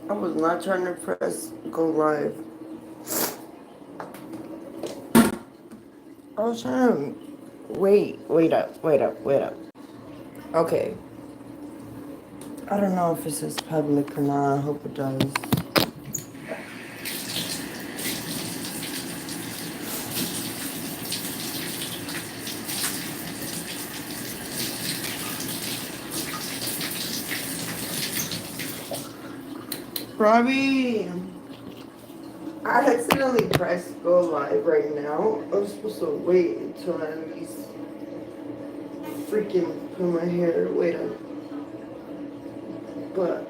I was not trying to press go live. I was trying to wait up. Okay. I don't know if it says public or not. I hope it does. Robbie, I accidentally pressed go live right now. I was supposed to wait until I at least freaking put my hair. Wait up. But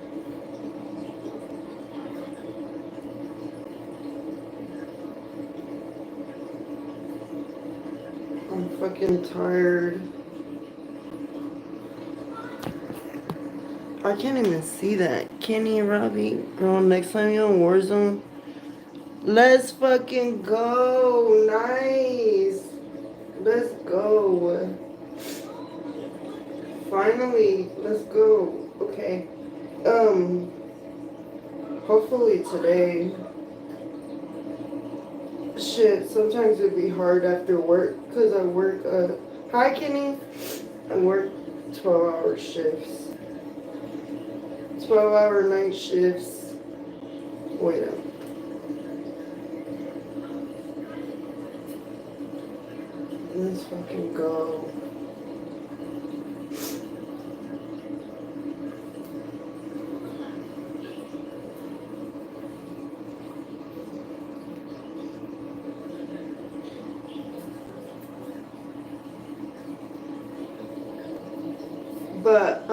I'm fucking tired. I can't even see that. Kenny, Robbie, girl, next time you're on Warzone, let's fucking go. Nice. Let's go. Finally, let's go. Okay. Hopefully today. Shit, sometimes it'd be hard after work because I work, hi Kenny. I work 12-hour shifts. 12-hour night shifts. Wait up. Let's fucking go. But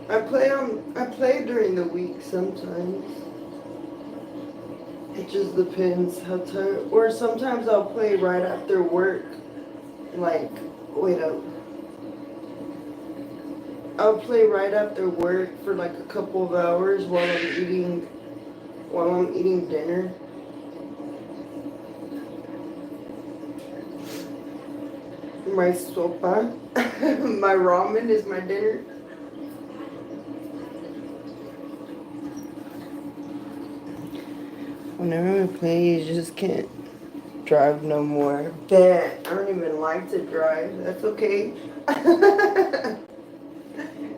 I play during the week sometimes. It just depends how tired. Or sometimes I'll play right after work. Like, wait up. I'll play right after work for like a couple of hours while I'm eating dinner. My sopa. My ramen is my dinner. Whenever we play, you just can't drive no more. Bet. I don't even like to drive. That's okay.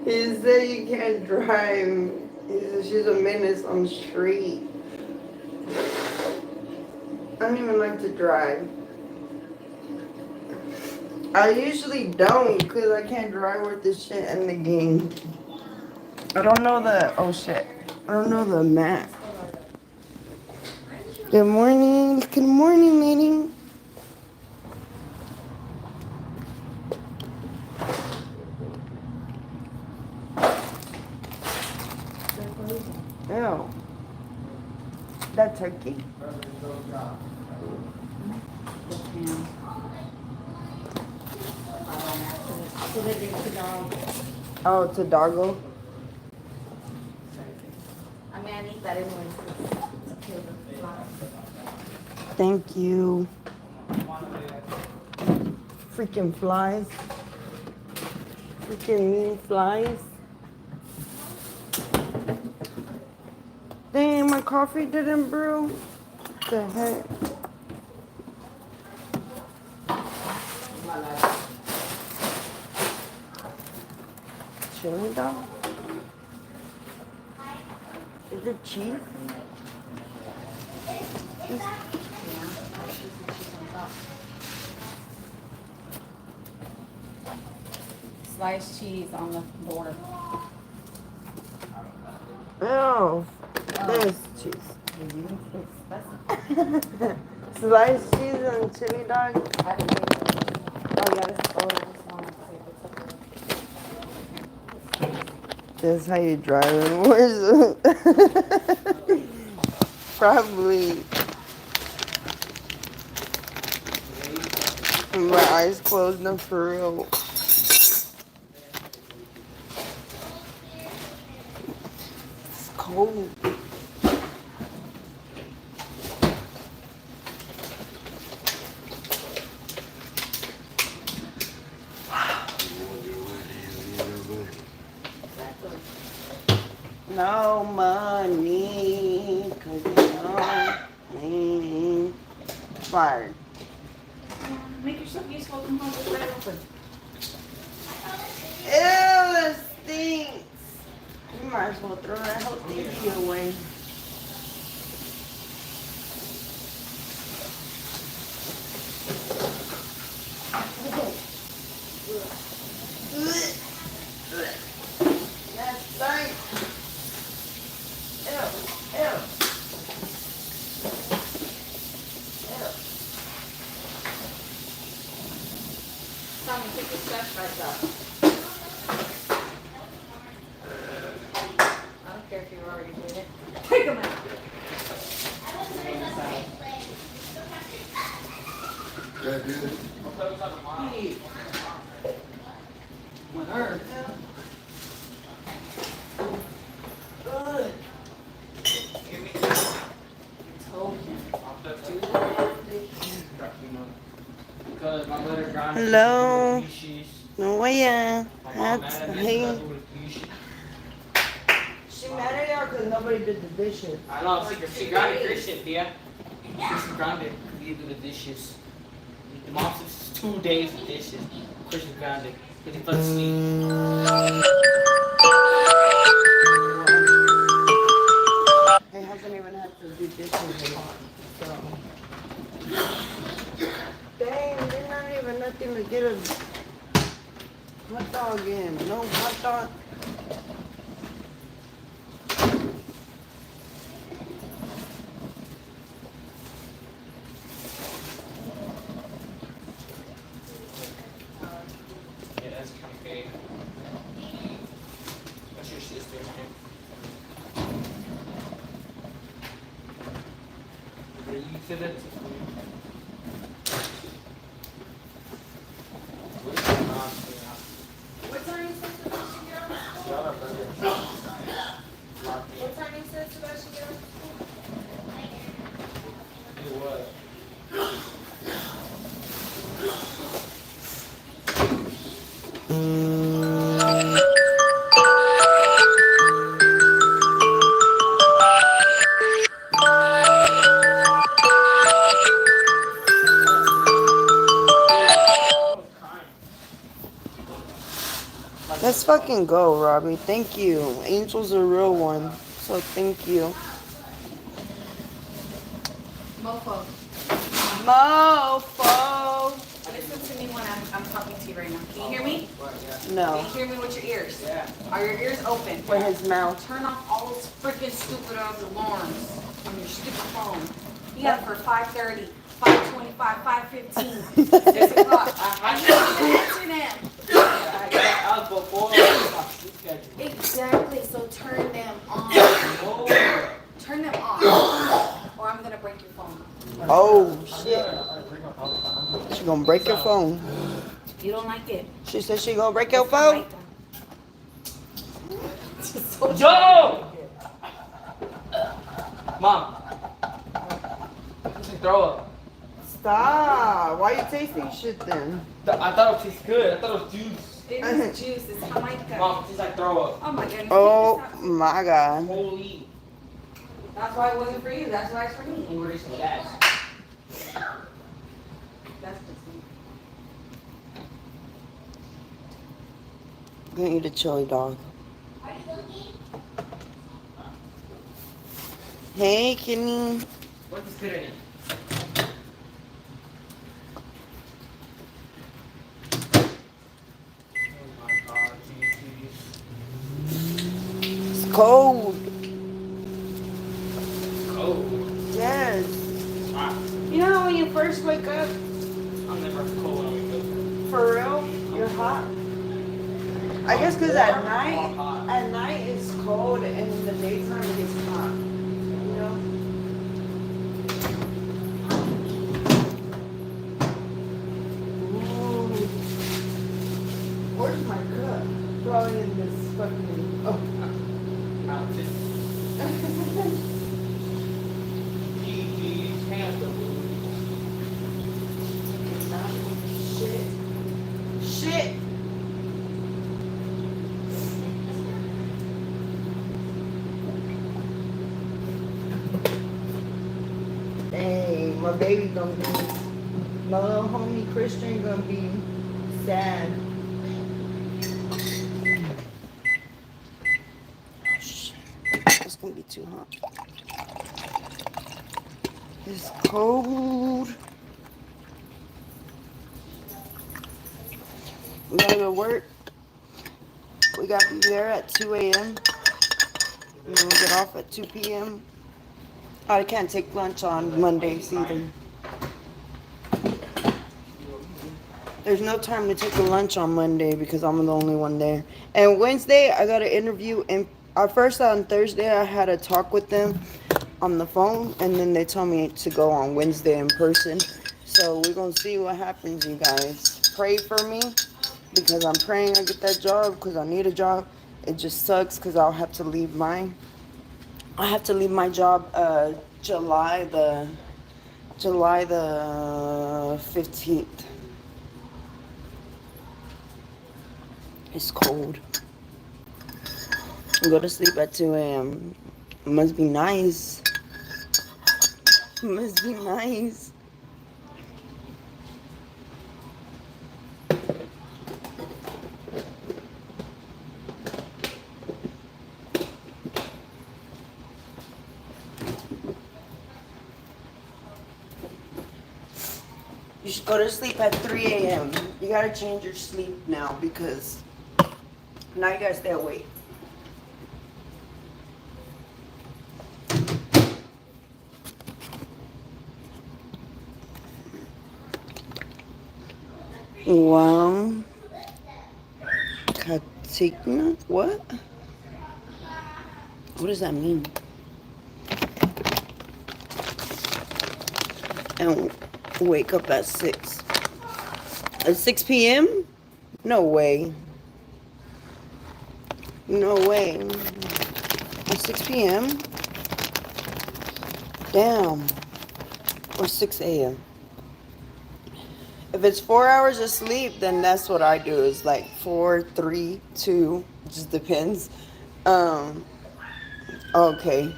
He said you can't drive. He said she's a menace on the street. I don't even like to drive. I usually don't because I can't drive with this shit in the game. I don't know the, oh shit. I don't know the map. Good morning. Good morning, lady. Ew. That turkey? Oh, to Dargo? Thank you. Freaking flies. Freaking mean flies. Dang, my coffee didn't brew. What the heck? Chili dog? Is it cheese? Sliced cheese on the border. Oh, there's cheese. Sliced cheese and chili dog. Oh, yeah, this is old. That's how you drive in Warzone. Probably. My eyes closed, no, for real. It's cold. No money, cause you know me. Fired. Make yourself useful. Come home with that open. Ew, that stinks. You might as well throw that whole thing away. That stinks. Ew, ew, ew. Tommy, pick your stuff back up. I don't care if you already did it. Take them out. With her. Because my letter grind. Hello. No way, yeah. That's hey. She mad at y'all because nobody did the dishes. I know, she grounded Christian, yeah. Christian grounded because he do the dishes. The mom says 2 days of dishes. Christian grounded because he fell asleep. He hasn't even had to do dishes yet. So. Dang, there's not even nothing to get a hot dog in. No hot dog. Yeah, that's okay. That's your sister, man. You said that. What time you said Sebastian get off school? What time you said Sebastian get off school? Do what? Let's fucking go, Robbie. Thank you. Angel's a real one. So thank you. Mofo. Mofo. Listen to me when I'm talking to you right now. Can you hear me? No. Can you hear me with your ears? Yeah. Are your ears open? For his mouth. Turn off all those freaking stupid ass alarms on your stupid phone. You got it for 5:30, 5:25, 5:15, 6 o'clock. I need you to answer them. I was before my sleep schedule. Exactly, so turn them on. Oh. Turn them on, or I'm gonna break your phone. Oh, shit. She gonna break your phone. You don't like it? She said she gonna break your It's not phone? like that. Just so Joe! Mom. Throw up. Stop. Why you tasting shit then? I thought it tastes good. I thought it was juice. It is juice. It's Jamaica. Mom, it tastes like throw up. Oh my goodness. Oh my god. Holy. That's why it wasn't for you. That's why it's for me. And we're just gas. That's just me. I'm gonna eat a chili dog. Hey, Kenny. What is good in it? Oh my god, It's cold. cold. Yes. It's hot. You know how when you first wake up, I'm never cold when I wake for real, you're hot? I guess because at night it's cold and in the daytime it gets hot. You know? Ooh. Where's my cup? Probably in this fucking. Oh. up. These hands are blue. Shit. Shit. my baby gonna be, my little homie Christian gonna be sad. Oh, shit. It's gonna be too hot. It's cold. We gotta go work. We gotta be there at 2 a.m. And then we'll get off at 2 p.m. I can't take lunch on Mondays either. There's no time to take a lunch on Monday because I'm the only one there. And Wednesday, I got an interview. And first on Thursday, I had a talk with them on the phone. And then they told me to go on Wednesday in person. So we're going to see what happens, you guys. Pray for me because I'm praying I get that job because I need a job. It just sucks because I have to leave my job July the 15th. It's cold. I go to sleep at 2 a.m. Must be nice. Must be nice. You should go to sleep at 3 a.m. You gotta change your sleep now because now you gotta stay awake. Wow. Katigna? What? What does that mean? And wake up at 6. At 6 p.m.? No way. No way. At 6 p.m.? Damn. Or 6 a.m. If it's 4 hours of sleep, then that's what I do. Is like 4, 3, 2. Just depends. Okay.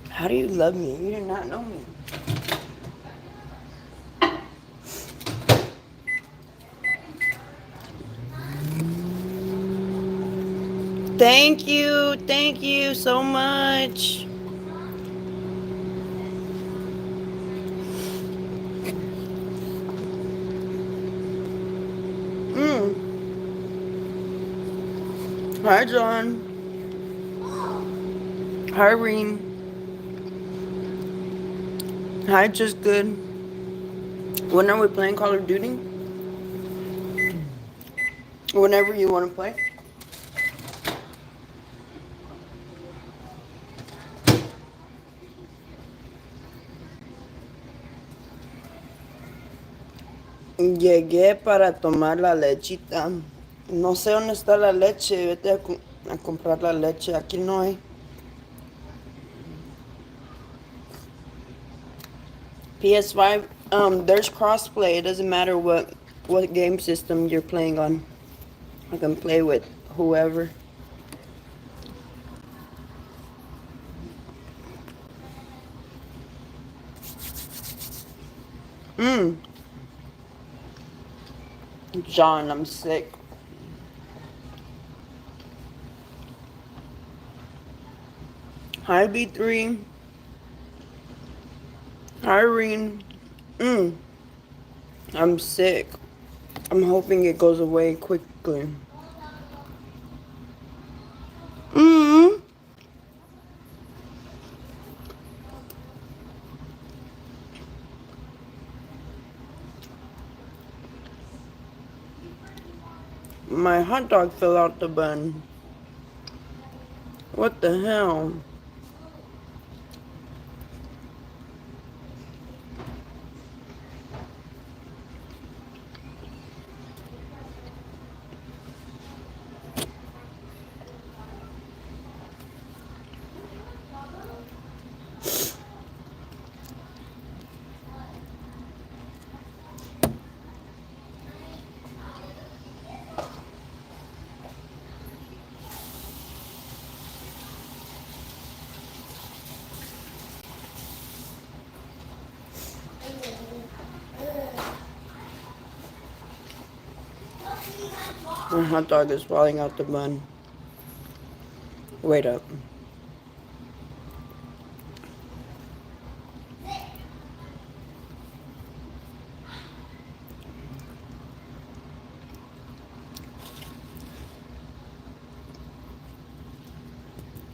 How do you love me? You do not know me. Thank you. Thank you so much. Hi, John. Hi, Reem. Hi, Just Good. When are we playing Call of Duty? Whenever you want to play. Llegué para tomar la lechita. No sé dónde está la leche. Vete a comprar la leche. Aquí no hay. PS5, there's crossplay. It doesn't matter what game system you're playing on. I can play with whoever. John, I'm sick. Hi, B3. Hi, Irene. I'm sick. I'm hoping it goes away quickly. My hot dog fell out the bun. What the hell? A hot dog is falling out the bun. Wait up.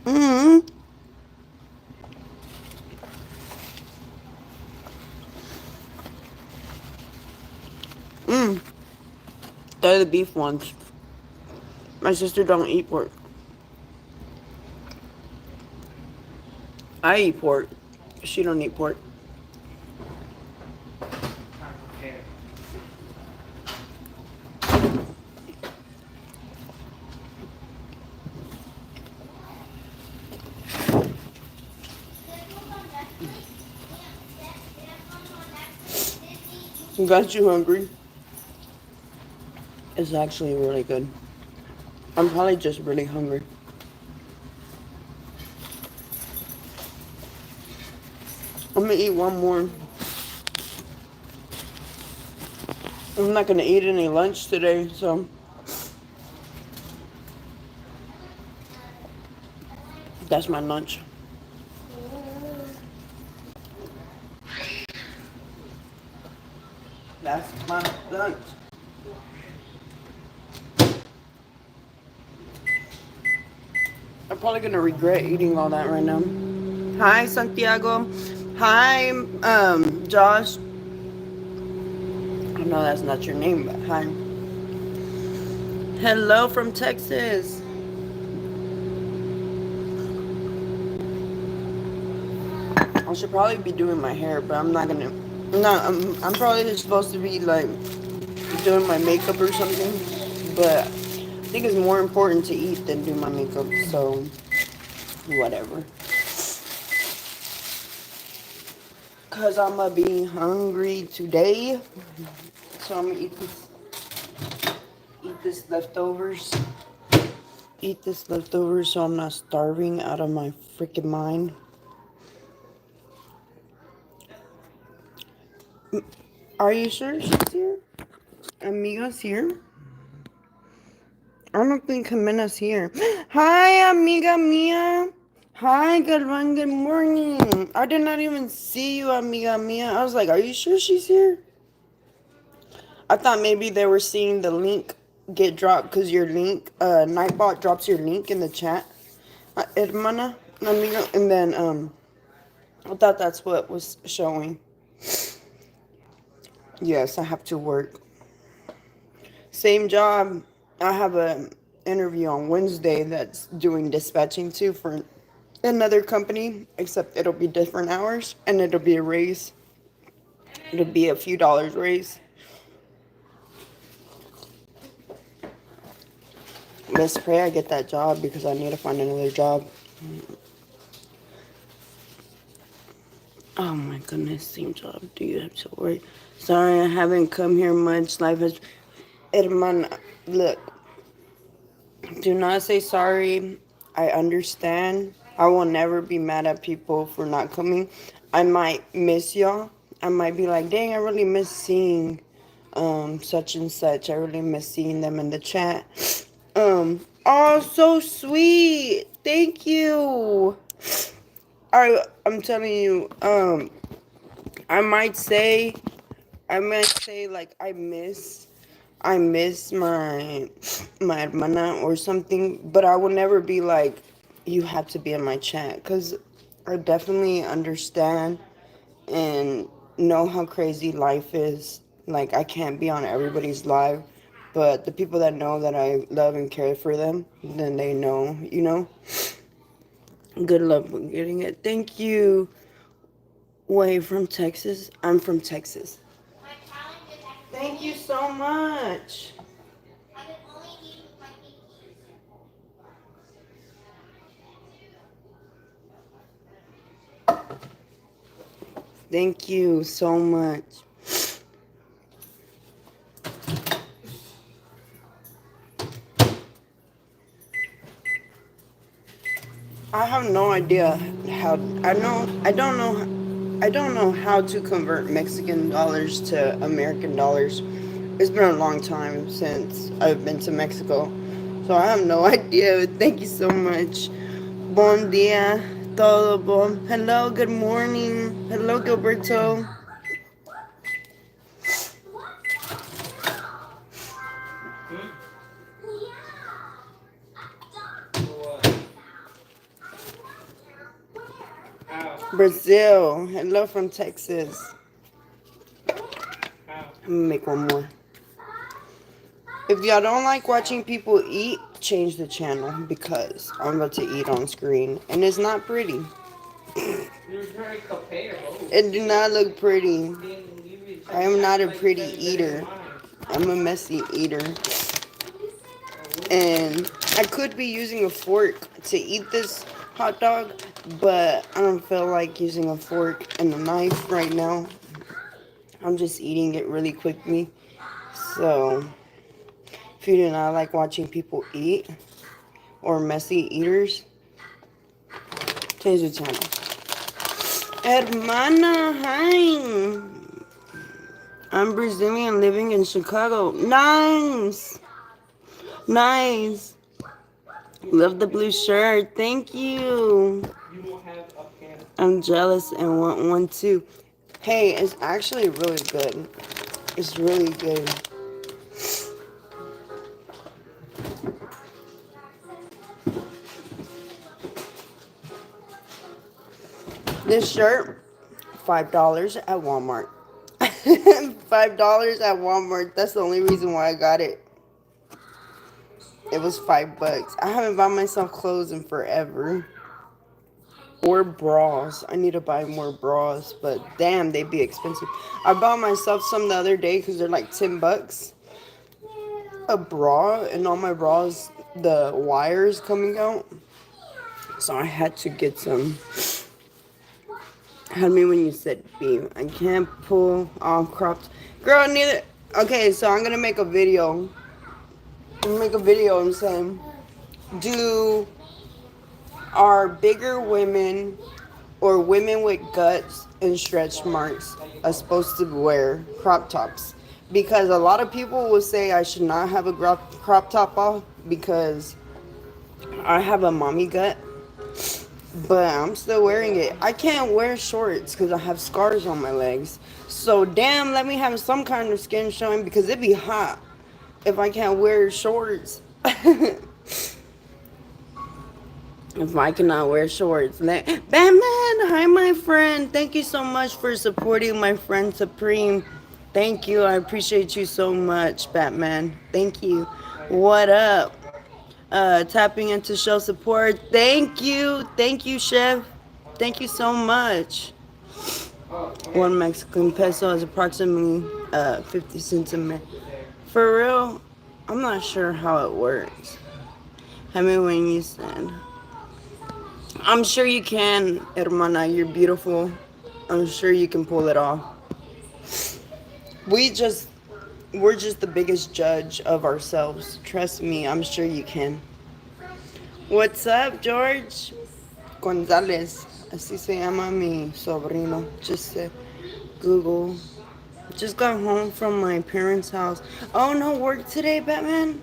Mmm. Mmm. They're the beef ones. My sister don't eat pork. I eat pork. She don't eat pork. Time to prepare. Got you hungry? It's actually really good. I'm probably just really hungry. I'm gonna eat one more. I'm not gonna eat any lunch today, so that's my lunch. That's my lunch. I'm probably gonna regret eating all that right now. Hi, Santiago. Hi, Josh. I know that's not your name, but hi. Hello from Texas. I should probably be doing my hair, but I'm not gonna. No, I'm probably just supposed to be like doing my makeup or something. But I think it's more important to eat than do my makeup, so whatever. Cause I'm gonna be hungry today, so I'm gonna eat this leftovers. Eat this leftovers so I'm not starving out of my freaking mind. Are you sure she's here? Amiga's here? I don't think Jimena's here. Hi, amiga mia. Hi, good one, good morning. I did not even see you, amiga mia. I was like, are you sure she's here? I thought maybe they were seeing the link get dropped because your link, Nightbot drops your link in the chat. Hermana, amiga. And then, I thought that's what was showing. Yes, I have to work. Same job. I have an interview on Wednesday that's doing dispatching too for another company, except it'll be different hours and it'll be a raise. It'll be a few dollars raise. Let's pray I get that job because I need to find another job. Oh my goodness, same job. Do you have to worry? Sorry, I haven't come here much. Life has. Hermana, look. Do not say sorry. I understand. I will never be mad at people for not coming. I might miss y'all. I might be like, dang, I really miss seeing such and such. I really miss seeing them in the chat. Oh, so sweet. Thank you. I'm telling you, I might say like I miss my hermana or something, but I will never be like you have to be in my chat because I definitely understand and know how crazy life is. Like I can't be on everybody's live, but the people that know that I love and care for them, then they know, you know. Good luck with getting it. Thank you. Way from Texas. I'm from Texas. Thank you so much. Thank you so much. I have no idea how. I don't know how to convert Mexican dollars to American dollars. It's been a long time since I've been to Mexico, so I have no idea. Thank you so much. Bon dia, todo bon. Hello, good morning. Hello, Gilberto. Hmm? What? How? Brazil. Hello from Texas. How? I'm gonna make one more. If y'all don't like watching people eat, change the channel because I'm about to eat on screen and it's not pretty. You're very comparable. It do not look pretty. Then you be I trying am to not act a like pretty you're better than eater. mine. I'm a messy eater. Oh, And I could be using a fork to eat this hot dog, but I don't feel like using a fork and a knife right now. I'm just eating it really quickly. So, if you do not like watching people eat or messy eaters, change the channel. Hermana, hi. I'm Brazilian living in Chicago. Nice. Nice. Love the blue shirt. Thank you. you won't have a pen. I'm jealous and want one too. Hey, it's actually really good. It's really good. This shirt, $5 at Walmart. $5 at Walmart. That's the only reason why I got it. It was $5. I haven't bought myself clothes in forever. Or bras. I need to buy more bras, but damn, they'd be expensive. I bought myself some the other day because they're like $10. A bra, and all my bras, the wires coming out. So I had to get some. Had me when you said beam. I can't pull off cropped. Girl, neither. Okay, so I'm gonna make a video. I'm gonna make a video and saying, do are bigger women or women with guts and stretch marks are supposed to wear crop tops? Because a lot of people will say I should not have a crop top off because I have a mommy gut, but I'm still wearing it. I can't wear shorts because I have scars on my legs. So damn, let me have some kind of skin showing because it'd be hot if I can't wear shorts. If I cannot wear shorts. Batman, hi my friend. Thank you so much for supporting my friend Supreme. Thank you. I appreciate you so much, Batman. Thank you. What up? Tapping into show support. Thank you. Thank you, Chef. Thank you so much. One Mexican peso is approximately 50 cents a minute. For real, I'm not sure how it works. I mean, when you said, I'm sure you can, hermana. You're beautiful. I'm sure you can pull it off. We just, we're just the biggest judge of ourselves. Trust me, I'm sure you can. What's up, George? González. Así se llama mi sobrino. Just Google. Just got home from my parents' house. Oh, no work today, Batman?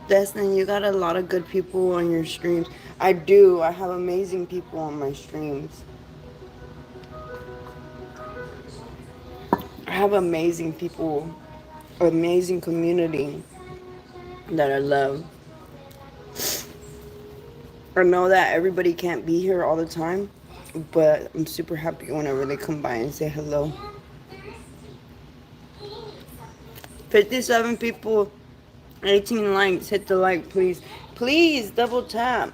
Destin, you got a lot of good people on your streams. I do. I have amazing people on my streams. I have amazing people, amazing community that I love. I know that everybody can't be here all the time, but I'm super happy whenever they come by and say hello. 57 people, 18 likes. Hit the like, please. Please, double tap.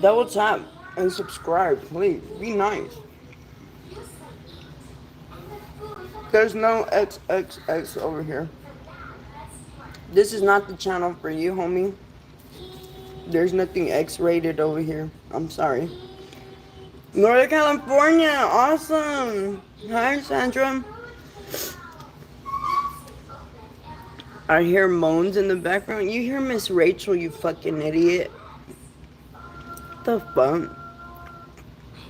Double tap and subscribe, please. Be nice. There's no XXX over here. This is not the channel for you, homie. There's nothing X-rated over here. I'm sorry. Northern California, awesome. Hi, Sandra. I hear moans in the background. You hear Miss Rachel, you fucking idiot. The fuck?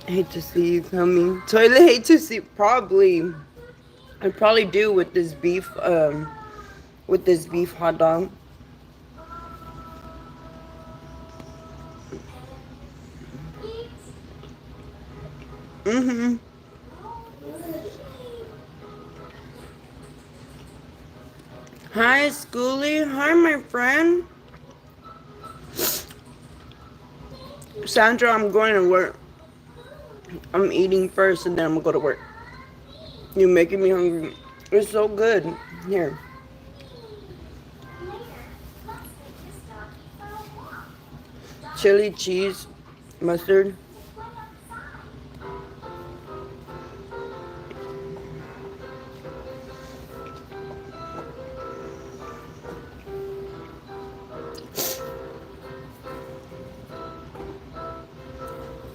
Hate to see you coming. Toilet hate to see. Probably. I probably do with this beef hot dog. Mm-hmm. Hi, Schoolie. Hi, my friend. Sandra, I'm going to work. I'm eating first and then I'm gonna go to work. You're making me hungry. It's so good. Here. Chili, cheese, mustard.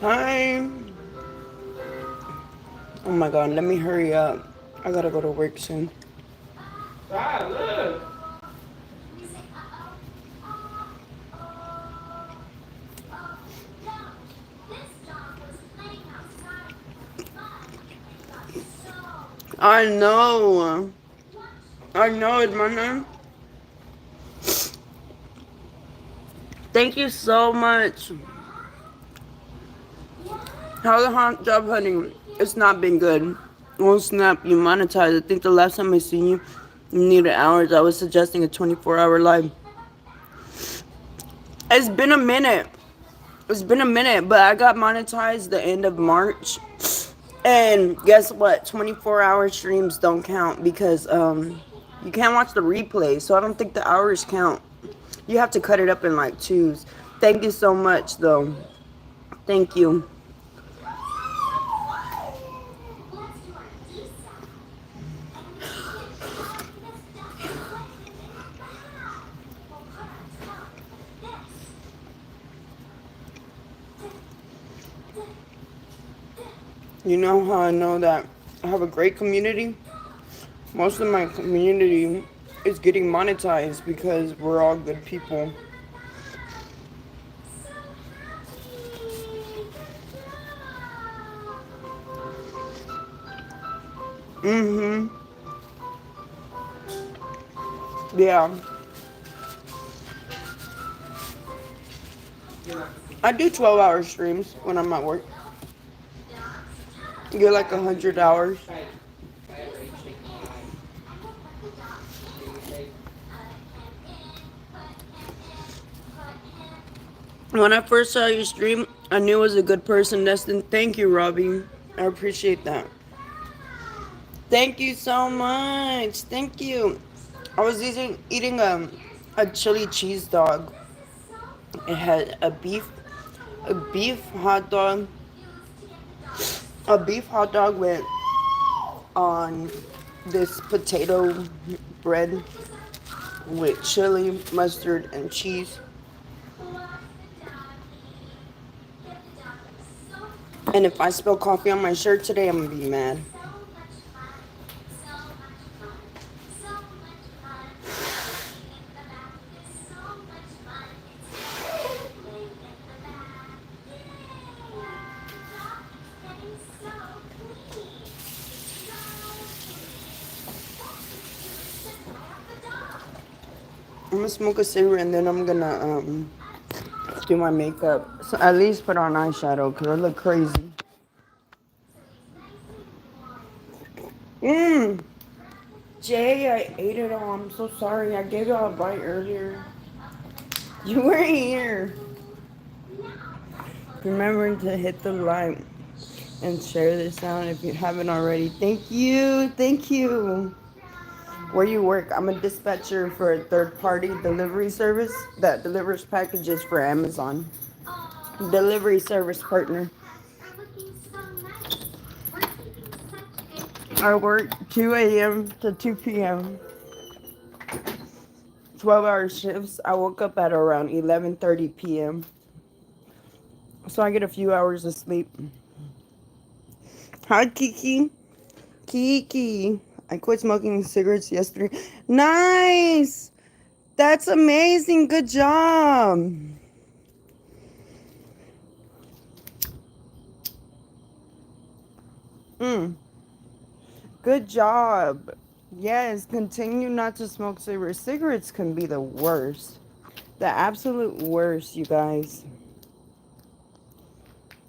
Hi. Oh my god, let me hurry up. I gotta go to work soon. Ah, look. I know. I know it, my name. Thank you so much. How's the hot job hunting? It's not been good. Won't snap, you monetize. I think the last time I seen you, you needed hours. I was suggesting a 24-hour live. It's been a minute. It's been a minute, but I got monetized the end of March. And guess what? 24-hour streams don't count because you can't watch the replay. So I don't think the hours count. You have to cut it up in like twos. Thank you so much though. Thank you. You know how I know that I have a great community? Most of my community is getting monetized because we're all good people. Mm-hmm. Yeah. I do 12-hour streams when I'm at work. You get like 100 hours. When I first saw your stream, I knew it was a good person, Destin. Thank you, Robbie. I appreciate that. Thank you so much. Thank you. I was eating a chili cheese dog. It had a beef hot dog, a beef hot dog with on this potato bread with chili, mustard, and cheese. And if I spill coffee on my shirt today, I'm gonna be mad. I'm gonna smoke a cigarette and then I'm gonna do my makeup. So at least put on eyeshadow because I look crazy. Mmm. Jay, I ate it all. I'm so sorry. I gave y'all a bite earlier. You weren't here. Remember to hit the like and share this out if you haven't already. Thank you. Thank you. Where you work? I'm a dispatcher for a third-party delivery service that delivers packages for Amazon. Delivery service partner. I work 2 a.m. to 2 p.m. 12-hour shifts. I woke up at around 11:30 p.m. So I get a few hours of sleep. Hi, Kiki. Kiki. I quit smoking cigarettes yesterday. Nice. That's amazing. Good job. Mm. Good job. Yes, continue not to smoke cigarettes. Cigarettes can be the worst. The absolute worst, you guys.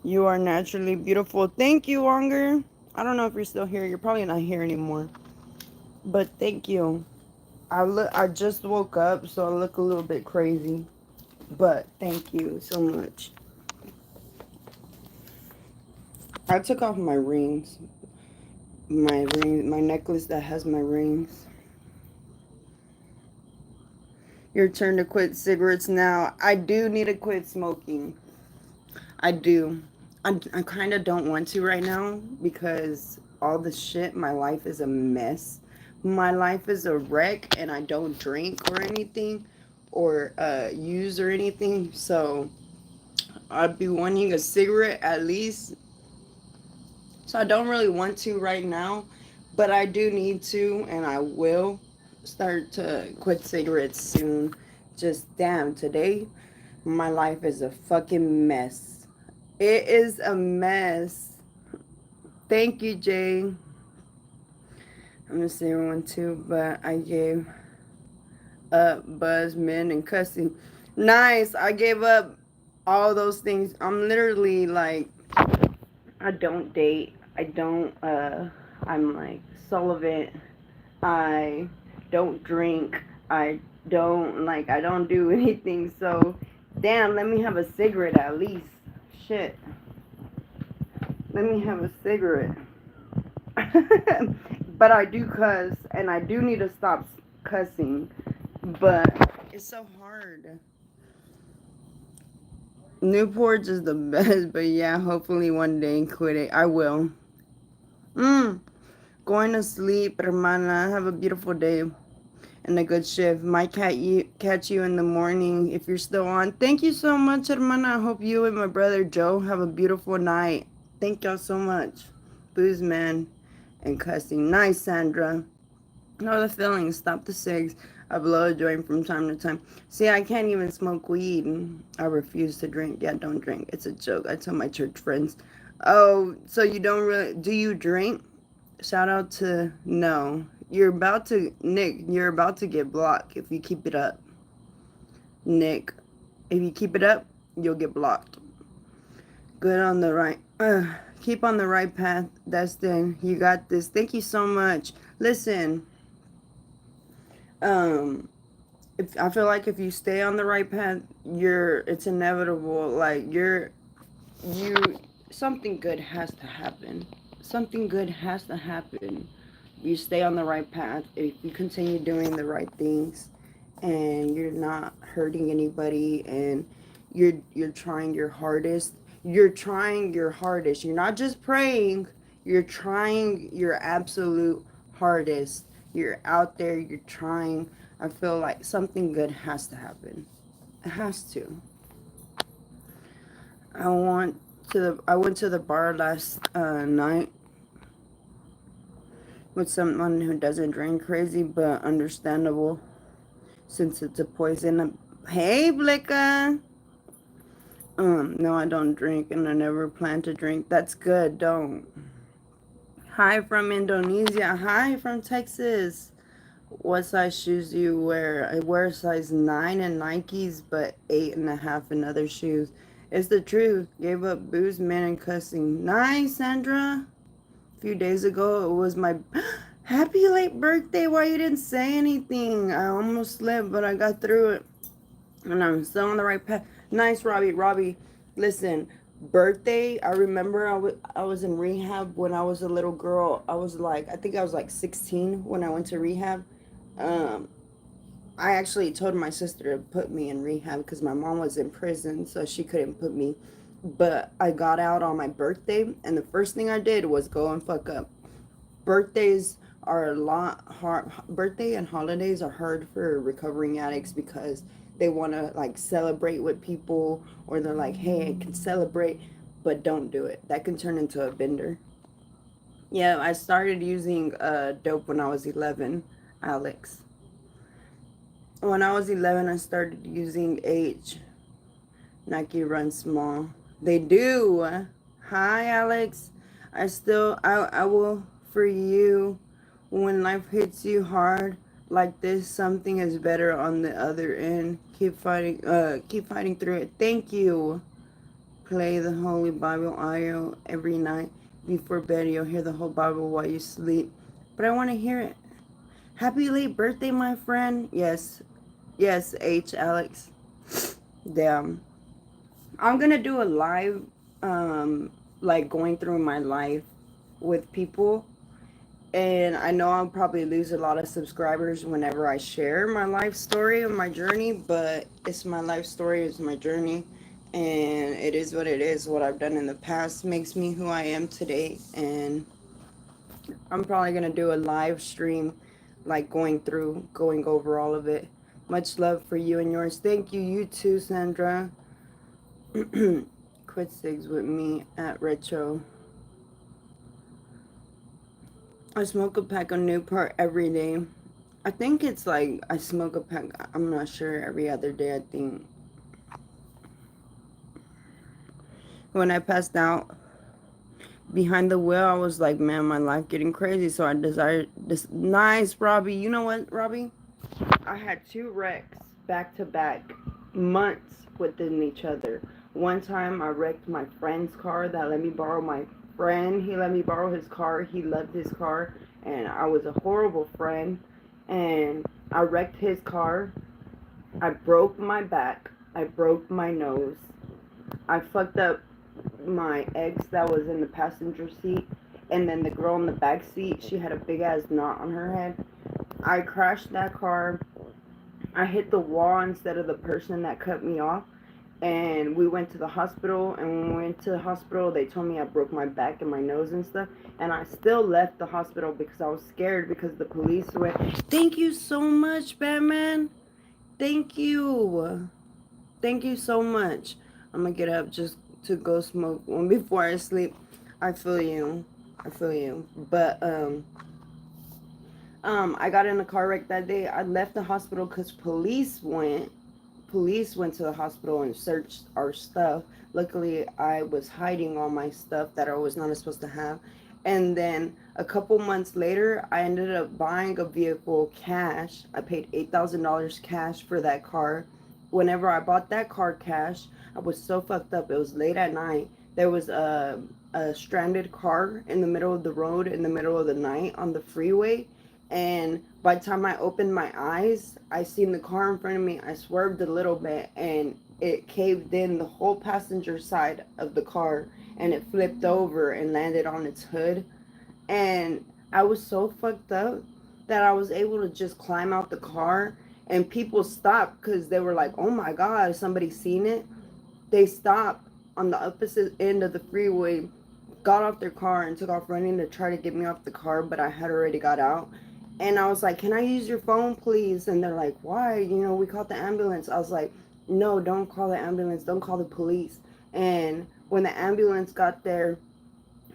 You are naturally beautiful. Thank you, Longer. I don't know if you're still here. You're probably not here anymore. But thank you. I just woke up, so I look a little bit crazy. But thank you so much. I took off my rings. My necklace that has my rings. Your turn to quit cigarettes now. I do need to quit smoking. I do. I kind of don't want to right now because all the shit, my life is a mess. My life is a wreck and I don't drink or anything or use or anything. So I'd be wanting a cigarette at least. So I don't really want to right now, but I do need to and I will start to quit cigarettes soon. Just damn, today my life is a fucking mess. It is a mess. Thank you, Jay. I'm gonna say one too, but I gave up buzz, men, and cussing. Nice. I gave up all those things. I'm literally like, I don't date. I don't, I'm like celibate. I don't drink. I don't do anything. So, damn, let me have a cigarette at least. Shit. Let me have a cigarette. But I do cuss, and I do need to stop cussing. But it's so hard. Newport's is the best, but yeah, hopefully one day quit it. I will. Going to sleep, hermana. Have a beautiful day and a good shift. Might catch you in the morning if you're still on. Thank you so much, hermana. I hope you and my brother Joe have a beautiful night. Thank y'all so much. Booze man and cussing. Nice, Sandra. Know the feeling. Stop the cigs. I blow a joint from time to time. See, I can't even smoke weed. I refuse to drink. Yeah, don't drink. It's a joke. I tell my church friends. Oh, so you don't really... Do you drink? Shout out to... No. You're about to... Nick, you're about to get blocked if you keep it up. Nick, if you keep it up, you'll get blocked. Good on the right... keep on the right path, Destin. You got this. Thank you so much. Listen... if I feel like if you stay on the right path, it's inevitable. Like you something good has to happen. Something good has to happen. You stay on the right path. If you continue doing the right things, and you're not hurting anybody, and you're trying your hardest. You're trying your hardest. You're not just praying. You're trying your absolute hardest. You're out there. You're trying. I feel like something good has to happen. It has to. I went to the bar last night with someone who doesn't drink crazy, but understandable since it's a poison. Hey, Blicka. No, I don't drink, and I never plan to drink. That's good. Don't. Hi from Indonesia. Hi from Texas. What size shoes do you wear? I wear size 9 in Nikes, but 8.5 in other shoes. It's the truth. Gave up booze, men, and cussing. Nice, Sandra. A few days ago, it was my happy late birthday. Why you didn't say anything? I almost slipped, but I got through it. And I'm still on the right path. Nice, Robbie. Robbie, listen. Birthday, I remember I was in rehab when I was a little girl. I think I was like 16 when I went to rehab. Um, I actually told my sister to put me in rehab because my mom was in prison, so she couldn't put me. But I got out on my birthday, and the first thing I did was go and fuck up. Birthdays are a lot hard. Birthday and holidays are hard for recovering addicts because they want to like celebrate with people, or they're like, hey, I can celebrate, but don't do it. That can turn into a bender. Yeah, I started using dope when I was 11, Alex. When I was 11, I started using H. Nike Run Small. They do. Hi, Alex. I will for you. When life hits you hard like this, something is better on the other end. Keep fighting through it. Thank you. Play the Holy Bible audio every night before bed. You'll hear the whole Bible while you sleep. But I want to hear it. Happy late birthday, my friend. Yes. Yes, H, Alex. Damn. I'm gonna do a live, like going through my life with people. And I know I'll probably lose a lot of subscribers whenever I share my life story and my journey, but it's my life story, it's my journey. And it is what it is. What I've done in the past makes me who I am today. And I'm probably gonna do a live stream, like going over all of it. Much love for you and yours. Thank you, you too, Sandra. Quit cigs with me at Retro. I smoke a pack of Newport every day. I think it's like I smoke a pack, I'm not sure, every other day, I think. When I passed out behind the wheel, I was like, man, my life getting crazy. So I desired this. Nice, Robbie. You know what, Robbie? I had 2 wrecks back to back, months within each other. One time I wrecked my friend's car that let me borrow my friend. He let me borrow his car. He loved his car, and I was a horrible friend. And I wrecked his car. I broke my back. I broke my nose. I fucked up my ex that was in the passenger seat. And then the girl in the back seat, she had a big ass knot on her head. I crashed that car. I hit the wall instead of the person that cut me off. And we went to the hospital. And when we went to the hospital, they told me I broke my back and my nose and stuff. And I still left the hospital because I was scared because the police went, thank you so much, Batman. Thank you. Thank you so much. I'm going to get up just to go smoke one before I sleep. I feel you. I feel you. But, I got in a car wreck that day. I left the hospital because police went to the hospital and searched our stuff. Luckily, I was hiding all my stuff that I was not supposed to have. And then a couple months later, I ended up buying a vehicle cash. I paid $8,000 cash for that car. Whenever I bought that car cash, I was so fucked up. It was late at night. There was a stranded car in the middle of the road in the middle of the night on the freeway. And by the time I opened my eyes, I seen the car in front of me. I swerved a little bit and it caved in the whole passenger side of the car, and it flipped over and landed on its hood. And I was so fucked up that I was able to just climb out the car, and people stopped because they were like, oh my God, somebody seen it? They stopped on the opposite end of the freeway, got off their car and took off running to try to get me off the car, but I had already got out. And I was like, can I use your phone, please? And they're like, why? We called the ambulance. I was like, no, don't call the ambulance. Don't call the police. And when the ambulance got there,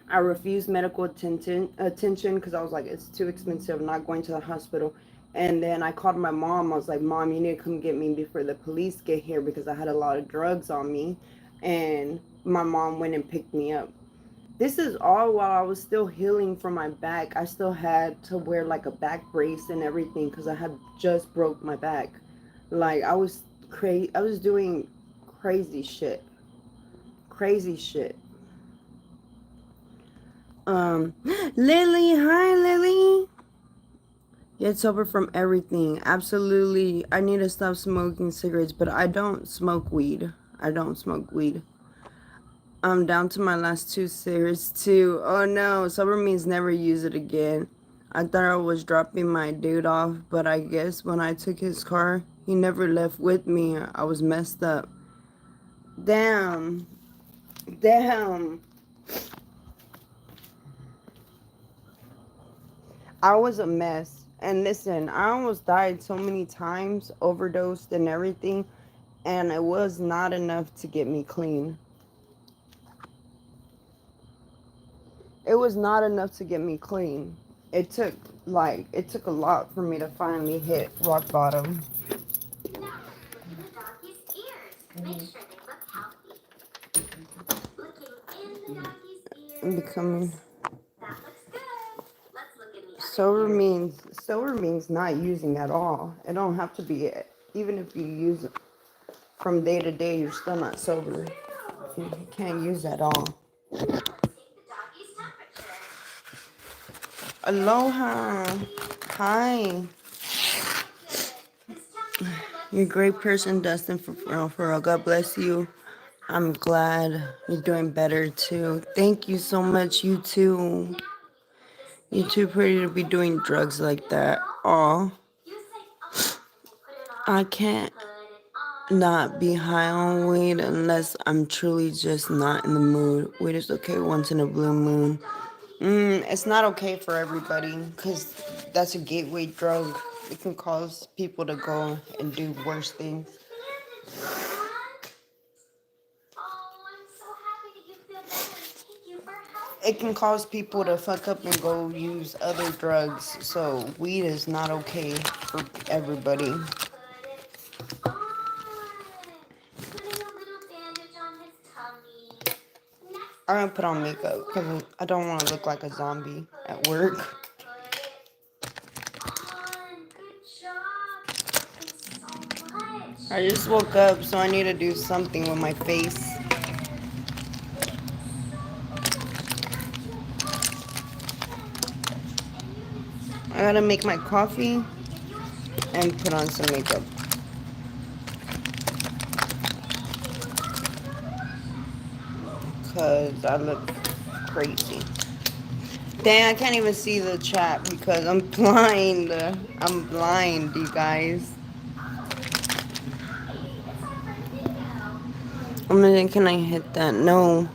I refused medical attention because I was like, it's too expensive. I'm not going to the hospital. And then I called my mom. I was like, Mom, you need to come get me before the police get here because I had a lot of drugs on me. And my mom went and picked me up. This is all while I was still healing from my back. I still had to wear like a back brace and everything because I had just broke my back. Like I was crazy. I was doing crazy shit. Crazy shit. Lily, hi Lily. Get sober from everything. Absolutely. I need to stop smoking cigarettes, but I don't smoke weed. I don't smoke weed. I'm down to my last 2 cigarettes too. Oh no, sober means never use it again. I thought I was dropping my dude off, but I guess when I took his car, he never left with me. I was messed up. Damn. Damn. I was a mess. And listen, I almost died so many times, overdosed and everything, and it was not enough to get me clean. It was not enough to get me clean. It took a lot for me to finally hit rock bottom. becoming sober means not using at all. It don't have to be it. Even if you use it from day to day, you're still not sober. You can't use at all. Aloha. Hi. You're a great person, Dustin, for real. God bless you. I'm glad you're doing better too. Thank you so much, you too. You're too pretty to be doing drugs like that. Aw. I can't not be high on weed unless I'm truly just not in the mood. Weed is okay once in a blue moon. It's not okay for everybody because that's a gateway drug. It can cause people to go and do worse things. It can cause people to fuck up and go use other drugs. So weed is not okay for everybody. I'm gonna put on makeup because I don't want to look like a zombie at work. I just woke up, so I need to do something with my face. I gotta make my coffee and put on some makeup. Because I look crazy. Dang, I can't even see the chat because I'm blind. I'm blind, you guys. I mean, can I hit that? No.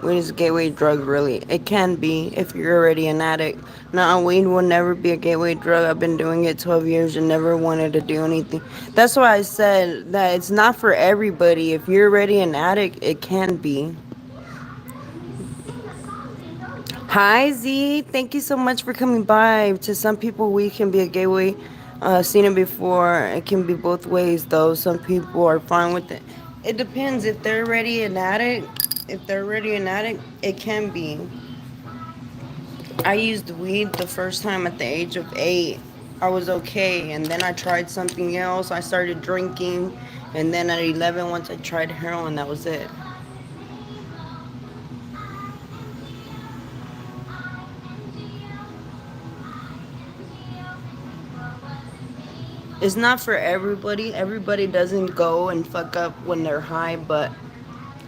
Weed is a gateway drug, really. It can be if you're already an addict. Nah, weed will never be a gateway drug. I've been doing it 12 years and never wanted to do anything. That's why I said that it's not for everybody. If you're already an addict, it can be. Hi Z, thank you so much for coming by. To some people, we can be a gateway. Seen it before. It can be both ways, though. Some people are fine with it. It depends if they're already an addict. If they're already an addict, it can be. I used weed the first time at the age of 8. I was okay, and then I tried something else. I started drinking, and then at 11, once I tried heroin, that was it. It's not for everybody. Everybody doesn't go and fuck up when they're high, but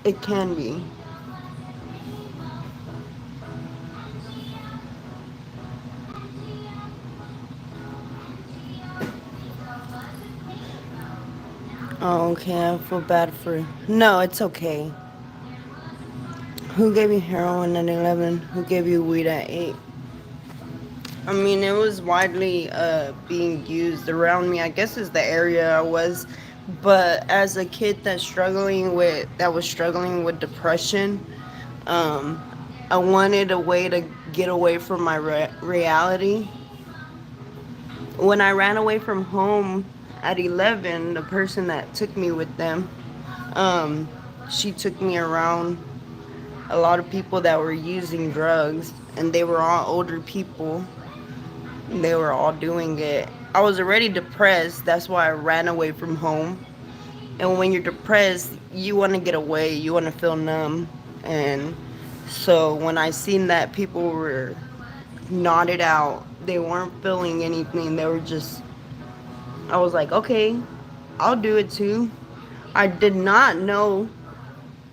it can be. Oh, okay. I feel bad for. No, it's okay. Who gave you heroin at 11? Who gave you weed at 8? I mean, it was widely being used around me. I guess is the area I was, but as a kid that was struggling with depression, um, I wanted a way to get away from my reality. When I ran away from home at 11, the person that took me with them, um, she took me around a lot of people that were using drugs, and they were all older people. They were all doing it. I was already depressed. That's why I ran away from home. And when you're depressed, you want to get away. You want to feel numb. And so when I seen that people were nodded out, they weren't feeling anything. They were just, I was like, okay, I'll do it too. I did not know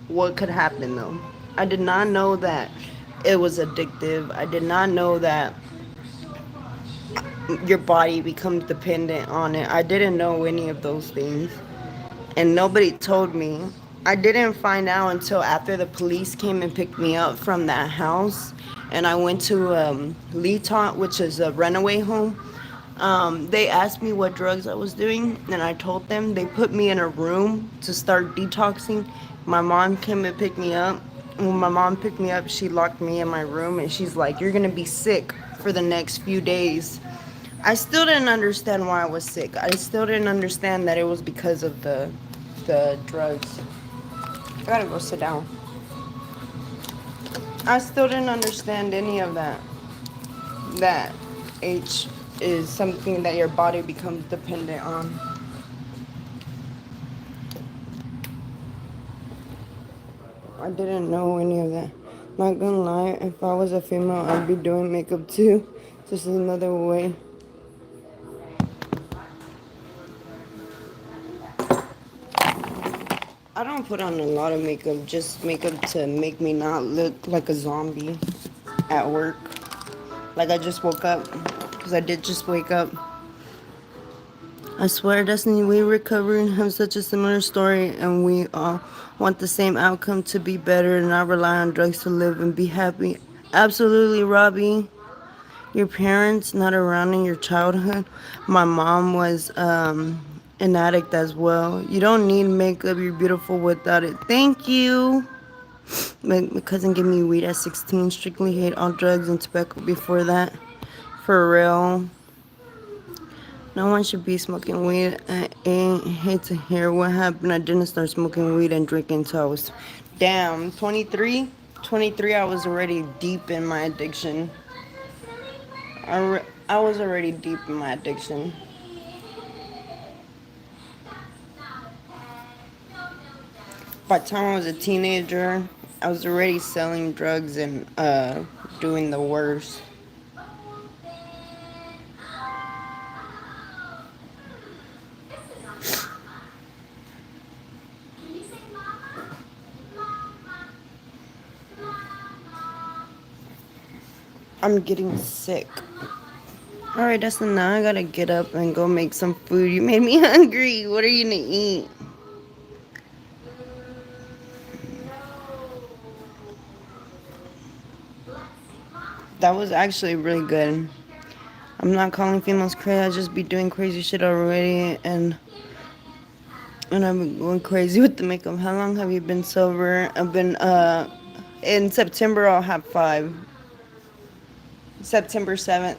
what could happen though. I did not know that it was addictive. I did not know that your body becomes dependent on it. I didn't know any of those things. And nobody told me. I didn't find out until after the police came and picked me up from that house. And I went to Leetot, which is a runaway home. They asked me what drugs I was doing, and I told them. They put me in a room to start detoxing. My mom came and picked me up. When my mom picked me up, she locked me in my room, and she's like, "You're gonna be sick for the next few days." I still didn't understand why I was sick. I still didn't understand that it was because of the drugs. I gotta go sit down. I still didn't understand any of that. That H is something that your body becomes dependent on. I didn't know any of that. Not gonna lie, if I was a female, I'd be doing makeup too. Just another way. I don't put on a lot of makeup, just makeup to make me not look like a zombie at work. Like I just woke up, because I did just wake up. I swear, Destiny, we recover and have such a similar story, and we all want the same outcome to be better and not rely on drugs to live and be happy. Absolutely, Robbie. Your parents not around in your childhood. My mom was an addict as well. You don't need makeup. You're beautiful without it. Thank you. My cousin gave me weed at 16. Strictly hate all drugs and tobacco before that. For real. No one should be smoking weed. I hate to hear what happened. I didn't start smoking weed and drinking toast. Damn, 23? 23, I was already deep in my addiction. I was already deep in my addiction. By the time I was a teenager, I was already selling drugs and doing the worst. I'm getting sick. Alright, Dustin, now I gotta get up and go make some food. You made me hungry. What are you gonna eat? That was actually really good. I'm not calling females crazy. I just be doing crazy shit already, and I've been going crazy with the makeup. How long have you been sober? I've been in September I'll have 5. September 7th.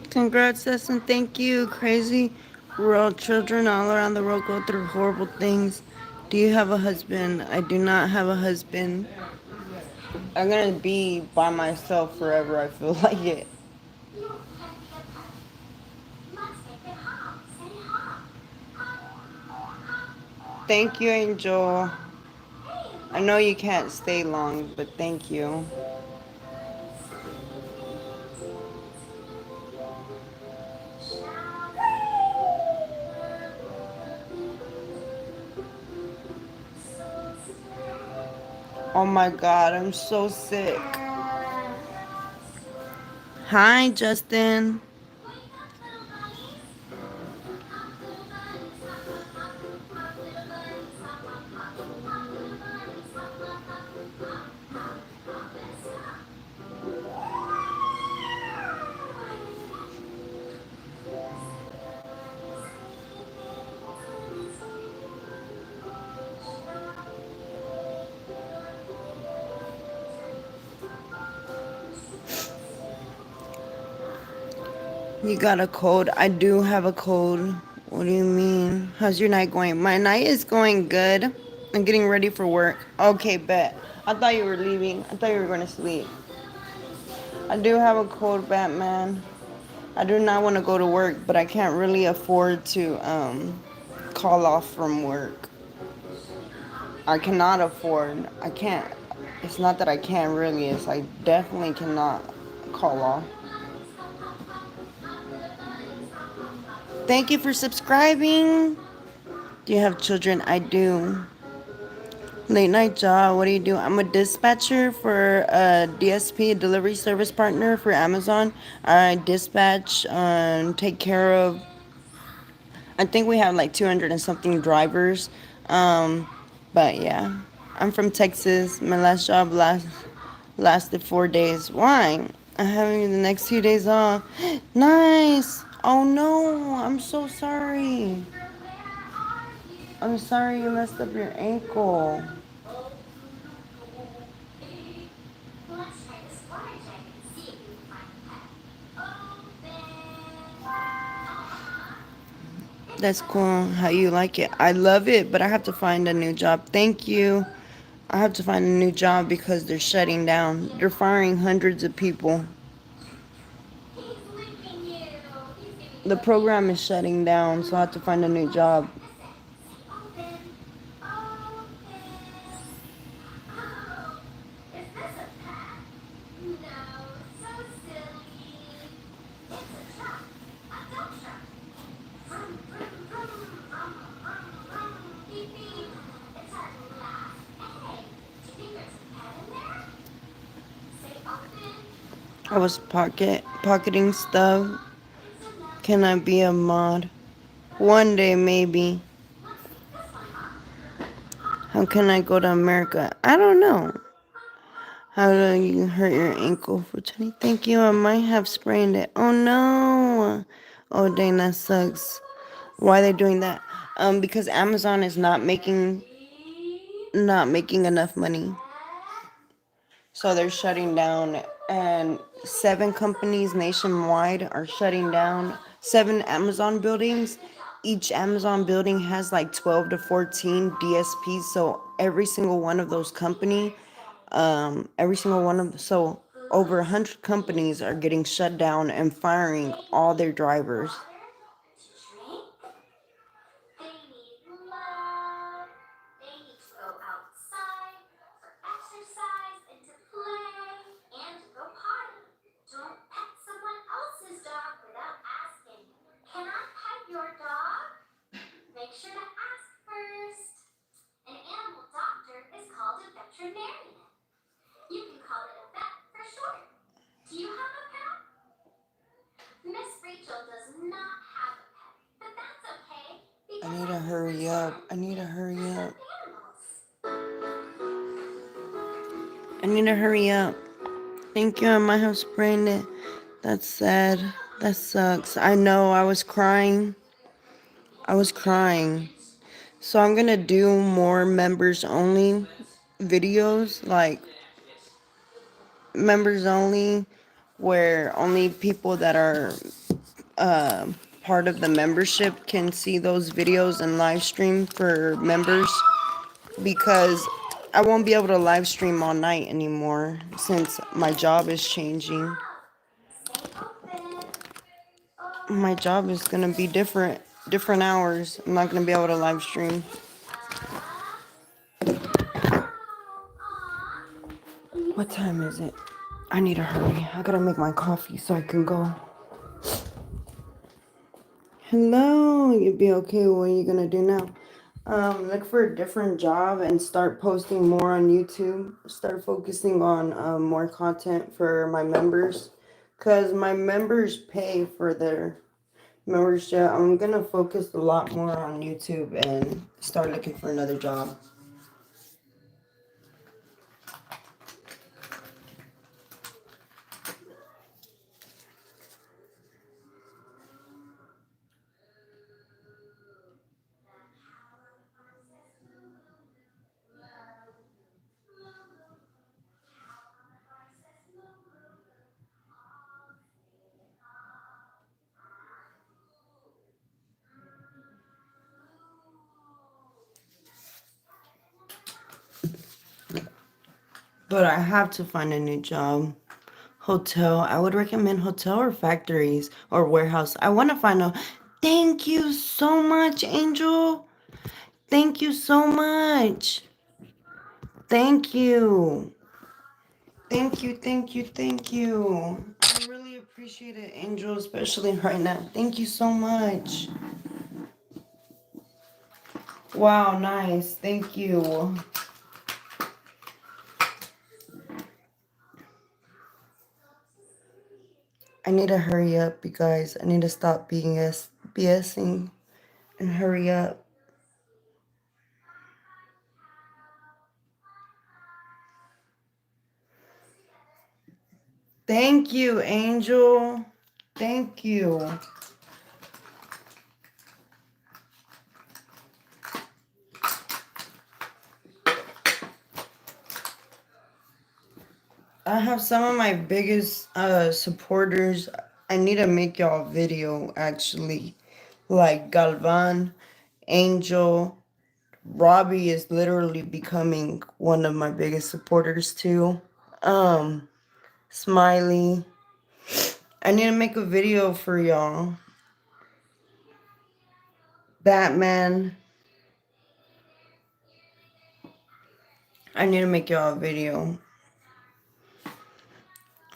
Congrats, Dustin. Thank you. Crazy world. Children all around the world go through horrible things. Do you have a husband? I do not have a husband. I'm gonna be by myself forever. I feel like it. Thank you, Angel. I know you can't stay long, but thank you. Oh my god, I'm so sick. Hi, Justin. You got a cold? I do have a cold. What do you mean? How's your night going? My night is going good. I'm getting ready for work. Okay, bet. I thought you were leaving. I thought you were going to sleep. I do have a cold, Batman. I do not want to go to work, but I can't really afford to call off from work. I cannot afford. I can't. It's not that I can't really. It's I definitely cannot call off. Thank you for subscribing. Do you have children? I do. Late night job. What do you do? I'm a dispatcher for a DSP, a delivery service partner for Amazon. I dispatch, take care of. I think we have like 200 and something drivers. Um, but yeah, I'm from Texas. My last job lasted 4 days. Why? I'm having the next 2 days off. Nice. Oh no, I'm so sorry. I'm sorry you messed up your ankle. That's cool. How you like it? I love it, but I have to find a new job. Thank you. I have to find a new job because they're shutting down. They're firing hundreds of people. The program is shutting down, so I have to find a new job. I was pocketing stuff. Can I be a mod? One day, maybe. How can I go to America? I don't know. How do you hurt your ankle for 20? Thank you. I might have sprained it. Oh no. Oh dang, that sucks. Why are they doing that? Because Amazon is not making enough money. So they're shutting down, and 7 companies nationwide are shutting down. 7 Amazon buildings. Each Amazon building has like 12 to 14 DSPs. So so over 100 companies are getting shut down and firing all their drivers. I need to hurry up. I need to hurry up. I need to hurry up. Thank you. I might have sprained it. That's sad. That sucks. I know. I was crying. I was crying. So I'm gonna do more members only videos, like members only, where only people that are uh, part of the membership can see those videos and live stream for members, because I won't be able to live stream all night anymore since my job is changing. My job is gonna be different hours. I'm not gonna be able to live stream. What time is it? I need to hurry. I gotta make my coffee so I can go. Hello, you'd be okay. What are you gonna do now? Look for a different job and start posting more on YouTube. Start focusing on more content for my members, cause my members pay for their membership. I'm gonna focus a lot more on YouTube and start looking for another job. But I have to find a new job. Hotel. I would recommend hotel or factories or warehouse. I want to find a. Thank you so much, Angel. Thank you so much. Thank you. Thank you, thank you, thank you. I really appreciate it, Angel, especially right now. Thank you so much. Wow, nice. Thank you. I need to hurry up, you guys. I need to stop being BSing and hurry up. Thank you, Angel. Thank you. I have some of my biggest supporters. I need to make y'all a video actually. Like Galvan, Angel, Robbie is literally becoming one of my biggest supporters too. Smiley. I need to make a video for y'all. Batman. I need to make y'all a video.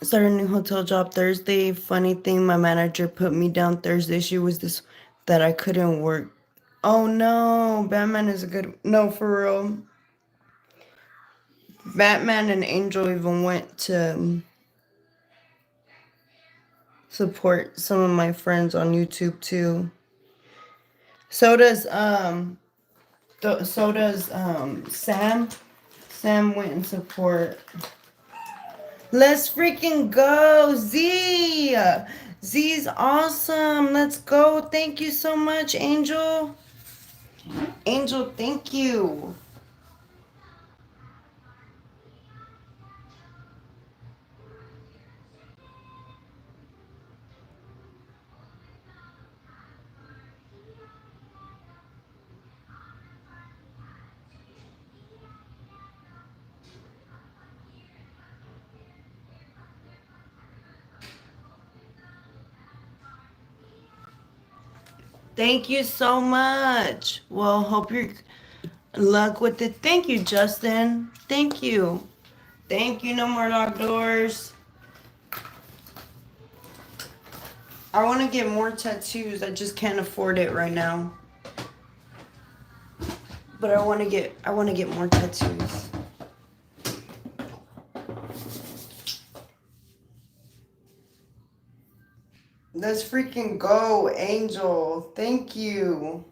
Started a new hotel job Thursday. Funny thing, my manager put me down Thursday. She was this that I couldn't work. Oh no, Batman is a good. No, for real. Batman and Angel even went to support some of my friends on YouTube too. So does Sam. Sam went and support. Let's freaking go, Z. Z's awesome. Let's go. Thank you so much, Angel. Angel, thank you. Thank you so much. Well, hope you're luck with it. Thank you, Justin. Thank you. Thank you, No More Locked Doors. I want to get more tattoos. I just can't afford it right now. But I want to get more tattoos. Let's freaking go, Angel. Thank you.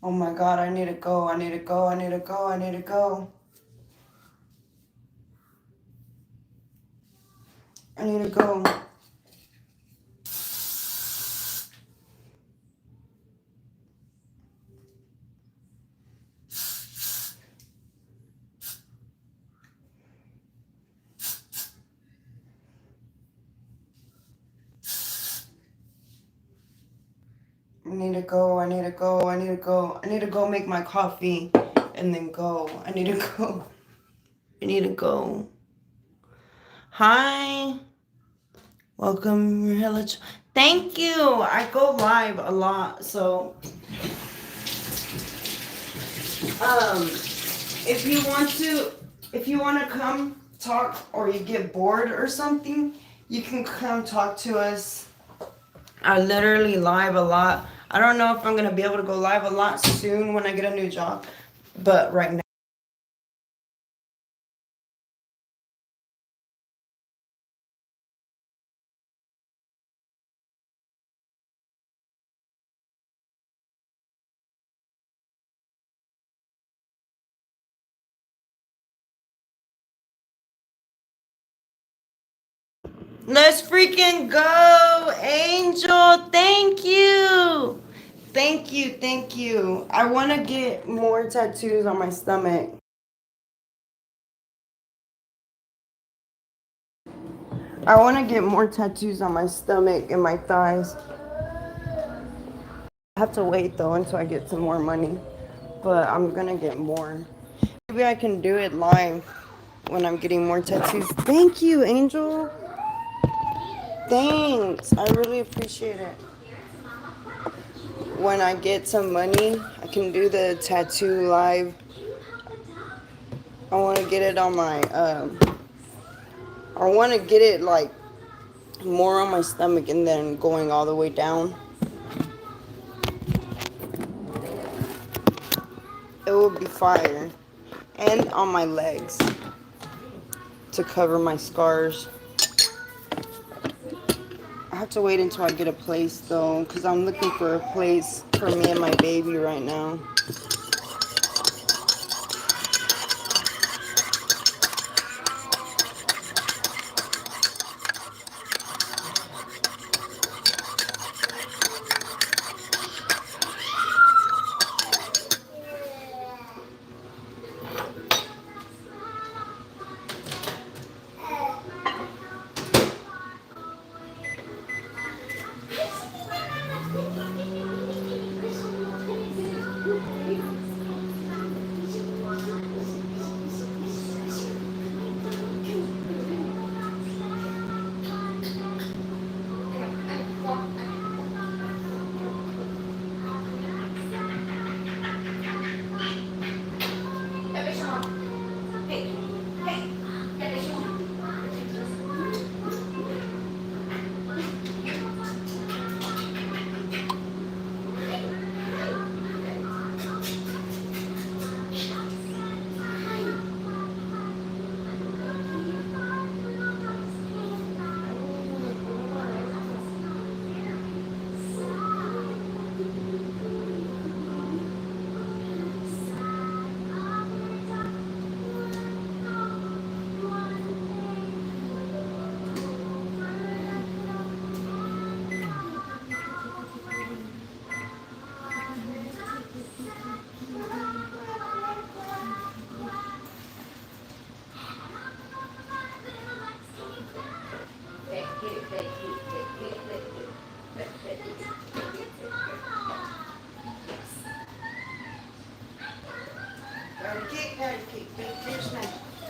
Oh my God, I need to go. I need to go. I need to go. I need to go. I need to go. I need to go. I need to go. I need to go. I need to go make my coffee and then go. I need to go. I need to go. Hi. Welcome, Thank you. I go live a lot, so if you want to come talk or you get bored or something, you can come talk to us. I literally live a lot. I don't know if I'm gonna be able to go live a lot soon when I get a new job, but right now. Let's freaking go, Angel. Thank you. Thank you. Thank you. I want to get more tattoos on my stomach. I want to get more tattoos on my stomach and my thighs. I have to wait though until I get some more money, but I'm going to get more. maybe I can do it live when I'm getting more tattoos. Thank you, Angel. Thanks. I really appreciate it. When I get some money, I can do the tattoo live. I want to get it on my, I want to get it like more on my stomach and then going all the way down. It will be fire. And on my legs to cover my scars. I have to wait until I get a place though, because I'm looking for a place for me and my baby right now.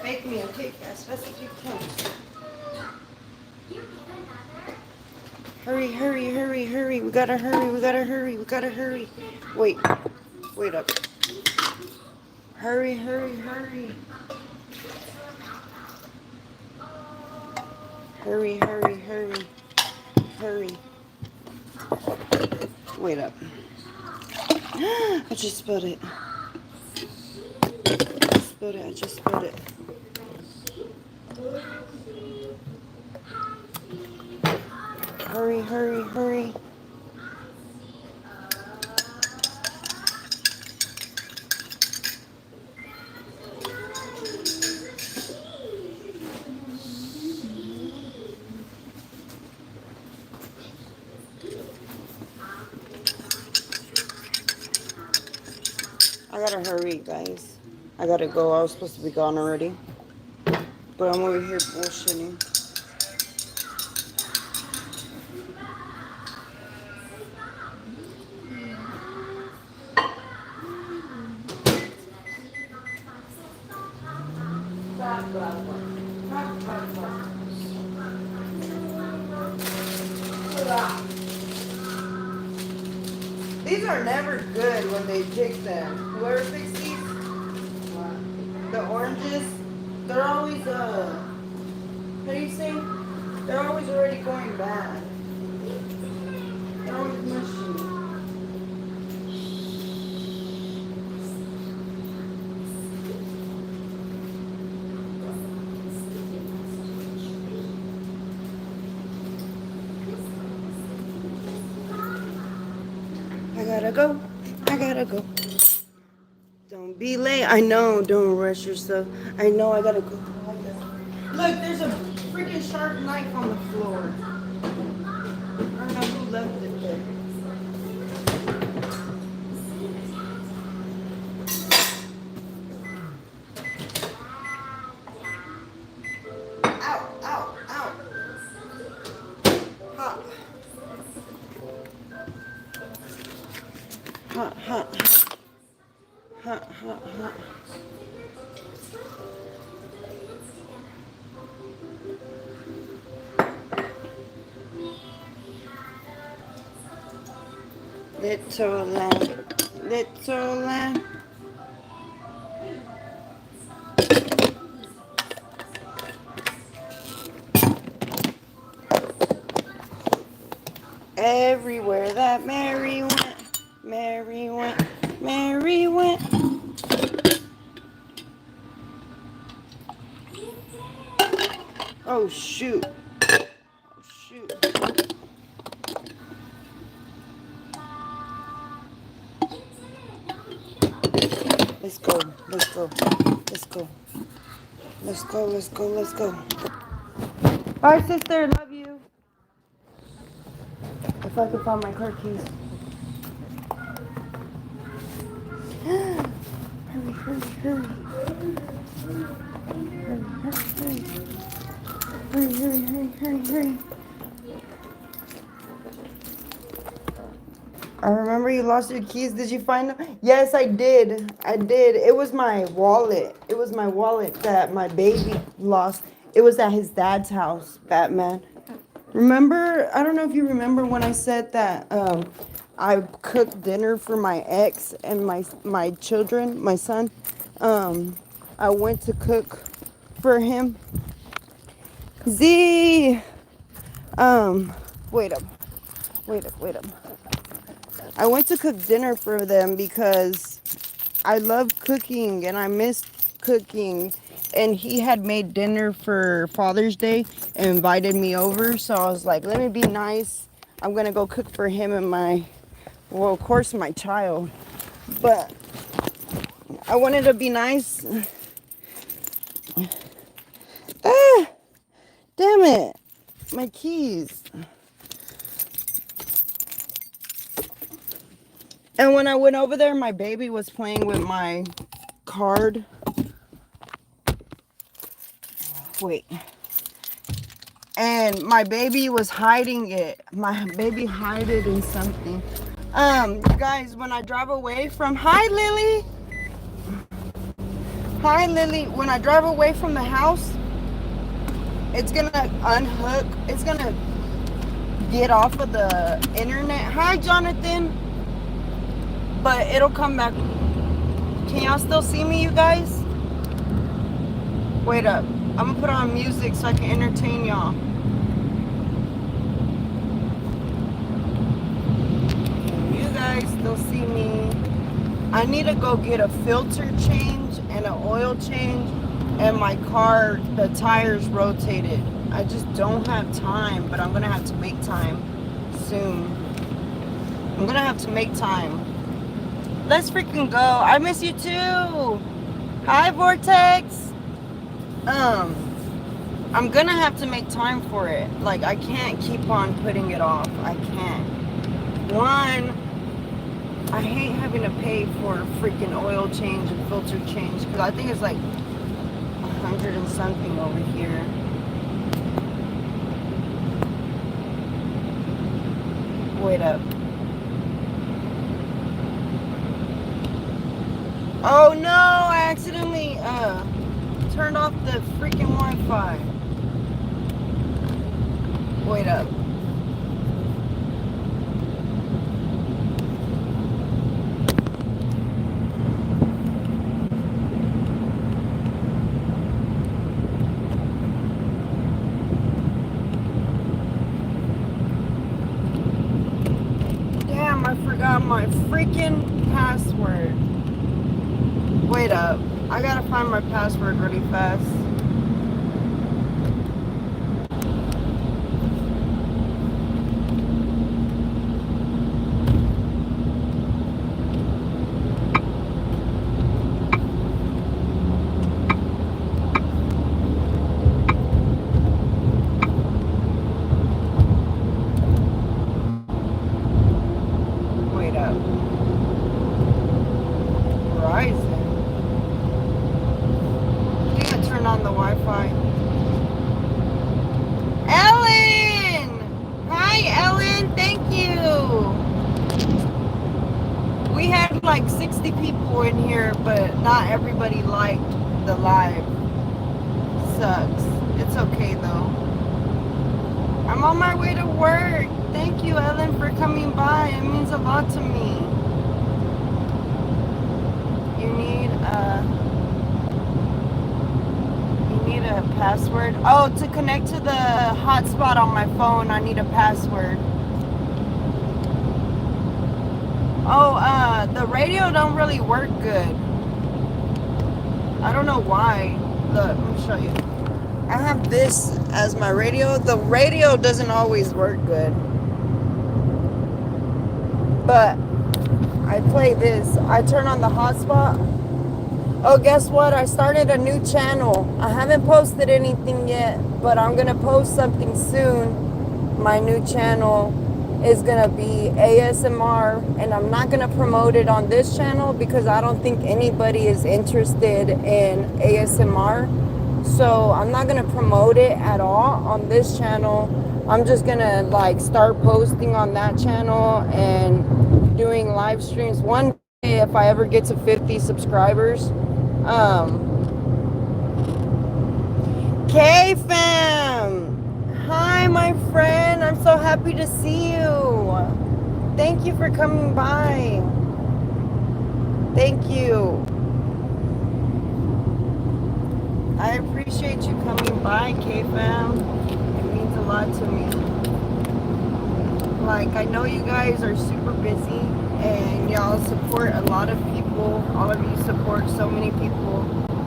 Bake me a cake as fast as you can. Hurry, hurry, hurry, hurry. We gotta hurry, we gotta hurry, we gotta hurry. Wait up. Hurry, hurry, hurry. Hurry, hurry, hurry. Hurry. Wait up. I just spilled it. I just spilled it. Hurry, hurry, hurry. I gotta hurry, guys. I gotta go. I was supposed to be gone already. But I'm over here bullshitting. These are never good when they pick them. Whoever picks these, the oranges, they're always, how do you say? They're always already going bad. They're always mushy. I gotta go. Don't be late. I know, don't rush yourself. I know, I gotta go. Look, there's a freaking sharp knife on the floor. I don't know who left it there. Ow, ow, ow. Hot. Hot, hot, hot. Hot, hot, hot. Little lamb, little lamb. Everywhere that Mary went, Mary went, Mary went. Oh shoot. Oh shoot. Let's go, let's go, let's go. Let's go, let's go, let's go. Bye, sister, love you. If I can find my car keys. Hurry, hurry, hurry. Hurry, hurry, hurry. Hurry, hurry, hurry, hurry, hurry. I remember you lost your keys. Did you find them? Yes, I did. I did. It was my wallet. It was my wallet that my baby lost. It was at his dad's house, Batman. Remember? I don't know if you remember when I said that I cooked dinner for my ex and my children, my son. I went to cook for him. Z. Wait up. Wait up. I went to cook dinner for them because I love cooking and I miss cooking. And he had made dinner for Father's Day and invited me over. So I was like, let me be nice. I'm going to go cook for him and well, of course, my child. But I wanted to be nice. Ah, damn it. My keys. And when I went over there, my baby was playing with my card. Wait. And my baby was hiding it. My baby hid it in something. You guys, when I drive away from... Hi, Lily. Hi, Lily. When I drive away from the house, it's going to unhook. It's going to get off of the internet. Hi, Jonathan. But it'll come back. Can y'all still see me, you guys? Wait up. I'm gonna put on music so I can entertain y'all. Can you guys still see me? I need to go get a filter change and an oil change, and my car, the tires rotated. I just don't have time, but I'm gonna have to make time soon. I'm gonna have to make time. Let's freaking go. I miss you too. Hi, Vortex. I'm gonna have to make time for it. Like, I can't keep on putting it off. I can't. One, I hate having to pay for freaking oil change and filter change, because I think it's like 100 and something over here. Wait up. Oh no, I accidentally turned off the freaking Wi-Fi. Wait up. Damn, I forgot my freaking password. Wait up. I gotta find my password really fast. Wait up. Verizon. Turn on the Wi-Fi. Ellen! Hi, Ellen. Thank you. We had like 60 people in here, but not everybody liked the live. Sucks. It's okay though. I'm on my way to work. Thank you, Ellen, for coming by. It means a lot to me. You need a password. Oh, to connect to the hotspot on my phone, I need a password. Oh, the radio don't really work good. I don't know why. Look, let me show you. I have this as my radio. The radio doesn't always work good. But I play this. I turn on the hotspot. Oh, guess what? I started a new channel. I haven't posted anything yet, but I'm going to post something soon. My new channel is going to be ASMR, and I'm not going to promote it on this channel because I don't think anybody is interested in ASMR. So I'm not going to promote it at all on this channel. I'm just going to like start posting on that channel and doing live streams one day if I ever get to 50 subscribers. K-Fam! Hi, my friend. I'm so happy to see you. Thank you for coming by. Thank you. I appreciate you coming by, K-Fam. It means a lot to me. Like, I know you guys are super busy and y'all support a lot of people. All of you support so many people.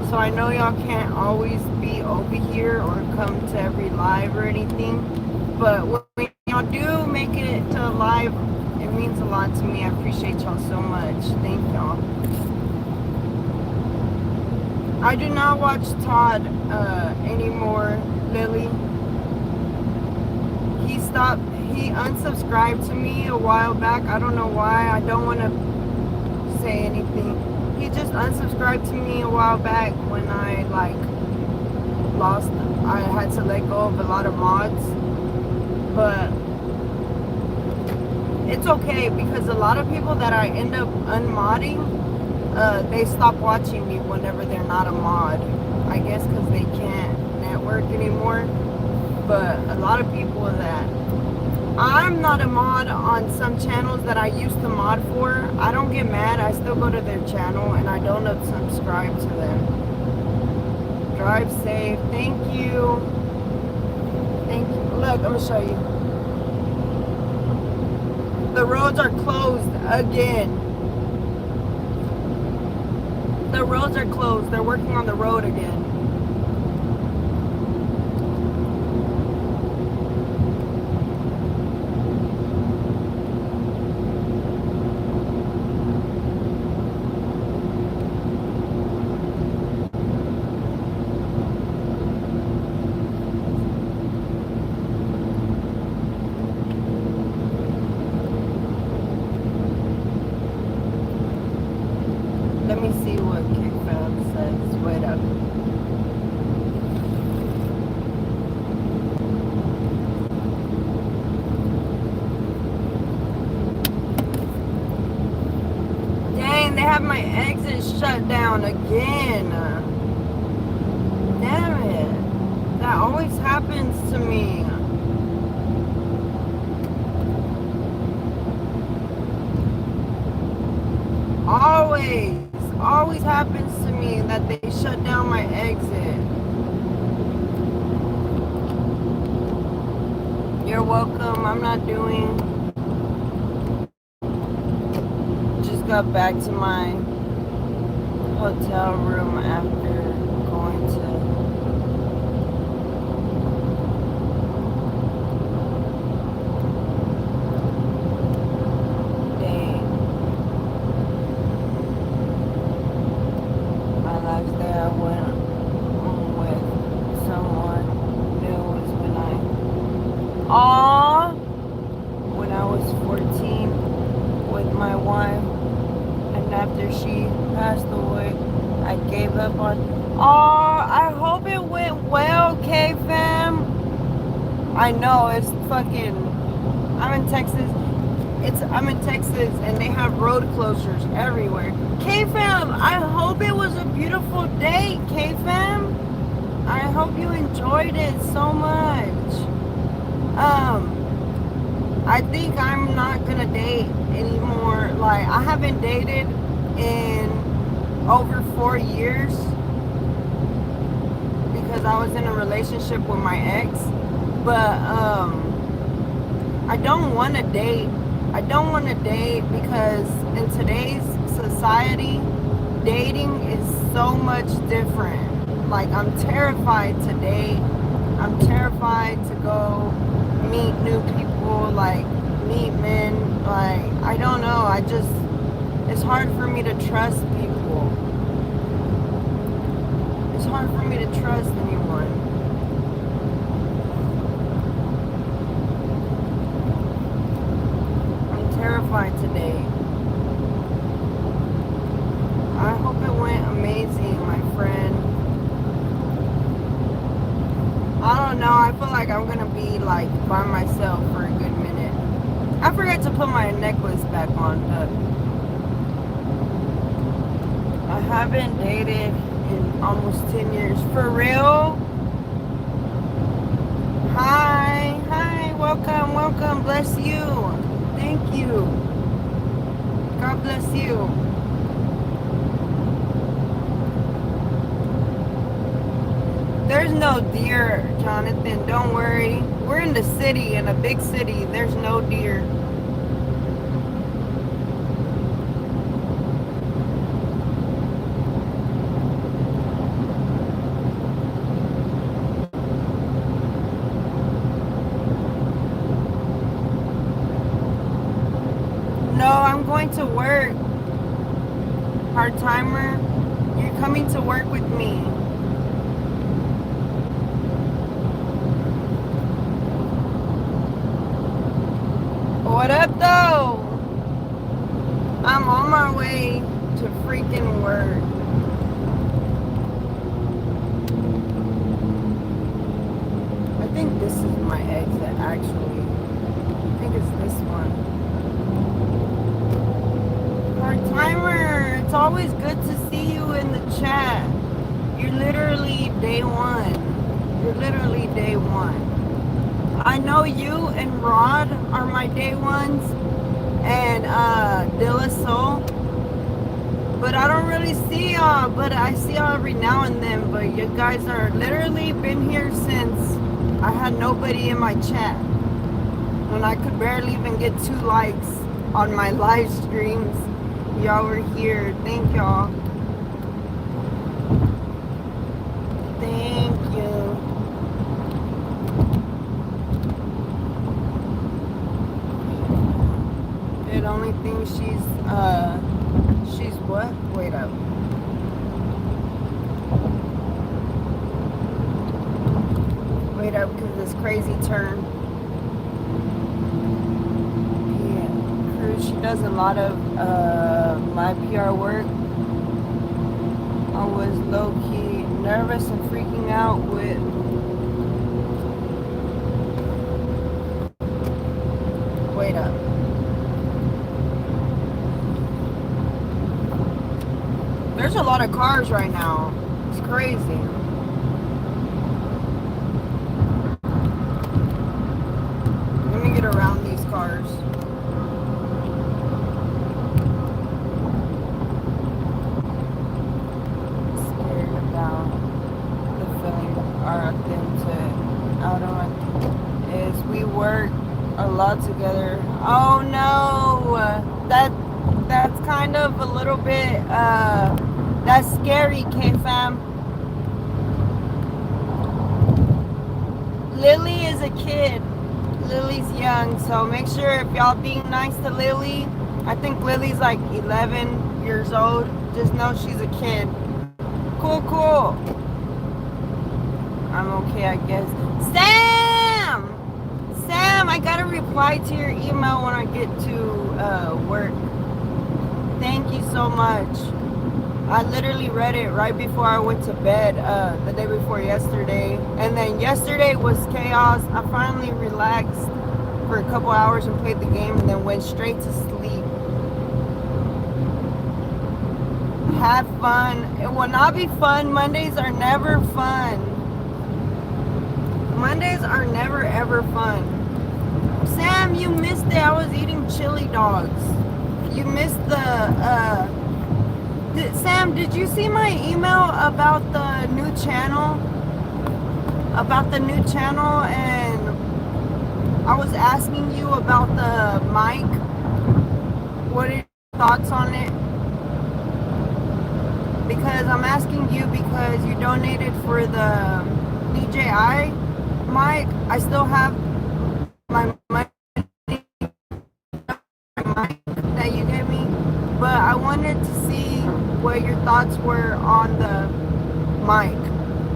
So I know y'all can't always be over here or come to every live or anything. But when y'all do make it to a live, it means a lot to me. I appreciate y'all so much. Thank y'all. I do not watch Todd anymore, Lily. He unsubscribed to me a while back. I don't know why. I don't want to say anything. He just unsubscribed to me a while back when I I had to let go of a lot of mods. But it's okay because a lot of people that I end up unmodding, they stop watching me whenever they're not a mod. I guess because they can't network anymore. But a lot of people that I'm not a mod on some channels that I used to mod for, I don't get mad. I still go to their channel and I don't unsubscribe to them. Drive safe. Thank you. Thank you. Look, I'm going to show you. The roads are closed again. The roads are closed. They're working on the road again. Let me see what Kickfam says. Wait up. Dang, they have my exit shut down again. Damn it. That always happens to me. Always happens to me that they shut down my exit. You're welcome. I'm not doing. Just got back to my hotel room after going to. Aww, when I was 14 with my wife, and after she passed away, I gave up on. Aww, I hope it went well, K-Fam. I know it's fucking. I'm in Texas. I'm in Texas and they have road closures everywhere. K-Fam, I hope it was a beautiful day, K-Fam. I hope you enjoyed it so much. I think I'm not gonna date anymore. Like, I haven't dated in over 4 years because I was in a relationship with my ex. But I don't want to date. I don't want to date because in today's society, dating is so much different. Like, I'm terrified to date. I'm terrified to go meet new people, like meet men. Like, I don't know. It's hard for me to trust people. It's hard for me to trust anyone. I'm terrified today. I hope it went amazing, my friend. I don't know. I feel like I'm gonna be like by myself for a good minute. I forgot to put my necklace back on, but I haven't dated in almost 10 years. For real? Hi, welcome, bless you. Thank you. God bless you. There's no deer, Jonathan, don't worry. We're in the city, in a big city. There's no deer. No, I'm going to work. Part-timer, you're coming to work with me. What up, though? I'm on my way to freaking work. I think this is my exit, actually. I think it's this one. Part-timer, it's always good to see you in the chat. You're literally day one. You're literally day one. I know you and Rod are my day ones, and Dilla Soul, but I don't really see y'all, but I see y'all every now and then. But you guys are literally been here since I had nobody in my chat, when I could barely even get 2 likes on my live streams. Y'all were here. Thank y'all. Thank you. It only thinks she's what? Wait up. Wait up, because this crazy turn. Yeah, Cruz, she does a lot of my PR work. I was low-key nervous and freaking out with wait up. There's a lot of cars right now. It's crazy. Let me get around these cars. Scared about the feeling are authentic. Is we work a lot together. Oh no, that's kind of a little bit that's scary, K-Fam. Lily is a kid. Lily's young, so make sure if y'all being nice to Lily, I think Lily's like 11 years old. Just know she's a kid. Cool. I'm okay, I guess. Sam, I gotta reply to your email when I get to work. Thank you so much. I literally read it right before I went to bed the day before yesterday. And then yesterday was chaos. I finally relaxed for a couple hours and played the game and then went straight to sleep. Have fun. It will not be fun. Mondays are never fun. Mondays are never ever fun. Sam, you missed it. I was eating chili dogs. You missed Sam, did you see my email about the new channel? About the new channel, and I was asking you about the mic. What are your thoughts on it? Because I'm asking you because you donated for the DJI mic. I still have my money that you gave me, but I wanted to see what your thoughts were on the mic,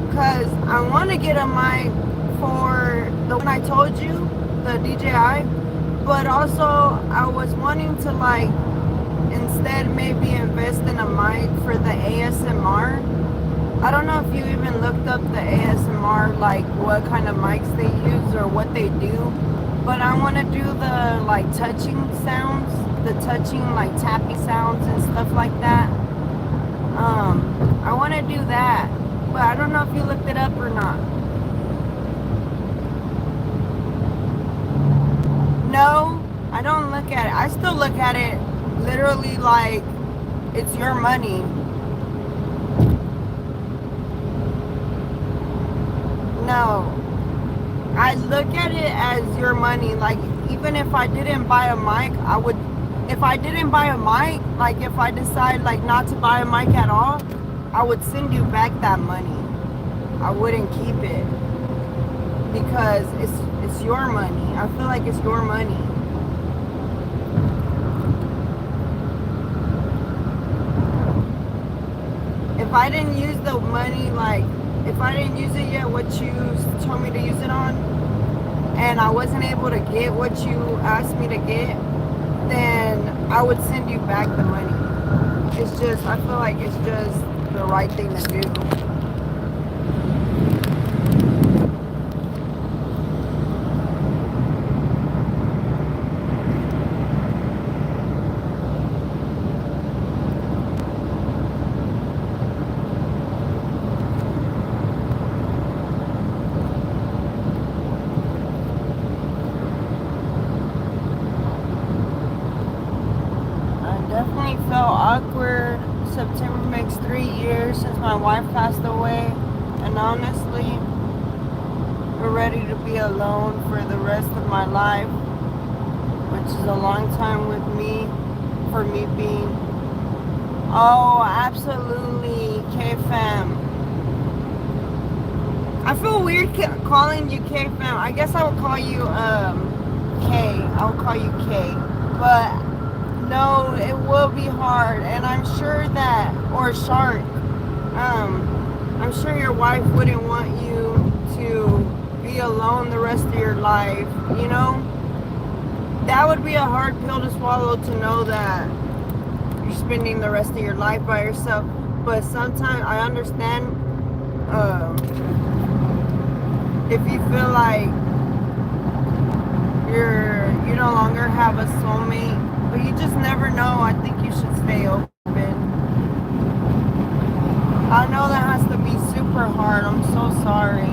because I want to get a mic for the one I told you, the DJI, but also I was wanting to like instead maybe invest in a mic for the ASMR. I don't know if you even looked up the ASMR, like what kind of mics they use or what they do, but I want to do the like touching sounds, the touching like tapping sounds and stuff like that. I want to do that, but I don't know if you looked it up or not. No, I don't look at it. I still look at it literally like it's your money. No, I look at it as your money. Like, even if I didn't buy a mic, I would, if I didn't buy a mic, like if I decide like not to buy a mic at all, I would send you back that money. I wouldn't keep it because it's your money. I feel like it's your money. If I didn't use the money, like if I didn't use it yet, what you told me to use it on, and I wasn't able to get what you asked me to get, then I would send you back the money. It's just, I feel like it's just the right thing to do. Definitely felt awkward. September makes 3 years since my wife passed away, and honestly, we're ready to be alone for the rest of my life, which is a long time with me, for me being. Oh, absolutely, K-Fam. I feel weird calling you K-Fam. I guess I would call you K. I would call you K, but. No, it will be hard, and I'm sure that, or Shark, I'm sure your wife wouldn't want you to be alone the rest of your life, you know? That would be a hard pill to swallow, to know that you're spending the rest of your life by yourself, but sometimes I understand, if you feel like you no longer have a soulmate. But you just never know. I think you should stay open. I know that has to be super hard. I'm so sorry.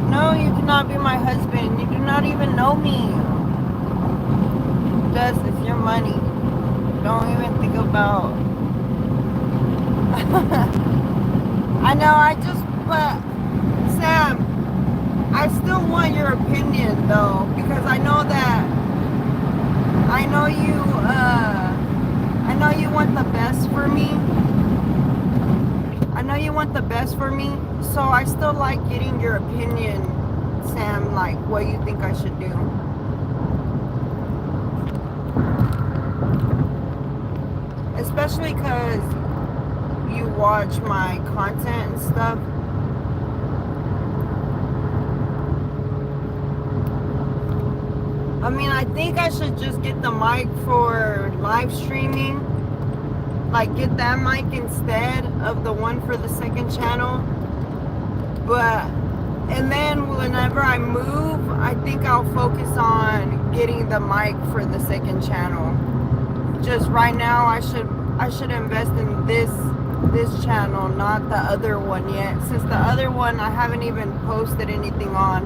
No, you cannot be my husband. You do not even know me. This is your money. Don't even think about. I know, but Sam, I still want your opinion though, because I know you want the best for me. I know you want the best for me, so I still like getting your opinion, Sam, like what you think I should do. Especially because you watch my content and stuff. I mean, I think I should just get the mic for live streaming. Like, get that mic instead of the one for the second channel. But And then whenever I move, I think I'll focus on getting the mic for the second channel. Just right now, I should invest in this channel, not the other one yet. Since the other one I haven't even posted anything on,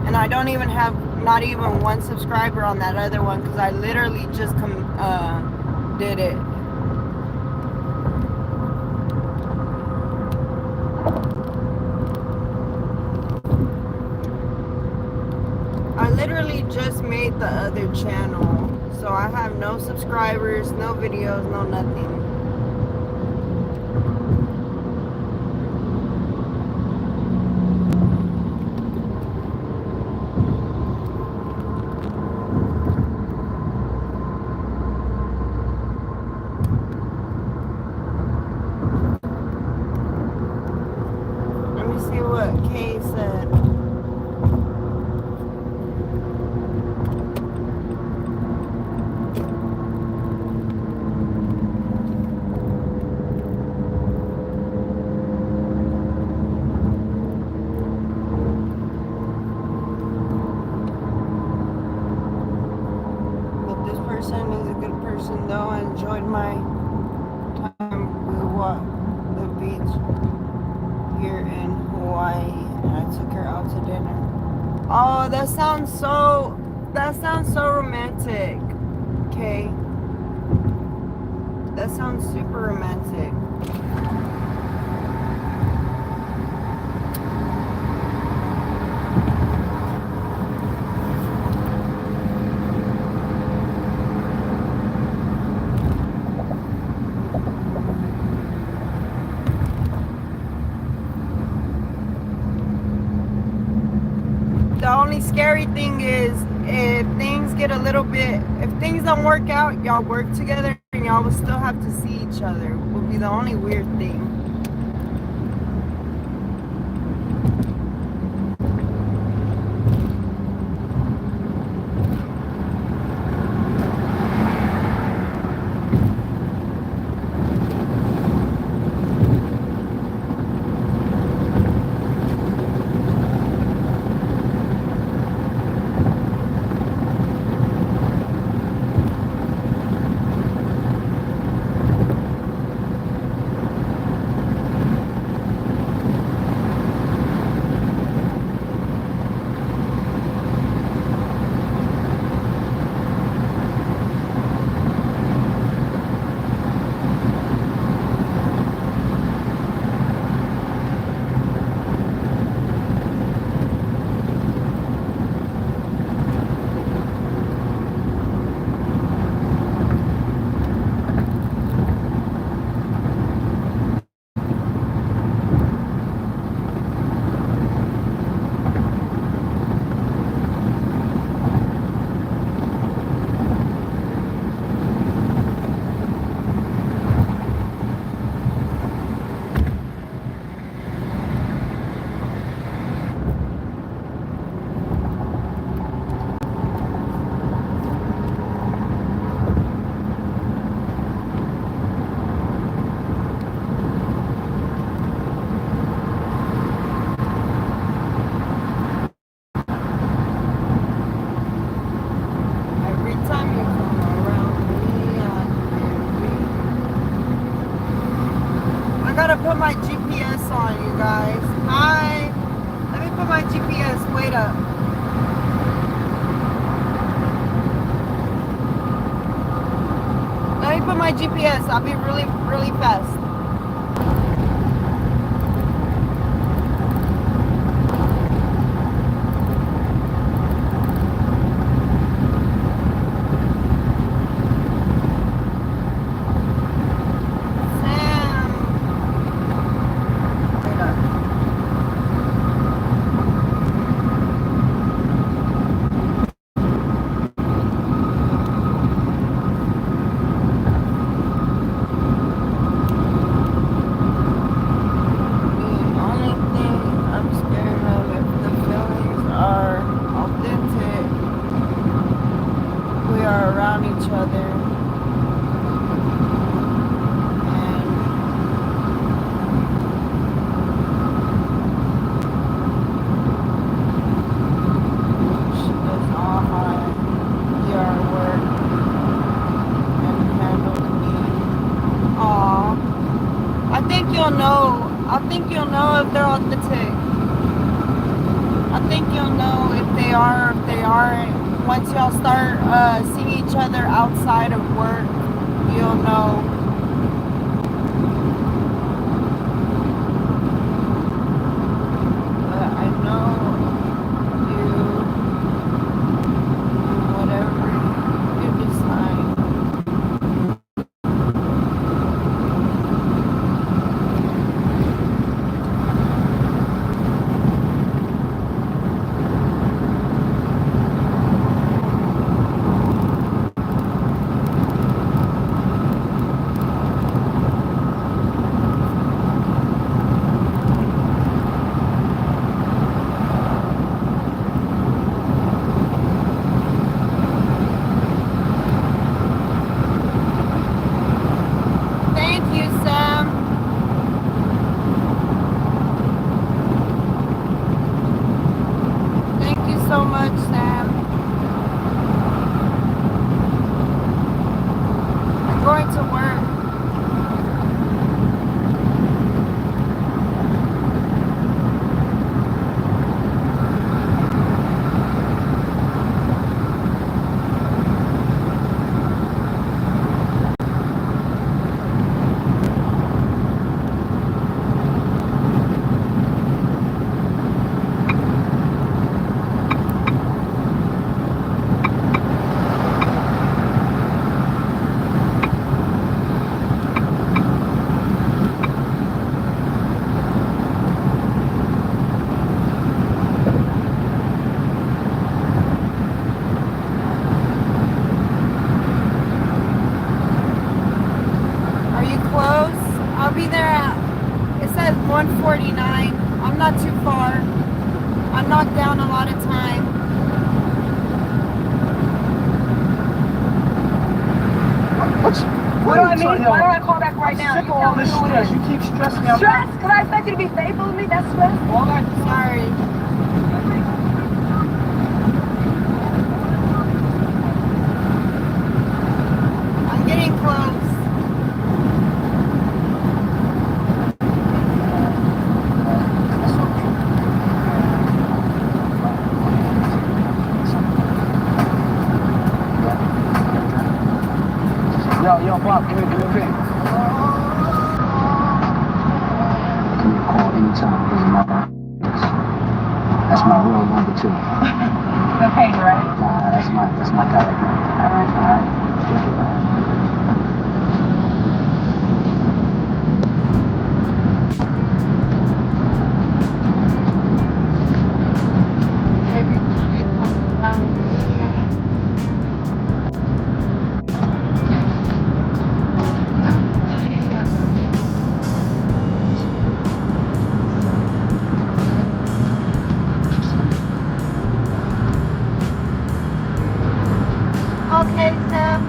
and I don't even have not even one subscriber on that other one because I literally just did it. I literally just made the other channel, so I have no subscribers, no videos, no nothing. Let me see what Kay said. But this person is a good person though. I enjoyed my time. We walked the beach here in Hawaii and I took her out to dinner. Oh, that sounds so romantic. Okay. That sounds super romantic. The only scary thing is if things don't work out, y'all work together and y'all will still have to see each other. Would be the only weird thing. Every time you come around me, I gotta put my GPS on, you guys. Hi. Let me put my GPS. Wait up. Let me put my GPS. I'll be really, really fast. Sam. Wait up. I think you'll know if they are or if they aren't. Once y'all start seeing each other outside of work, you'll know. But I know you, whatever you decide. Thank you, Sam. Thank you so much, Sam. I'm going to work. Are you close? I'll be there at, it says 1:49. I'm not too far. I knocked down a lot of time. What do I mean? Why don't I call back right now? Sick of all this stress. You keep stressing me out. Stress? Because I expect you to be faithful to me? That's stress? All that. Sorry. I'm getting close. Yo, Bob, give me a thing. Can you call anytime? Doesn't matter. That's my real number too. The paper, right? Nah, that's my direct number. Alright. Okay, Sam.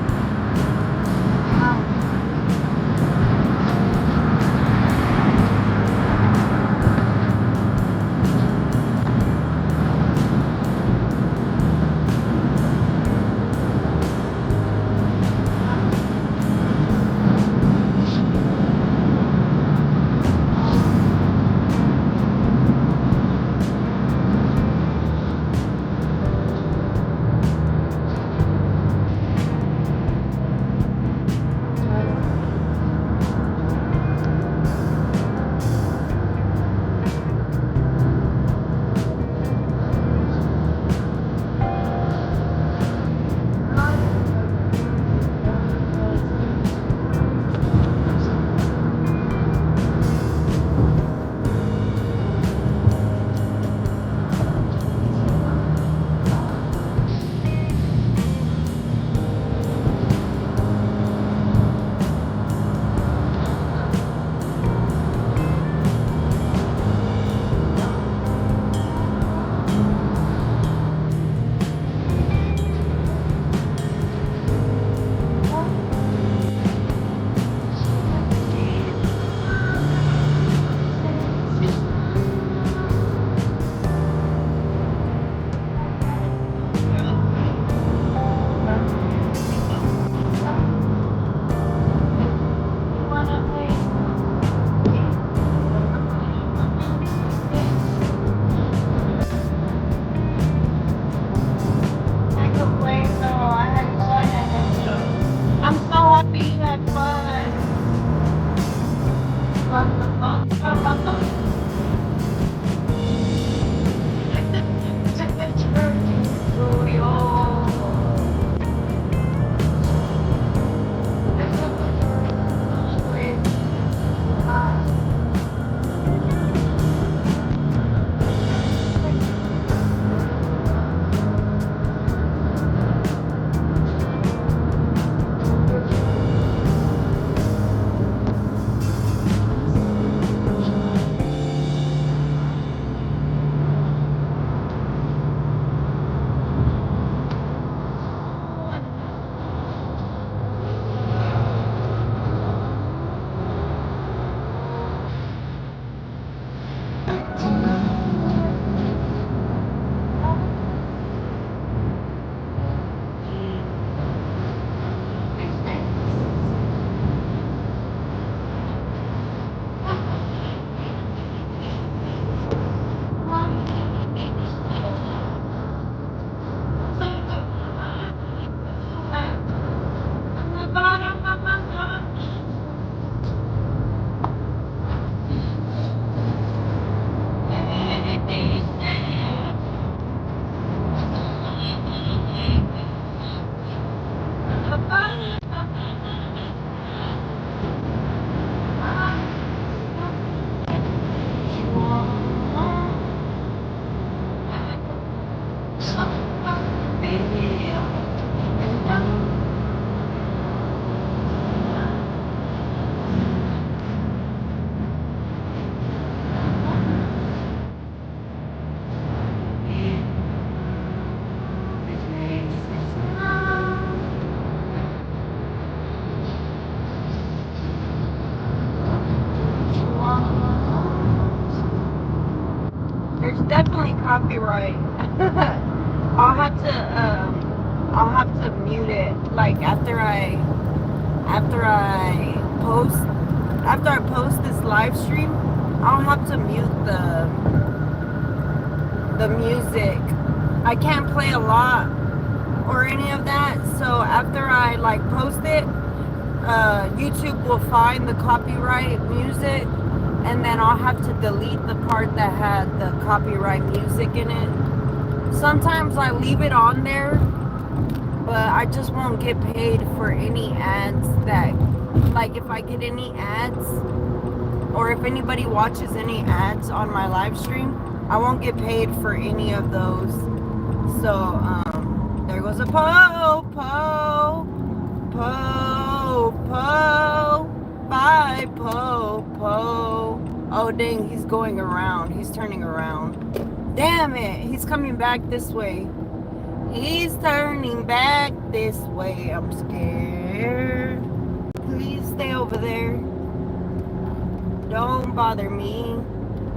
There's definitely copyright. I'll have to mute it. Like after I post this live stream, I'll have to mute the music. I can't play a lot or any of that. So after I like post it, YouTube will find the copyright music, and then I'll have to delete the part that had the copyright music in it. Sometimes I leave it on there, but I just won't get paid for any ads that, like if I get any ads, or if anybody watches any ads on my live stream, I won't get paid for any of those. So, there goes a po. Bye, Po. Oh, dang, he's going around. He's turning around. Damn it, he's coming back this way. He's turning back this way. I'm scared. Please stay over there. Don't bother me. 50.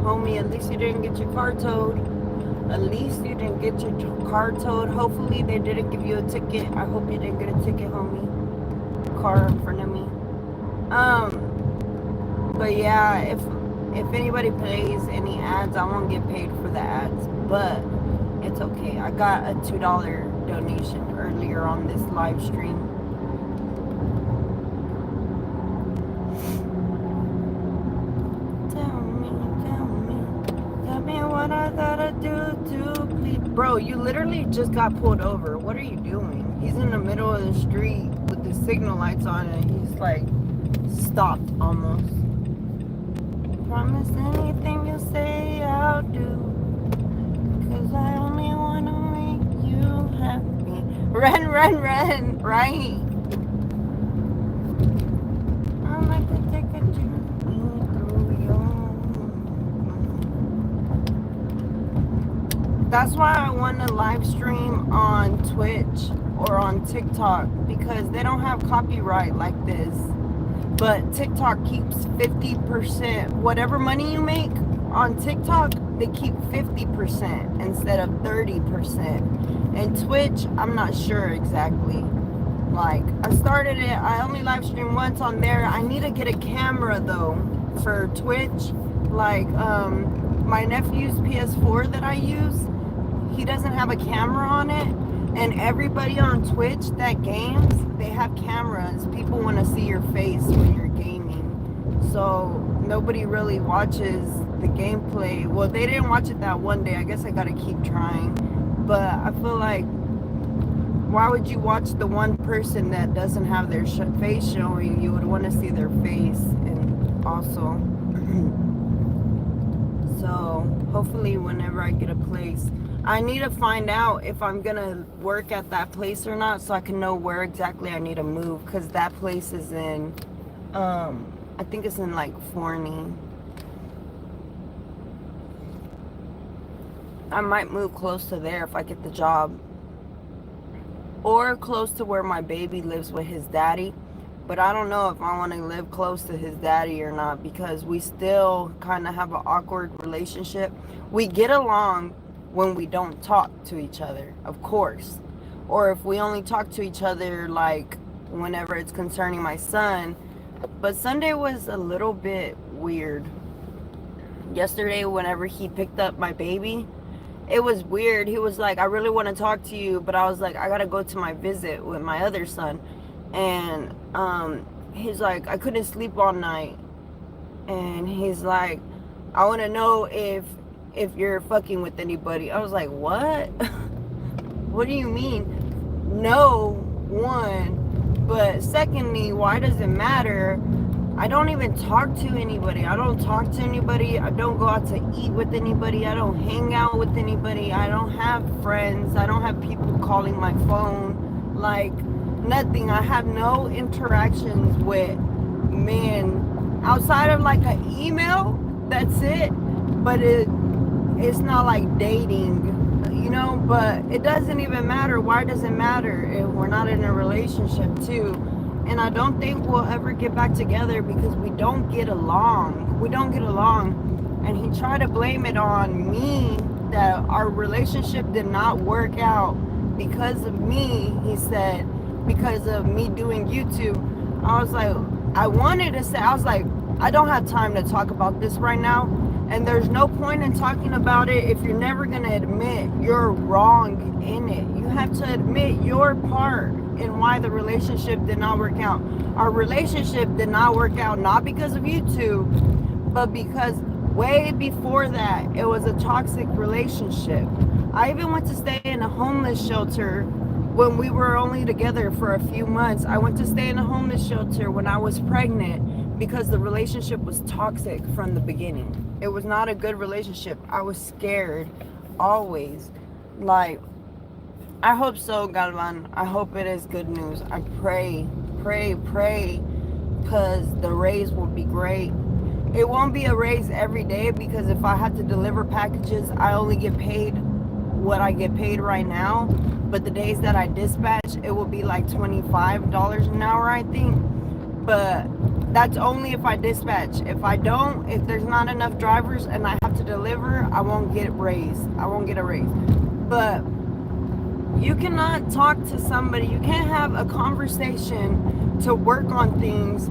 Homie, at least you didn't get your car towed. At least you didn't get your car towed. Hopefully they didn't give you a ticket. I hope you didn't get a ticket, homie. Car in front of me. But yeah, if anybody plays any ads, I won't get paid for the ads. But it's okay. I got a $2 donation earlier on this live stream. Tell me what I gotta do to please. Bro, you literally just got pulled over. What are you doing? He's in the middle of the street with the signal lights on, and he's like stopped almost. Promise anything you say I'll do, 'cause I only wanna make you happy. Run, right? I'd like to take a journey through your. That's why I want to live stream on Twitch or on TikTok, because they don't have copyright like this. But TikTok keeps 50%. Whatever money you make on TikTok, they keep 50% instead of 30%. And Twitch, I'm not sure exactly. Like, I started it, I only live streamed once on there. I need to get a camera though for Twitch. Like, my nephew's PS4 that I use, he doesn't have a camera on it. And everybody on Twitch that games, they have cameras. People want to see your face when you're gaming. So nobody really watches the gameplay. Well, they didn't watch it that one day. I guess I gotta keep trying. But I feel like, why would you watch the one person that doesn't have their face showing? You would want to see their face. And also, so hopefully whenever I get a place, I need to find out if I'm gonna work at that place or not, so I can know where exactly I need to move, because that place is in I think it's in like Forney. I might move close to there if I get the job, or close to where my baby lives with his daddy. But I don't know if I want to live close to his daddy or not, because we still kind of have an awkward relationship. We get along when we don't talk to each other, of course. Or if we only talk to each other like whenever it's concerning my son. But Sunday was a little bit weird. Yesterday, whenever he picked up my baby, it was weird. He was like, I really want to talk to you, but I was like, I gotta go to my visit with my other son. And he's like, I couldn't sleep all night. And he's like, I want to know if you're fucking with anybody. I was like, what? What do you mean? No, one. But secondly, why does it matter? I don't even talk to anybody. I don't talk to anybody. I don't go out to eat with anybody. I don't hang out with anybody. I don't have friends. I don't have people calling my phone. Like, nothing. I have no interactions with men outside of like an email. That's it. But it's not like dating, you know, but it doesn't even matter. Why does it matter if we're not in a relationship too? And I don't think we'll ever get back together because we don't get along. We don't get along. And he tried to blame it on me that our relationship did not work out because of me, he said, because of me doing YouTube. I was like, I wanted to say, I was like, I don't have time to talk about this right now. And there's no point in talking about it if you're never going to admit you're wrong in it. You have to admit your part in why the relationship did not work out. Our relationship did not work out, not because of YouTube, but because way before that, it was a toxic relationship. I even went to stay in a homeless shelter when we were only together for a few months. I went to stay in a homeless shelter when I was pregnant because the relationship was toxic from the beginning. It was not a good relationship. I was scared always. Like, I hope so, Galvan. I hope it is good news. I pray, because the raise will be great. It won't be a raise every day because if I had to deliver packages, I only get paid what I get paid right now. But the days that I dispatch, it will be like $25 an hour, I think. But that's only if I dispatch. If I don't, if there's not enough drivers and I have to deliver, I won't get raised. I won't get a raise. But you cannot talk to somebody, you can't have a conversation to work on things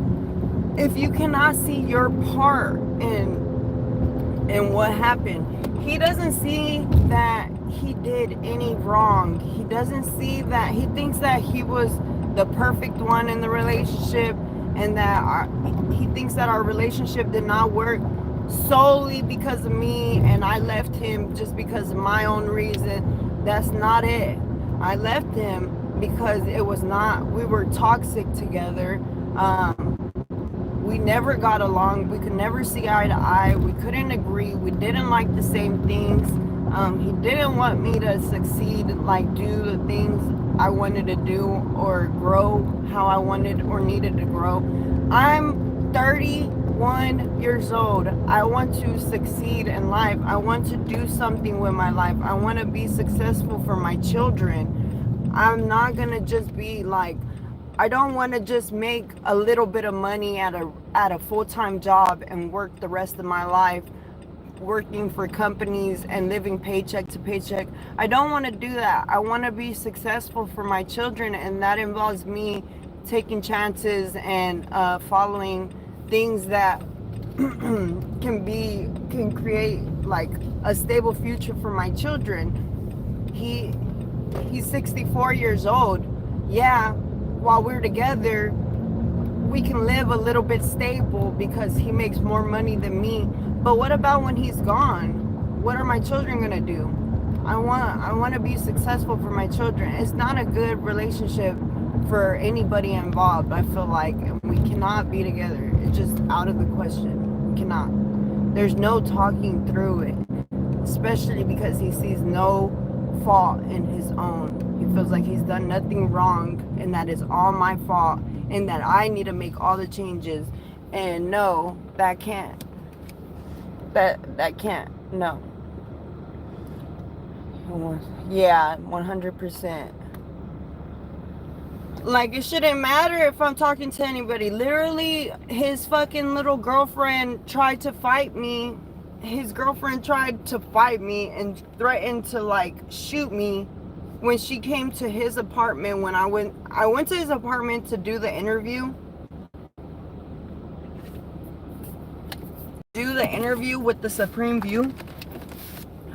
if you cannot see your part in what happened. He doesn't see that he did any wrong. He doesn't see that. He thinks that he was the perfect one in the relationship, and that he thinks that our relationship did not work solely because of me, and I left him just because of my own reason. That's not it. I left him because it was not, we were toxic together. We never got along. We could never see eye to eye. We couldn't agree. We didn't like the same things. He didn't want me to succeed, like do the things I wanted to do or grow how I wanted or needed to grow. I'm 31 years old. I want to succeed in life. I want to do something with my life. I want to be successful for my children. I'm not going to just be like, I don't want to just make a little bit of money at a full-time job and work the rest of my life working for companies and living paycheck to paycheck. I don't want to do that. I want to be successful for my children, and that involves me taking chances and following things that can create like a stable future for my children. He's 64 years old. Yeah, while we're together, we can live a little bit stable because he makes more money than me. But what about when he's gone? What are my children gonna do? I want to be successful for my children. It's not a good relationship for anybody involved. I feel like we cannot be together. It's just out of the question. We cannot. There's no talking through it, especially because he sees no fault in his own. He feels like he's done nothing wrong and that it's all my fault and that I need to make all the changes. And no, that can't. That can't. No. Yeah, 100%. Like, it shouldn't matter if I'm talking to anybody. Literally, his fucking little girlfriend tried to fight me. His girlfriend tried to fight me and threatened to like shoot me when she came to his apartment. When I went to his apartment to do the interview. With the Supreme View.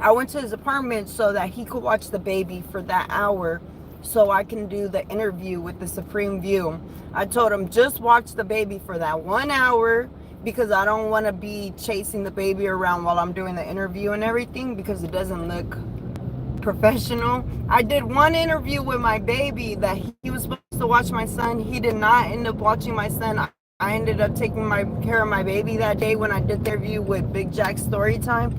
I went to his apartment so that he could watch the baby for that hour so I can do the interview with the Supreme View. I told him just watch the baby for that 1 hour because I don't want to be chasing the baby around while I'm doing the interview and everything because it doesn't look professional. I did one interview with my baby that he was supposed to watch my son. He did not end up watching my son. I ended up taking care of my baby that day when I did the interview with Big Jack Storytime.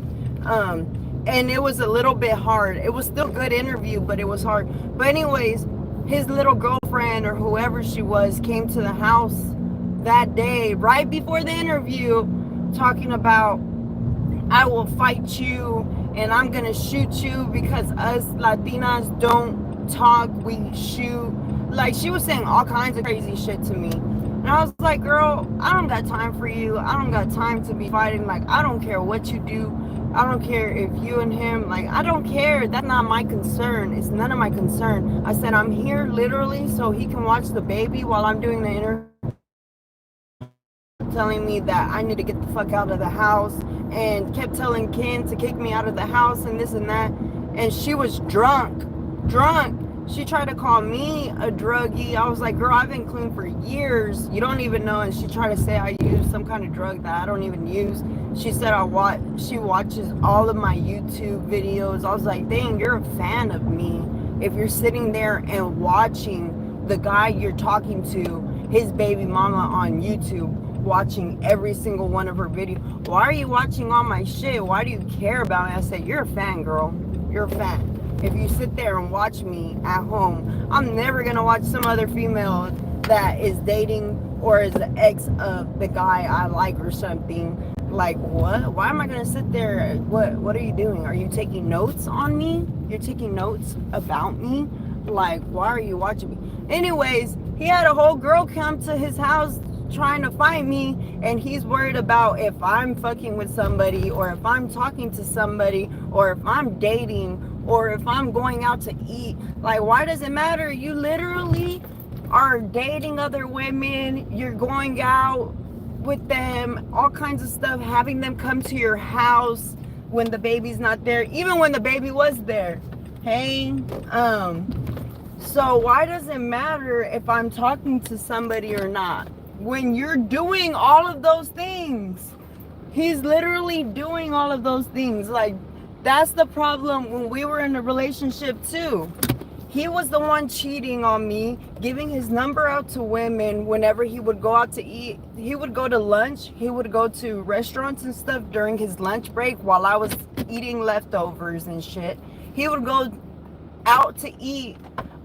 And it was a little bit hard. It was still a good interview, but it was hard. But anyways, his little girlfriend or whoever she was came to the house that day, right before the interview, talking about, I will fight you and I'm gonna shoot you because us Latinas don't talk, we shoot. Like, she was saying all kinds of crazy shit to me. And I was like, girl, I don't got time for you. I don't got time to be fighting. Like, I don't care what you do. I don't care if you and him, like, I don't care. That's not my concern. It's none of my concern. I said, I'm here literally so he can watch the baby while I'm doing the interview, telling me that I need to get the fuck out of the house, and kept telling Ken to kick me out of the house and this and that. And she was drunk. She tried to call me a druggie. I was like, girl, I've been clean for years. You don't even know. And she tried to say I use some kind of drug that I don't even use. She said she watches all of my YouTube videos. I was like, dang, you're a fan of me if you're sitting there and watching the guy you're talking to, his baby mama, on YouTube, watching every single one of her videos. Why are you watching all my shit? Why do you care about me? I said, you're a fan, girl. You're a fan. If you sit there and watch me at home, I'm never gonna watch some other female that is dating or is the ex of the guy I like or something. Like, what? Why am I gonna sit there? What are you doing? Are you taking notes on me? You're taking notes about me? Like, why are you watching me? Anyways, he had a whole girl come to his house trying to find me, and he's worried about if I'm fucking with somebody or if I'm talking to somebody or if I'm dating or if I'm going out to eat. Like, why does it matter? You literally are dating other women, you're going out with them, all kinds of stuff, having them come to your house when the baby's not there, even when the baby was there. Hey, so why does it matter if I'm talking to somebody or not? When you're doing all of those things, he's literally doing all of those things. Like, that's the problem when we were in a relationship too. He was the one cheating on me, giving his number out to women whenever he would go out to eat. He would go to lunch. He would go to restaurants and stuff during his lunch break while I was eating leftovers and shit. He would go out to eat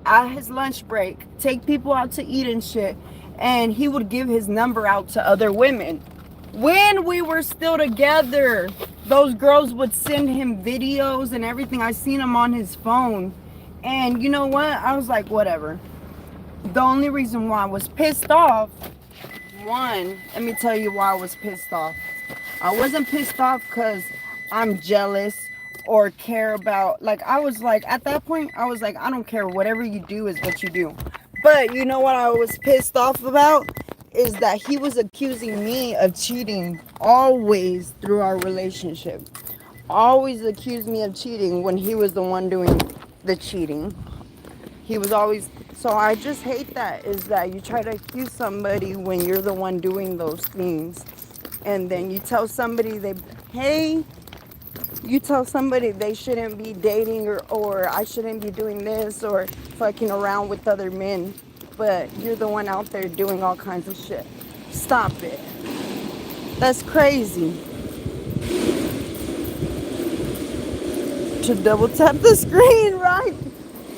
at his lunch break, take people out to eat and shit, and he would give his number out to other women. When we were still together, those girls would send him videos and everything. I seen him on his phone. And you know what? I was like, whatever. The only reason why I was pissed off, one, let me tell you why I was pissed off. I wasn't pissed off because I'm jealous or care about, like, I was like, at that point, I was like, I don't care. Whatever you do is what you do. But you know what I was pissed off about? Is that he was accusing me of cheating always through our relationship. Always accused me of cheating when he was the one doing the cheating. He was always, so I just hate that, is that you try to accuse somebody when you're the one doing those things. And then you tell somebody you tell somebody they shouldn't be dating, or I shouldn't be doing this or fucking around with other men. But you're the one out there doing all kinds of shit. Stop it. That's crazy. To double tap the screen, right?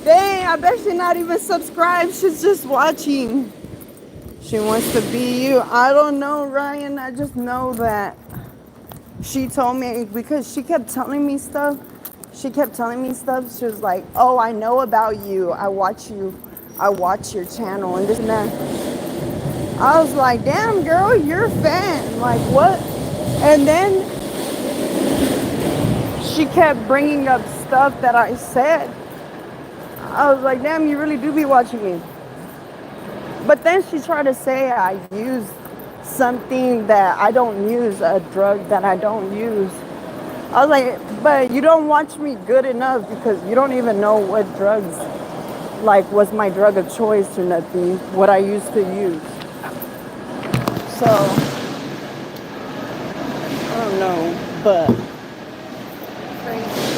Dang, I bet she's not even subscribed. She's just watching. She wants to be you. I don't know, Ryan. I just know that she told me, because she kept telling me stuff. She was like, oh, I know about you. I watch your channel and this and that. I was like, damn, girl, you're a fan. Like, what? And then she kept bringing up stuff that I said. I was like, damn, you really do be watching me. But then she tried to say I use something that I don't use, a drug that I don't use. I was like, but you don't watch me good enough because you don't even know what drugs, like, was my drug of choice or nothing, what I used to use. So, I don't know, but crazy.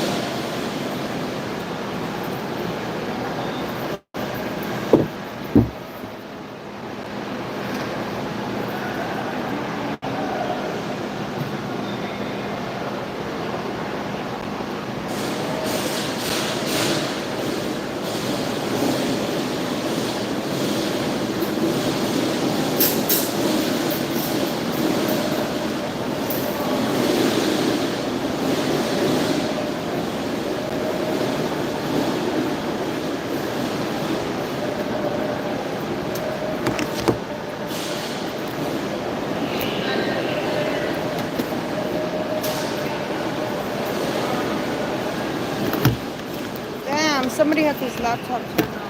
somebody has this laptop turned on.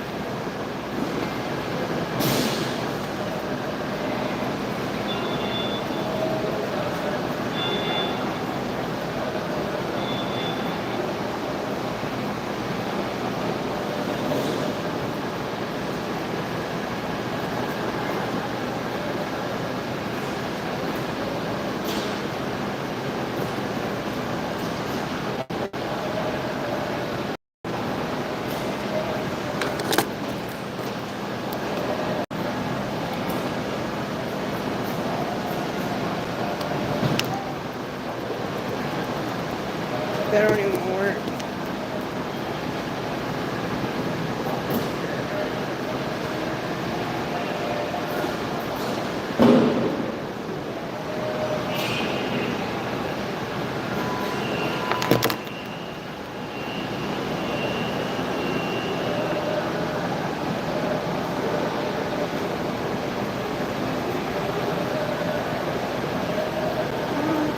That don't even work.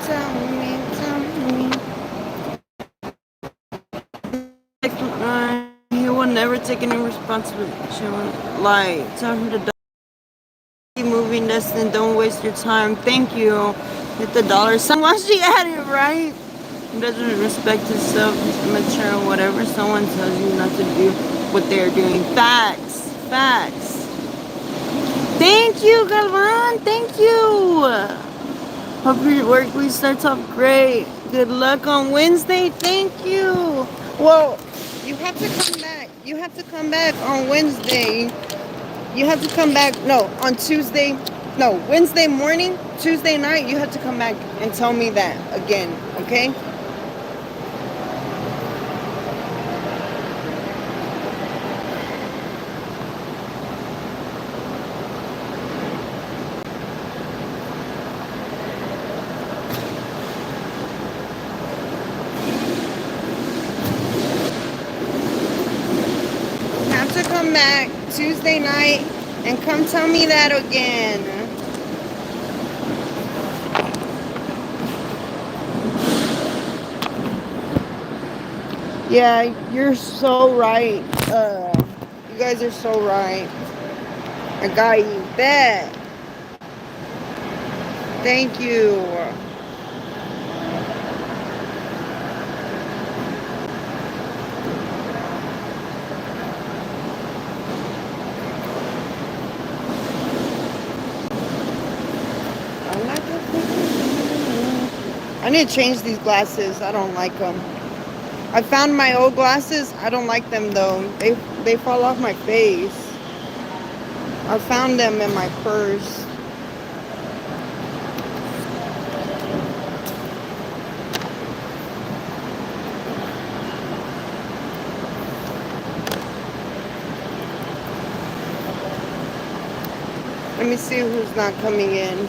Tell me. He will never take any responsibility. Like, tell him to keep moving this and don't waste your time. Thank you. Hit the dollar sign while she at it, right? He doesn't respect himself, he's immature, whatever someone tells you not to do what they're doing. Facts. Facts. Thank you, Galvan. Thank you. Hope your work week starts off great. Good luck on Wednesday. Thank you. Well, you have to come back. You have to come back on Wednesday. You have to come back. No, on Tuesday. No, Wednesday morning, Tuesday night. You have to come back and tell me that again. Okay? You have to come back Tuesday night and come tell me that again. Yeah, you're so right. You guys are so right. I got you. Bet. Thank you. I need to change these glasses. I don't like them. I found my old glasses. I don't like them though. They fall off my face. I found them in my purse. Let me see who's not coming in.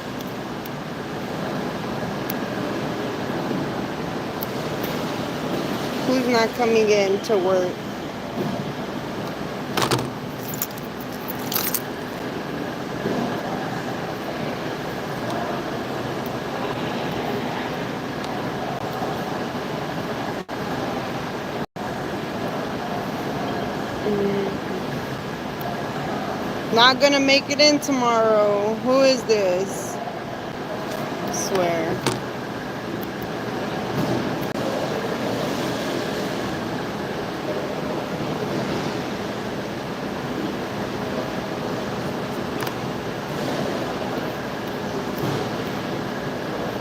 Who's not coming in to work? Not gonna make it in tomorrow. Who is this? I swear.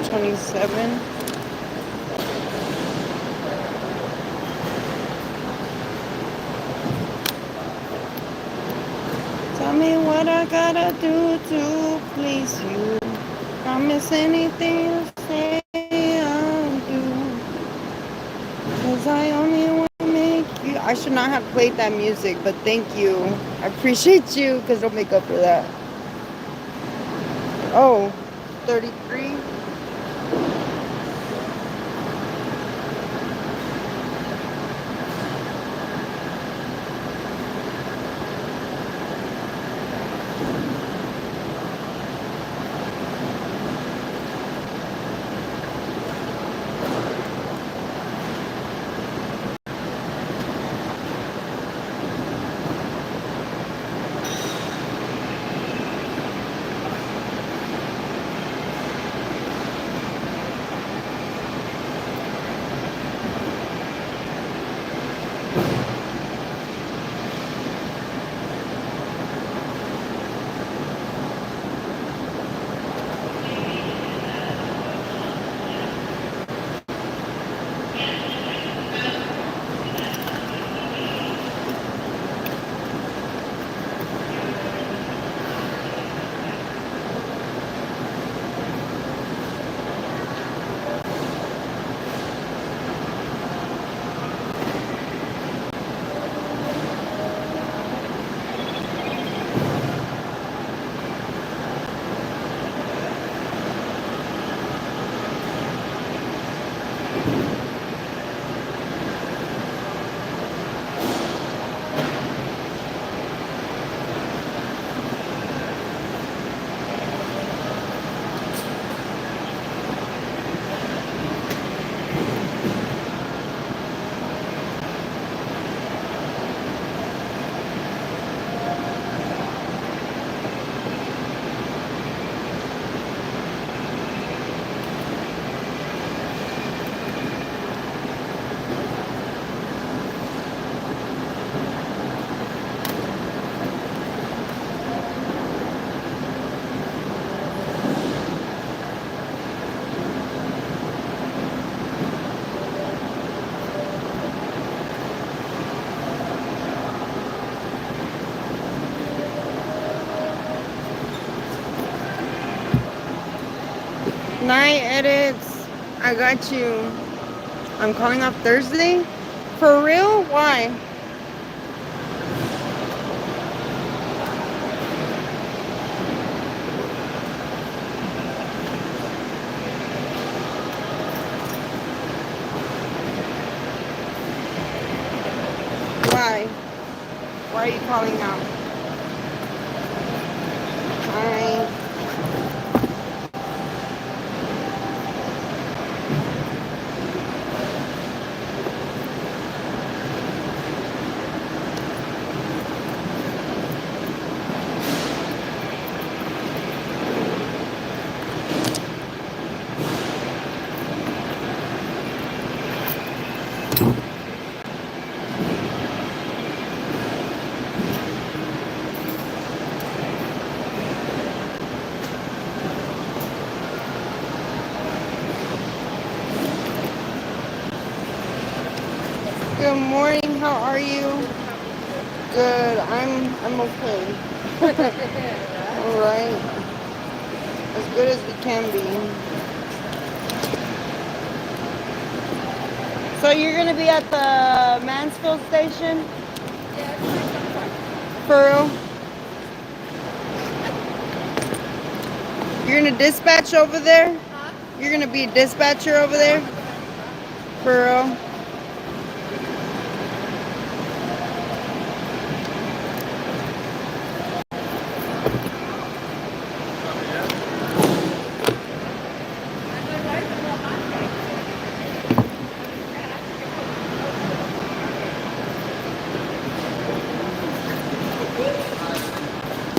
$27. Tell me what I gotta do to please you. Promise anything you say I'll do. Cause I only wanna make you. I should not have played that music, but thank you. I appreciate you because it'll make up for that. Oh, 33. Night edits. I got you. I'm calling off Thursday? For real? Why? Why? Why are you calling out? Hi. Good morning. How are you? Good. I'm okay. All right. As good as we can be. So you're gonna be at the Mansfield station? For real? You're gonna dispatch over there? You're gonna be a dispatcher over there? For real?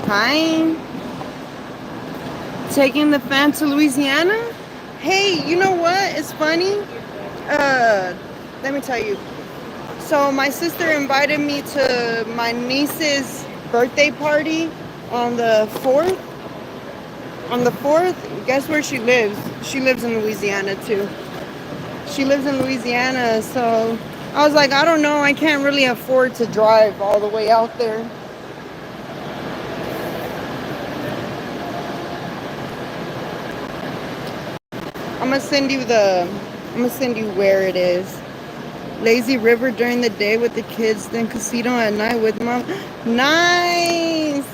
Hi. Taking the fan to Louisiana? Hey, you know what? It's funny. Let me tell you. So my sister invited me to my niece's birthday party on the 4th. On the 4th, guess where she lives? She lives in Louisiana too. She lives in Louisiana, so I was like, I don't know, I can't really afford to drive all the way out there. I'm gonna send you where it is. Lazy river during the day with the kids, then casino at night with mom. Nice.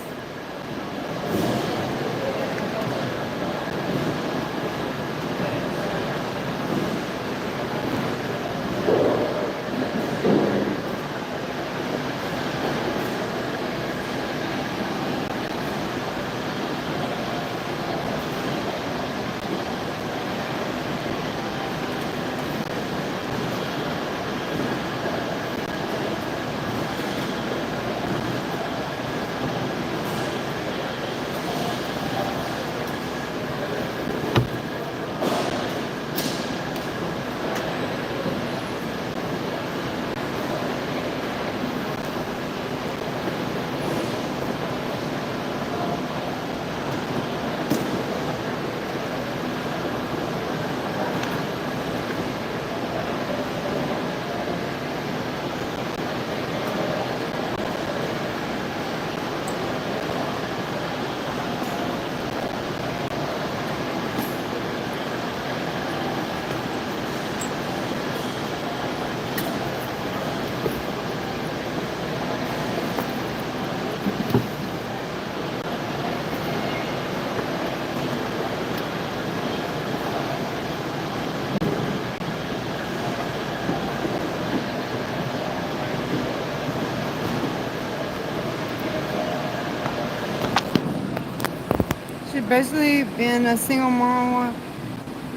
She's basically been a single mom,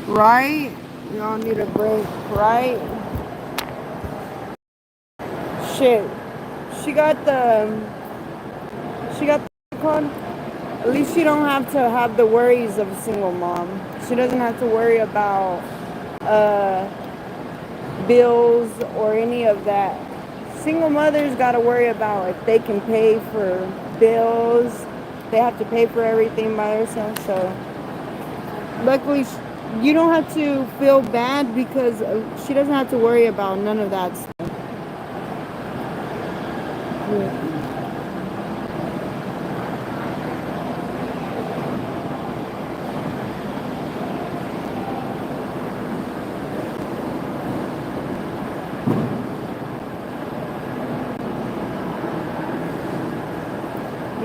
right? We all need a break, right? Shit. She got the she got the card. At least she don't have to have the worries of a single mom. She doesn't have to worry about uh bills or any of that. Single mothers got to worry about if they can pay for bills. They have to pay for everything by themselves. So luckily, you don't have to feel bad because she doesn't have to worry about none of that stuff. Yeah.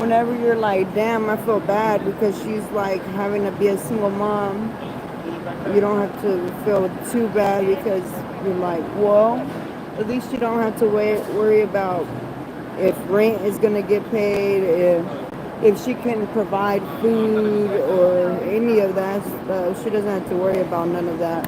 whenever you're like, damn, I feel bad because she's like having to be a single mom, you don't have to feel too bad because you're like, well, at least you don't have to worry about if rent is gonna get paid, if she can provide food or any of that stuff. She doesn't have to worry about none of that.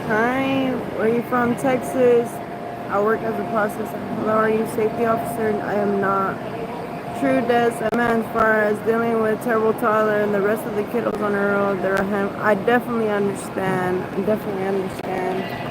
Hi, where are you from? Texas. I work as a processor. Hello, are you a safety officer? I am not. True, Des. I meant as far as dealing with terrible toddler and the rest of the kiddos on the road, I definitely understand. I definitely understand.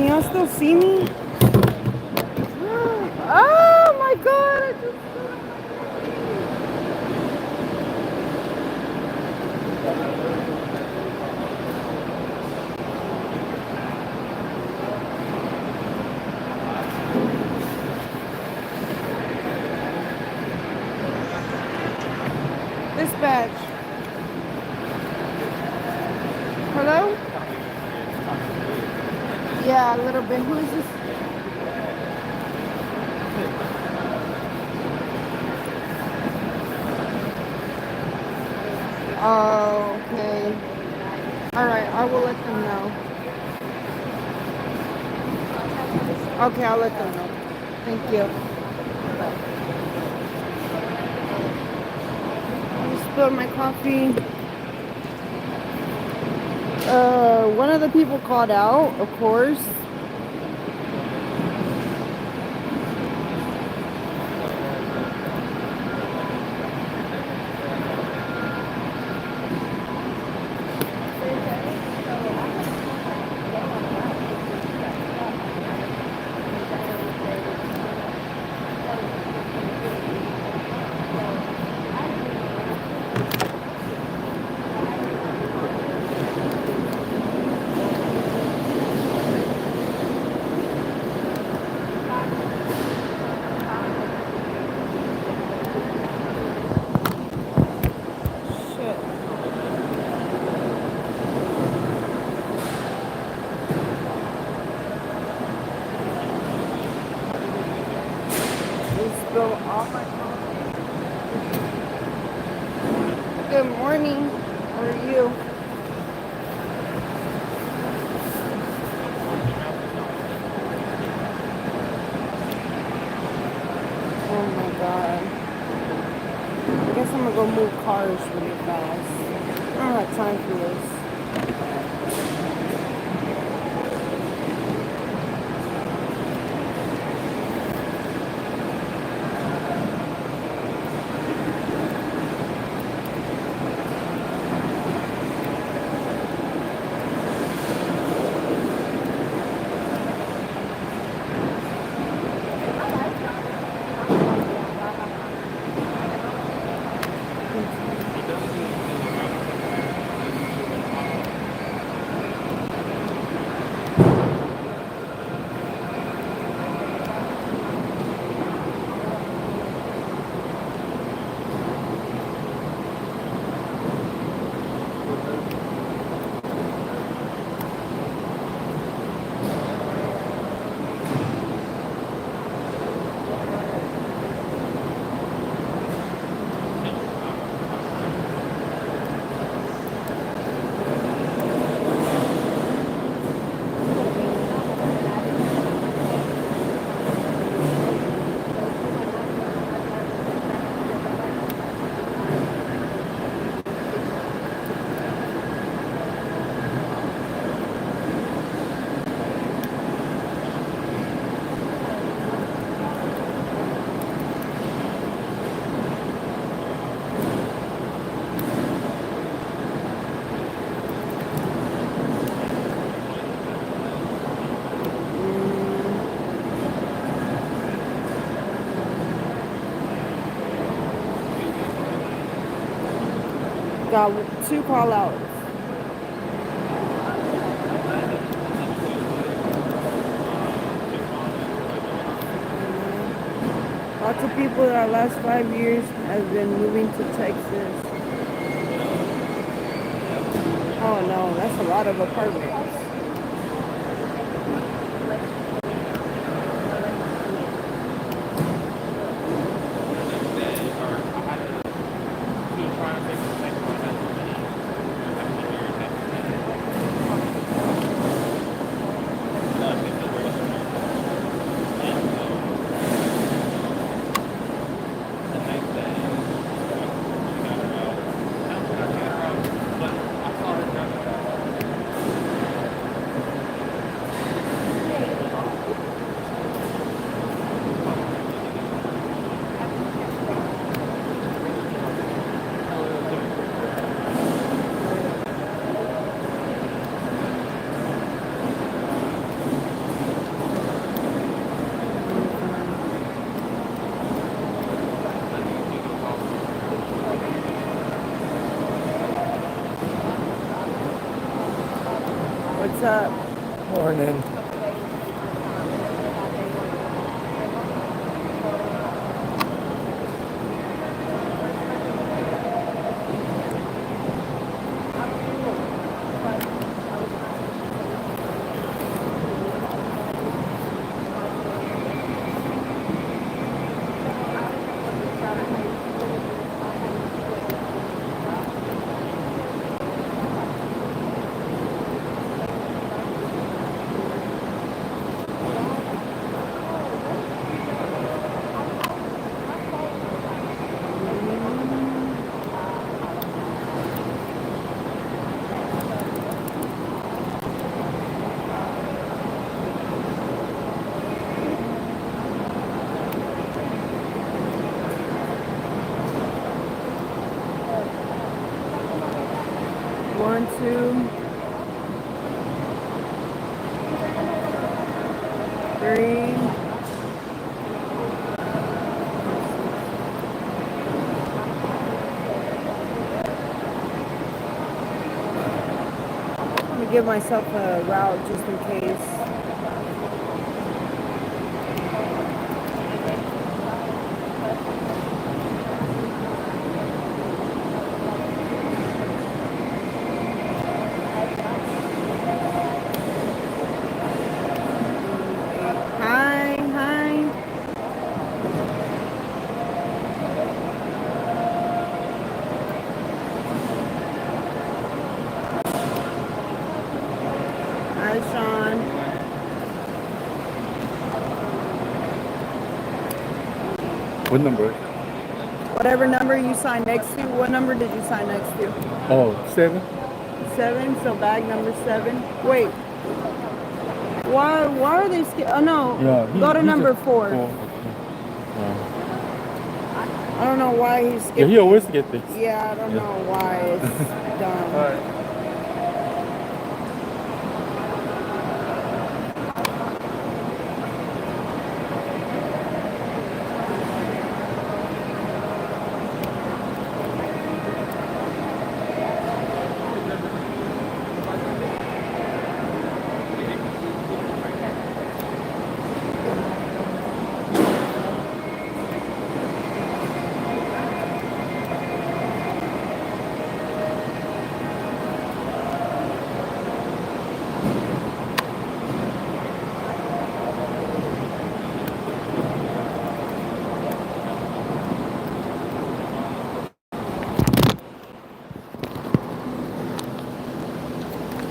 Can y'all still see me? Oh my god! I just dispatch. Hello? Yeah, a little bit. Who is this? Oh, okay. Alright, I will let them know. Okay, I'll let them know. Thank you. I spilled my coffee. One of the people called out, of course. Shit. Just spilled all my coffee. Good morning. How are you? Oh my god. I guess I'm gonna go move cars really fast. I don't have time for this. Got 2 call outs. Lots of people that last 5 years have been moving to Texas. Oh no, that's a lot of apartments. What's up? Morning. One, two, three. I'm gonna give myself a route just in case. Hi, hi. Hi, Sean. What number? Whatever number you signed next to, what number did you sign next to? Oh, 7? 7, so bag number 7. Wait, why are they oh no, Yeah. go to he number just- 4. Okay. I don't know why he's Yeah, skipping. he always get this. Yeah, I don't Yeah. know why. It's dumb. Alright.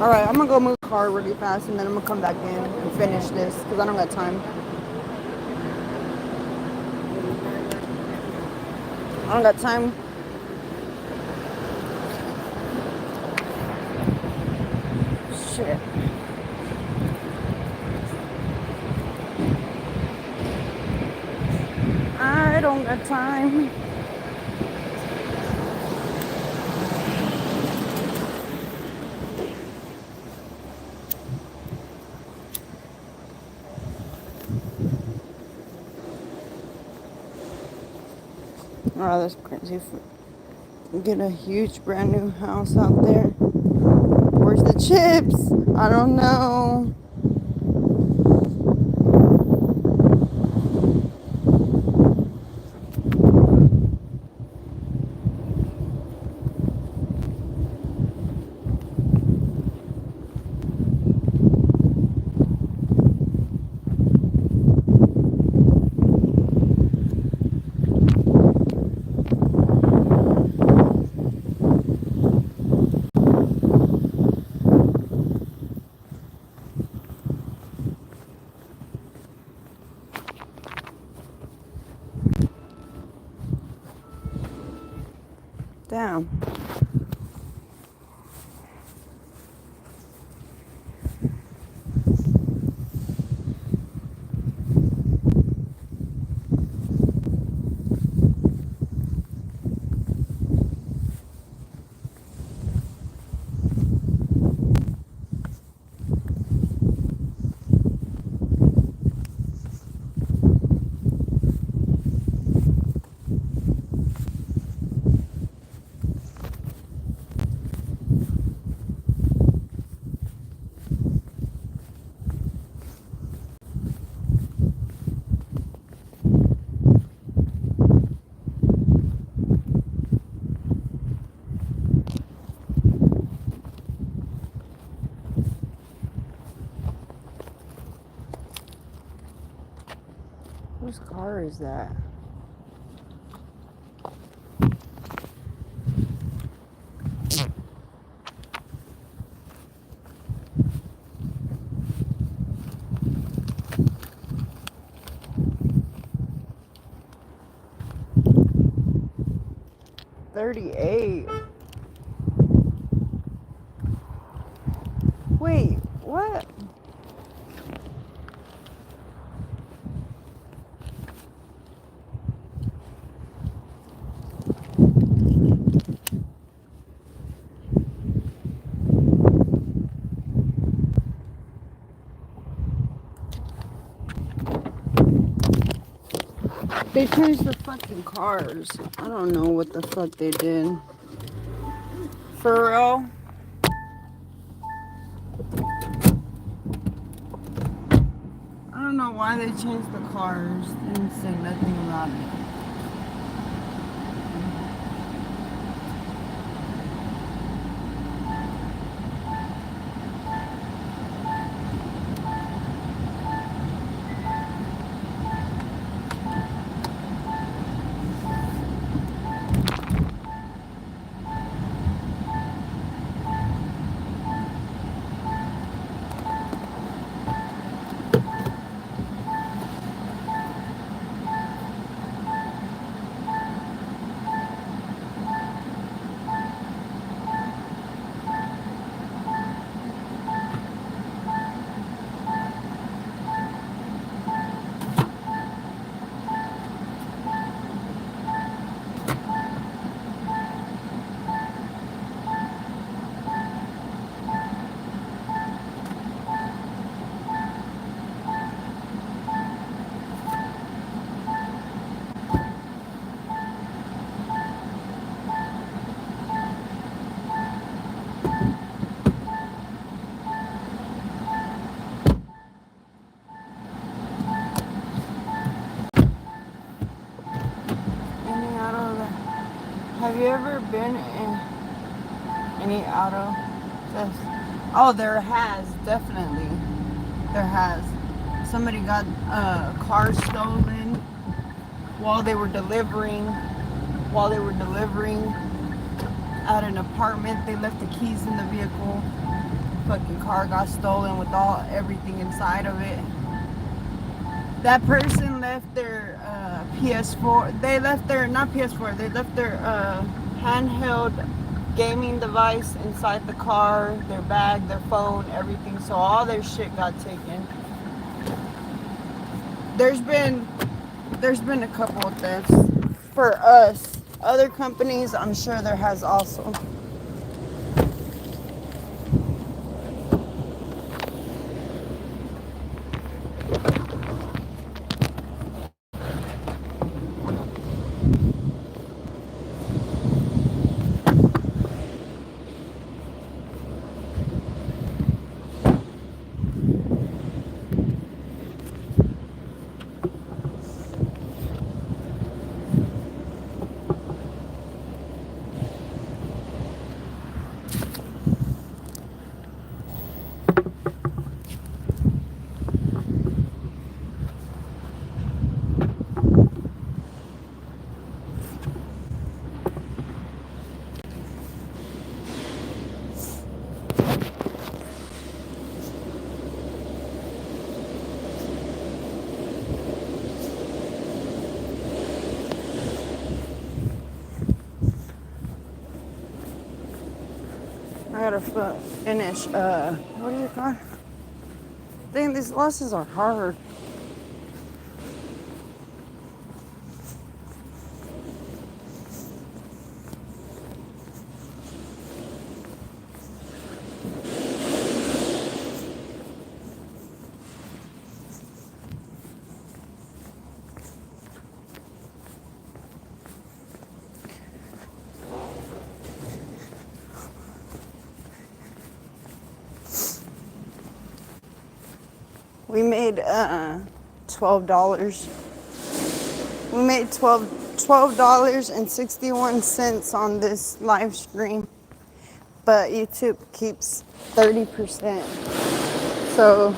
Alright, I'm gonna go move the car really fast and then I'm gonna come back in and finish this because I don't got time. I don't got time. Shit. I don't got time. Oh, that's crazy. Get a huge brand new house out there. Where's the chips? I don't know. Damn. Whose car is that? $38. Wait, what? They changed the fucking cars. I don't know what the fuck they did. For real? I don't know why they changed the cars. They didn't say nothing about it. Any auto that, have you ever been in any auto theft? Oh, there has, definitely. There has. Somebody got a car stolen while they were delivering. At an apartment. They left the keys in the vehicle. Fucking car got stolen with everything inside of it. That person left their PS4. They left their, not PS4, they left their handheld gaming device inside the car, their bag, their phone, everything. So all their shit got taken. There's been a couple of thefts for us. Other companies, I'm sure there has also. I gotta finish, what do you call it? Dang, these losses are hard. We made $12. We made $12.61 on this live stream, but YouTube keeps 30%. So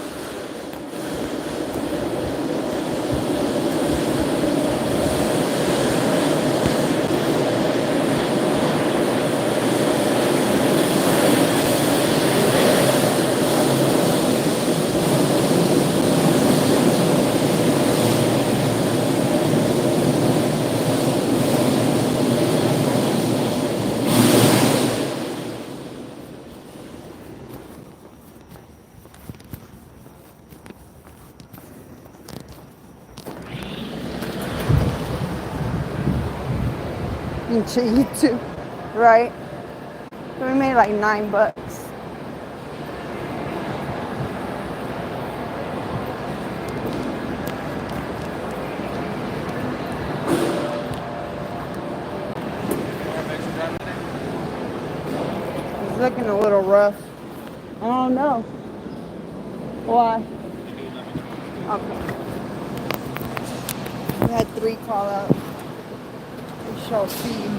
You too, right? So we made like $9. It's looking a little rough. I don't know. Why? Okay. We had 3 call outs. We shall see.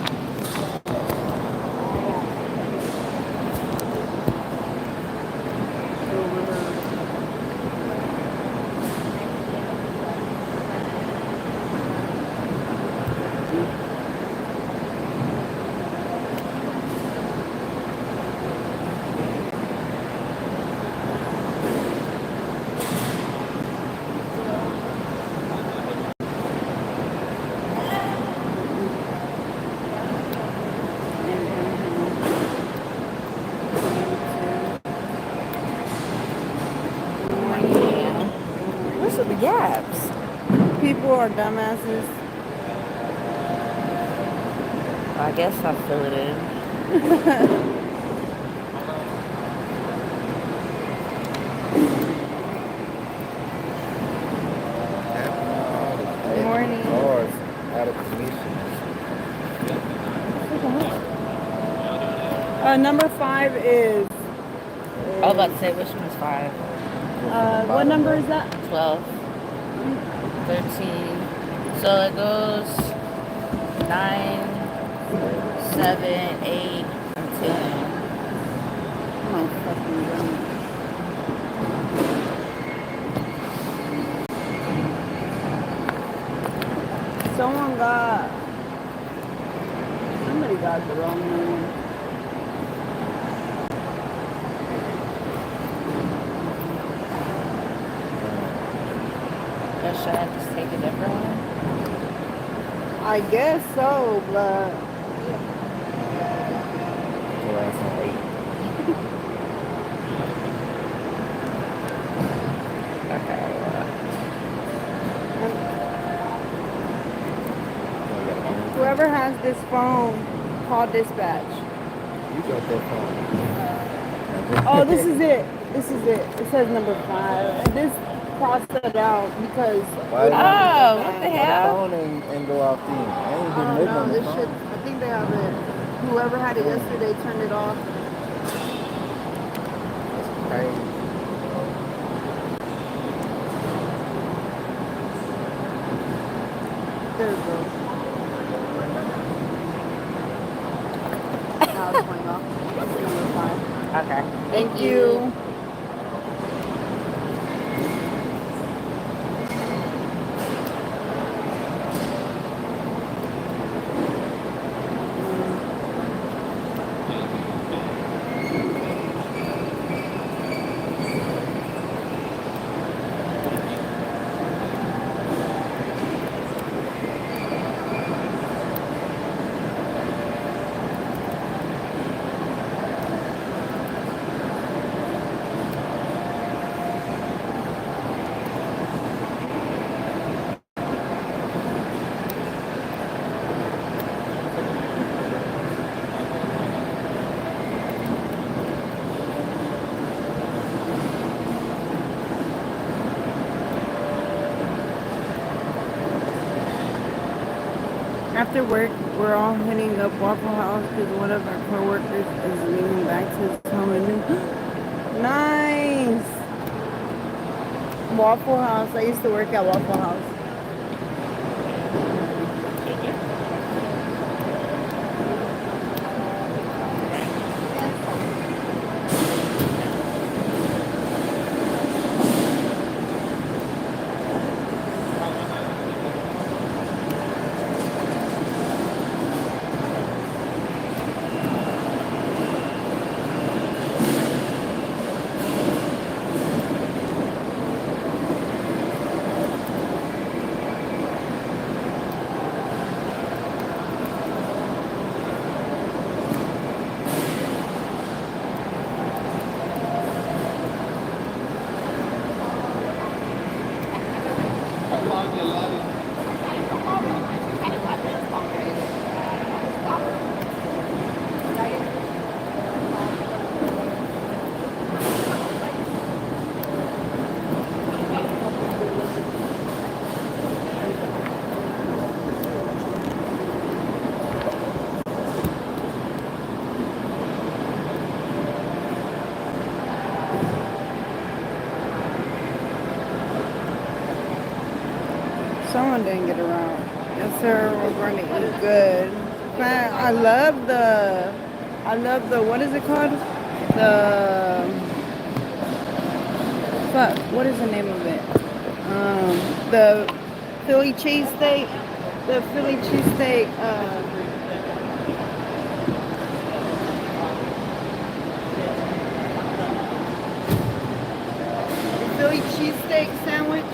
What's with the gaps? People are dumbasses. I guess I'll fill it in. Good morning. Cars out of commission. Number 5 is. I was about to say, which one's 5? What number is that? 12, 13. So it goes 9, 7, 8, and 10. My fucking God. Somebody got the wrong one. Or should I just take a different one? I guess so, but So that's on 8. Okay. whoever has this phone, call dispatch. You got that phone. Oh, this is it. This is it. It says number 5. And this crossed it out because. Why did Oh, what the the hell? phone and go off then? I ain't I been don't living know. on the This phone. shit. I think they have it. Whoever had it yesterday turned it off. That's crazy. There it goes. Now it's going off. That's number 5. Okay. Thank you. After work, we're all hitting up Waffle House because one of our coworkers is leaving back to his home. Nice! Waffle House. I used to work at Waffle House. Someone didn't get around. Yes, sir. We're going to eat good. Man, I love the, what is it called? The, fuck, what is the name of it? The Philly cheesesteak. The Philly cheesesteak, Philly cheesesteak sandwich.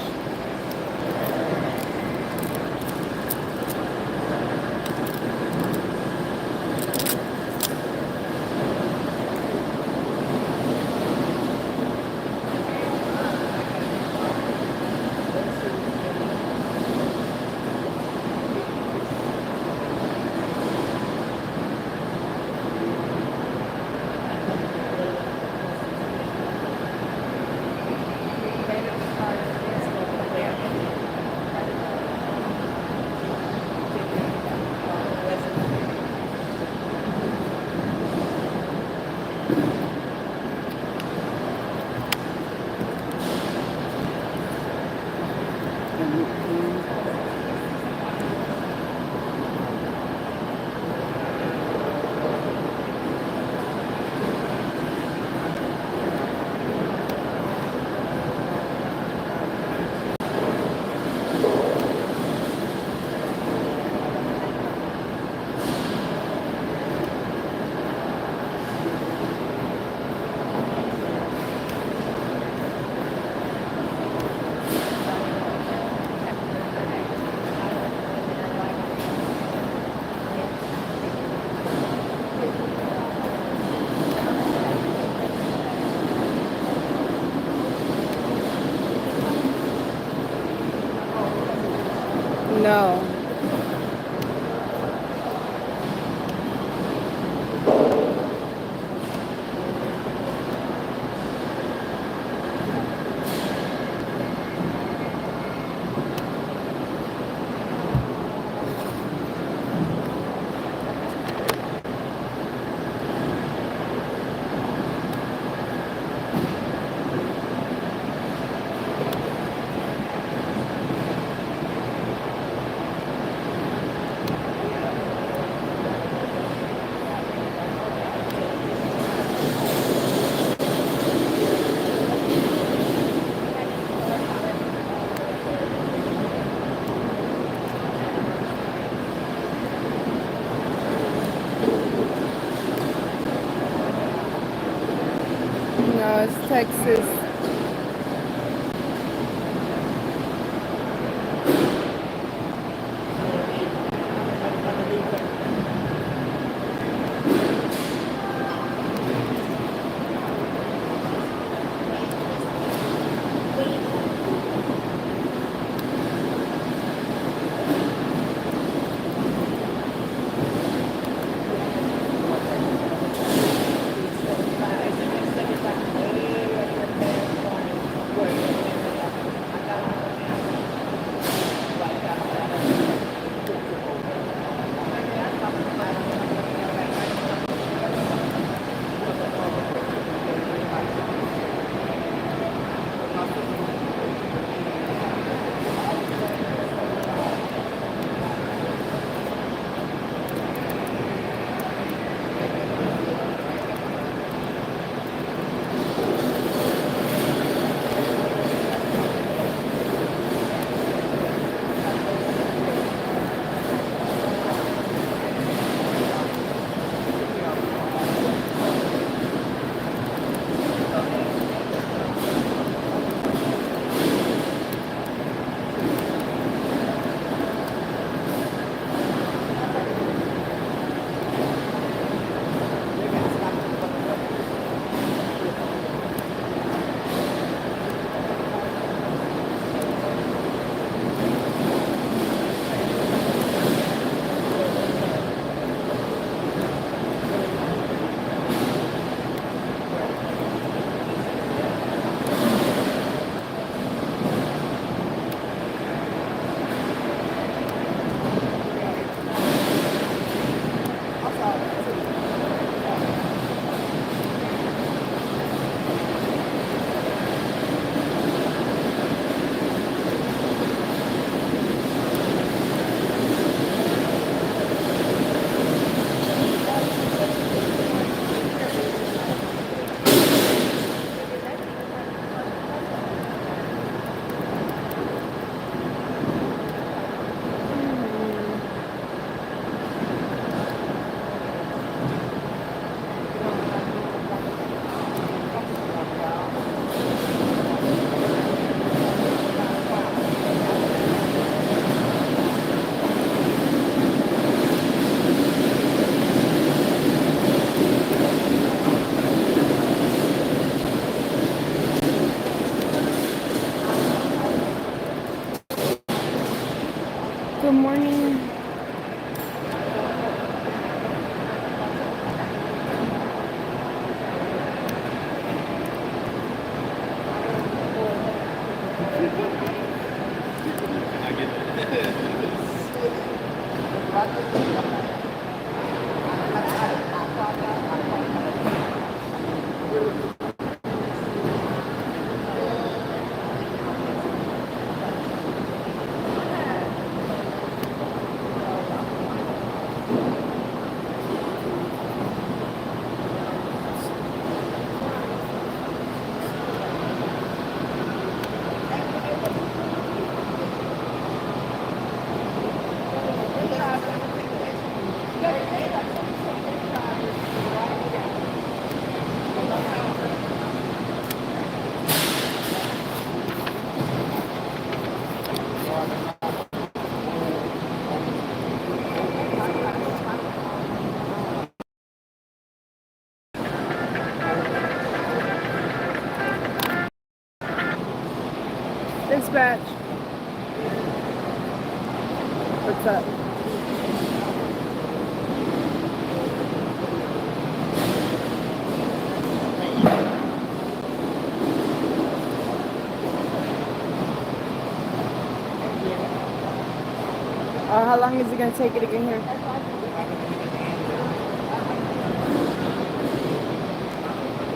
No. No, it's Texas. Good morning. Dispatch. What's up? How long is it gonna take you to get here?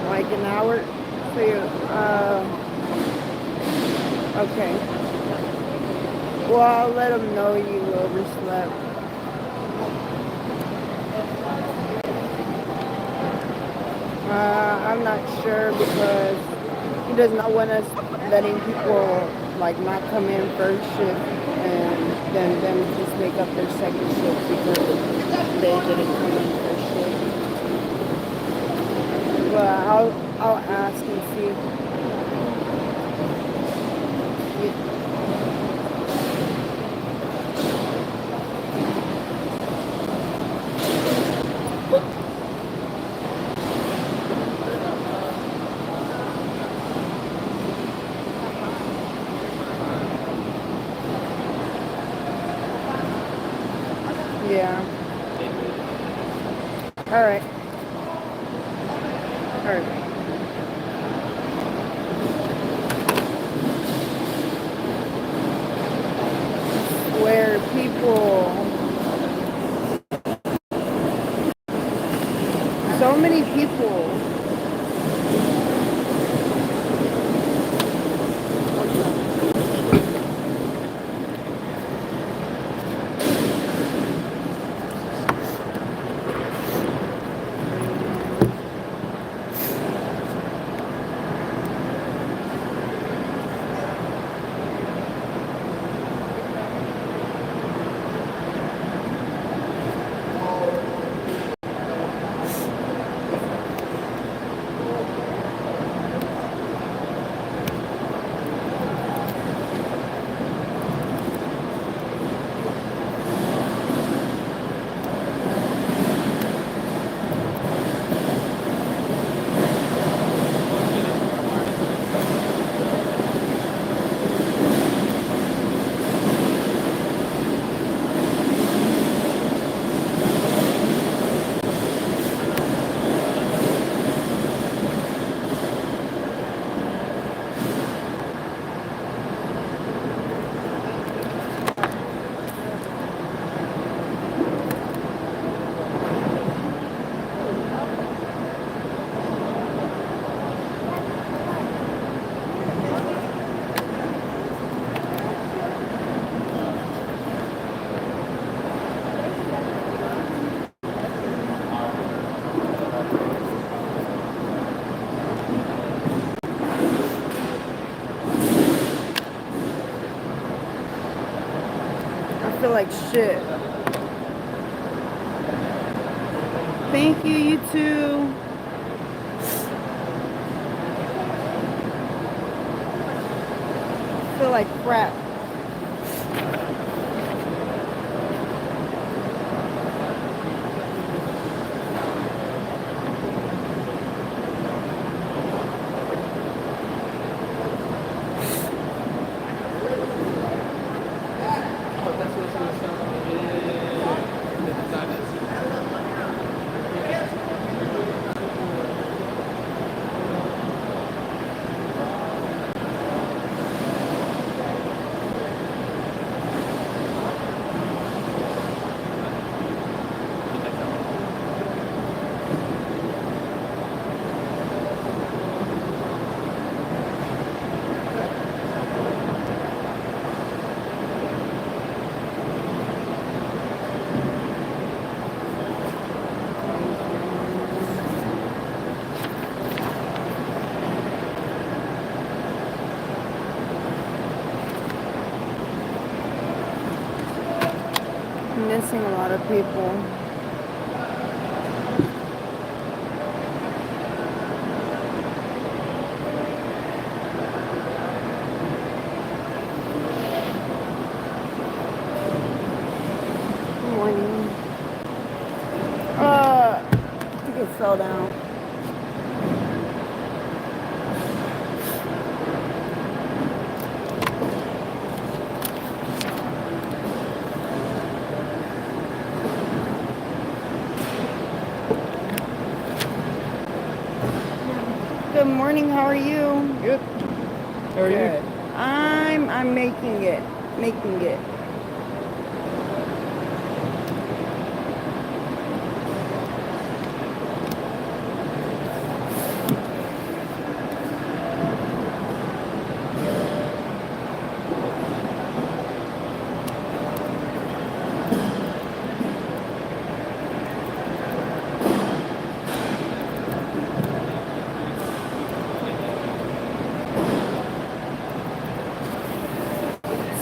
Like an hour? So you, okay. Well, I'll let them know you overslept. I'm not sure because he does not want us letting people like not come in first shift and then them just make up their second shift because they didn't come in first shift. But I'll ask and see. Yeah. All right. All right. Where people, so many people. I feel like shit. Thank you, you too. I feel like crap. That's what missing a lot of people. Good morning. I think it fell down. Good morning. How are you? Good. How are Good. you? I'm making it. Making it.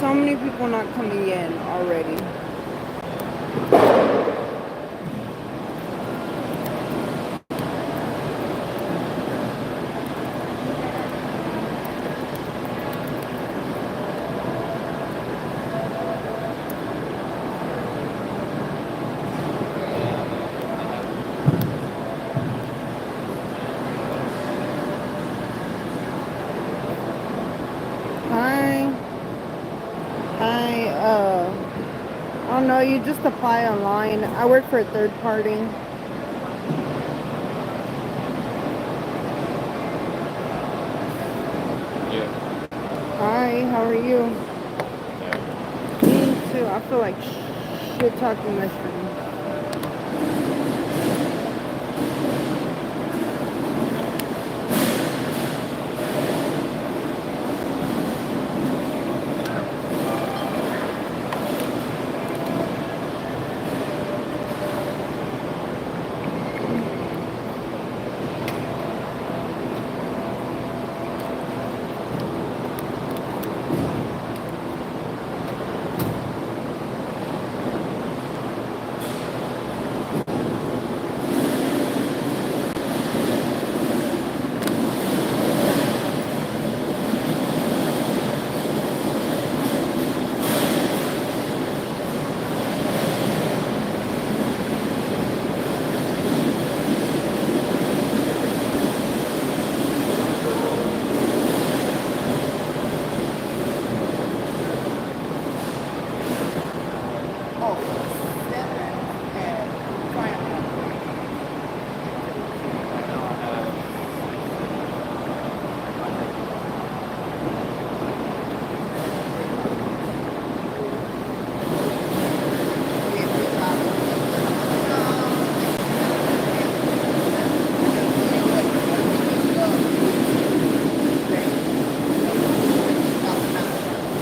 So many people not coming in already. Hi. Hi. I don't know. You just apply online. I work for a third party. Yeah. Hi. How are you? Me too. I feel like shit talking mushrooms.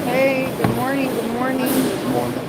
Hey, good morning. Good morning. Good morning.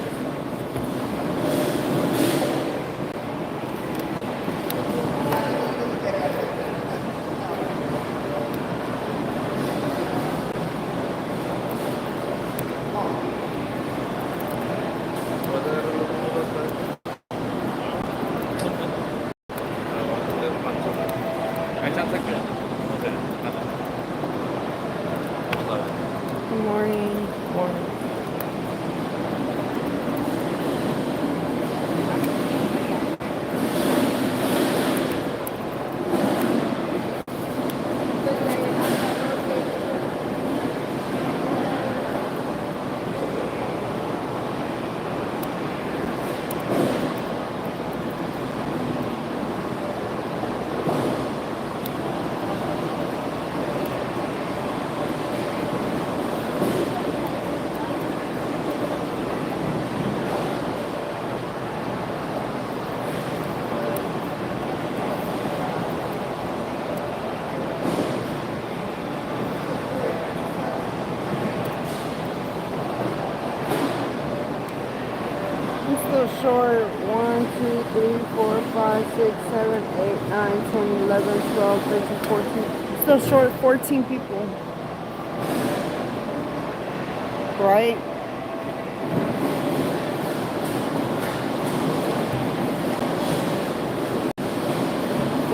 I'm still short. 1, 2, 3, 4, 5, 6, 7, 8, 9, 10, 11, 12, 13, 14. Still short 14 people. Right?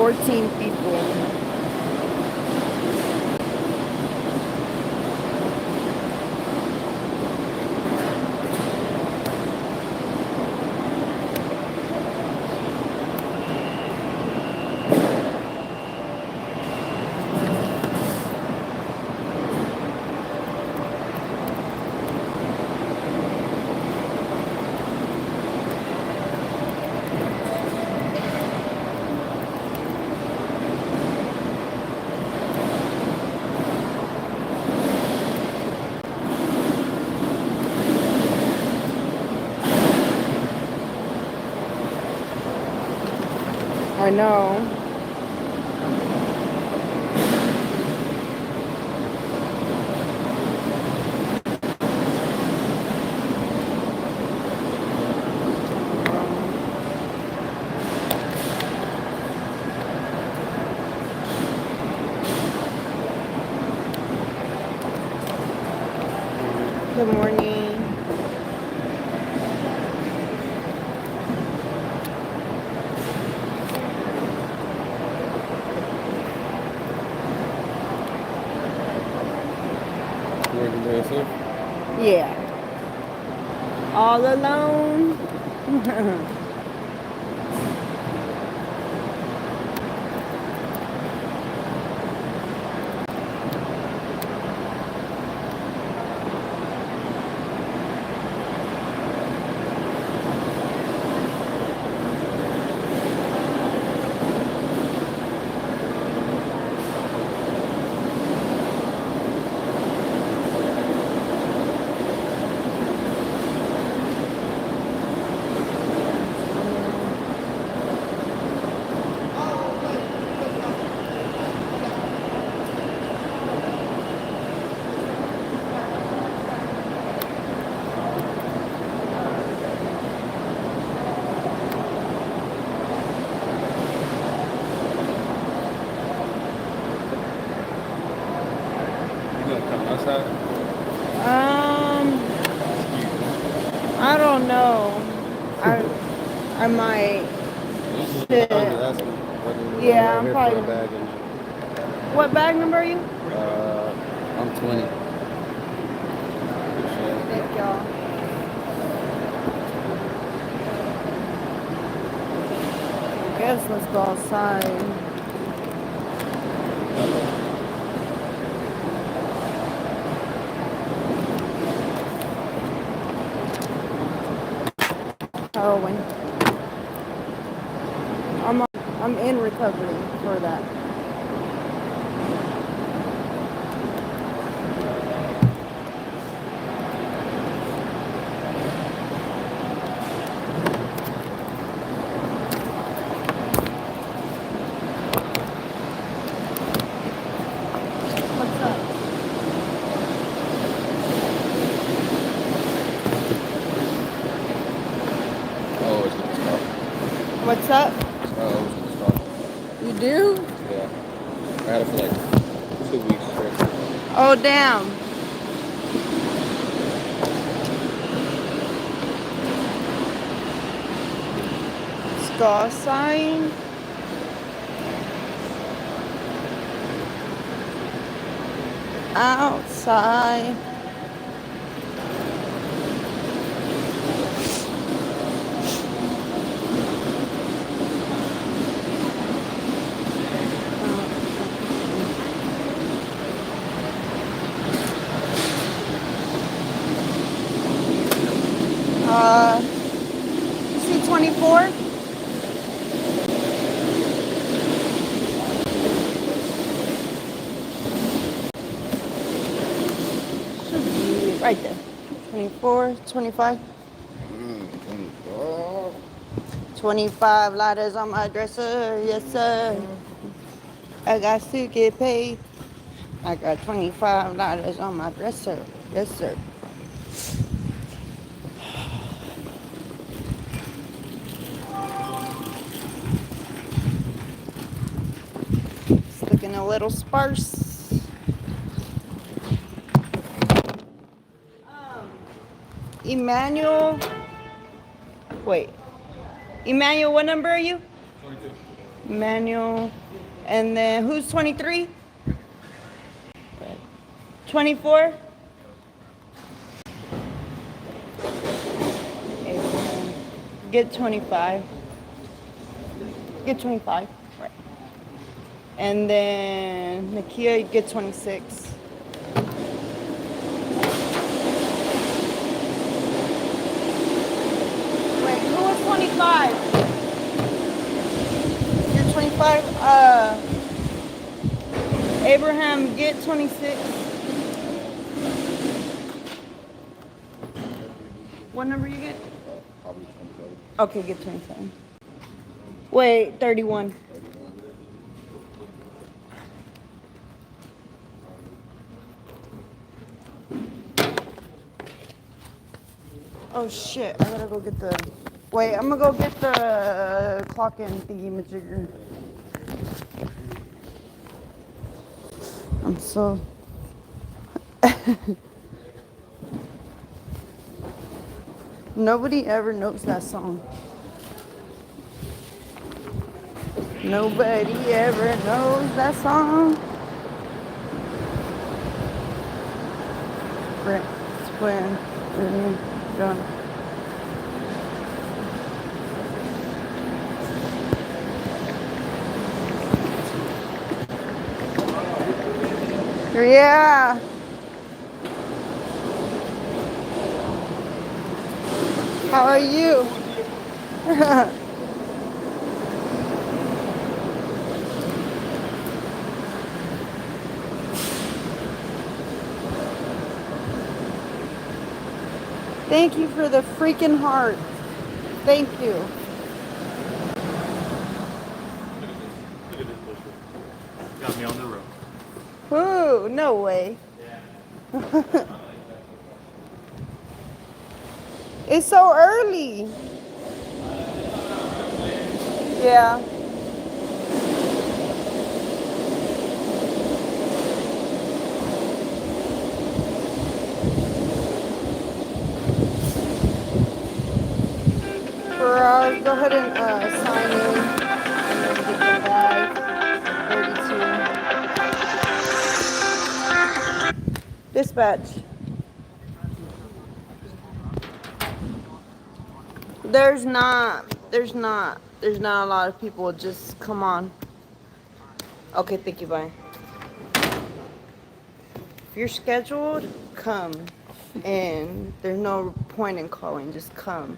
14 people. I know. Good morning. You working by yourself? Yeah. All alone. You gonna come outside? I don't know. I might. Shit. I'm just asking. Whether Yeah, right I'm here probably for a gonna. bag and What bag number are you? I'm 20. Thank y'all. I guess let's go outside. Heroin. I'm in recovery for that. What's up? I always get this car. What's up? I always get this car. You do? Yeah. I had it for like 2 weeks straight. Oh damn. Star sign. Outside. You see 24? Should be right there. 24, 25. 25 lighters on my dresser, yes sir. I got to get paid. I got 25 lighters on my dresser, yes sir. It's looking a little sparse. Emmanuel, wait. Emmanuel, what number are you? 22. Manual. And then who's 23? 24? Get 25. Get 25. Right. And then Nakia, you get 26. Wait, who was 25? You're 25? Abraham, get 26. What number you get? Probably 27. Okay, get 27. Wait, 31. Oh shit, I gotta go get the. Wait, I'm gonna go get the clock and thingy majigger. I'm so. Nobody ever knows that song. Nobody ever knows that song. When done. Yeah. How are you? Thank you for the freaking heart. Thank you. Look at this bullshit. Got me on the road. Ooh, no way. It's so early. Yeah. Faraz, go ahead and sign in and then get the live 32. Dispatch. There's not a lot of people. Just come on. Okay, thank you, bye. If you're scheduled, come. And there's no point in calling, just come.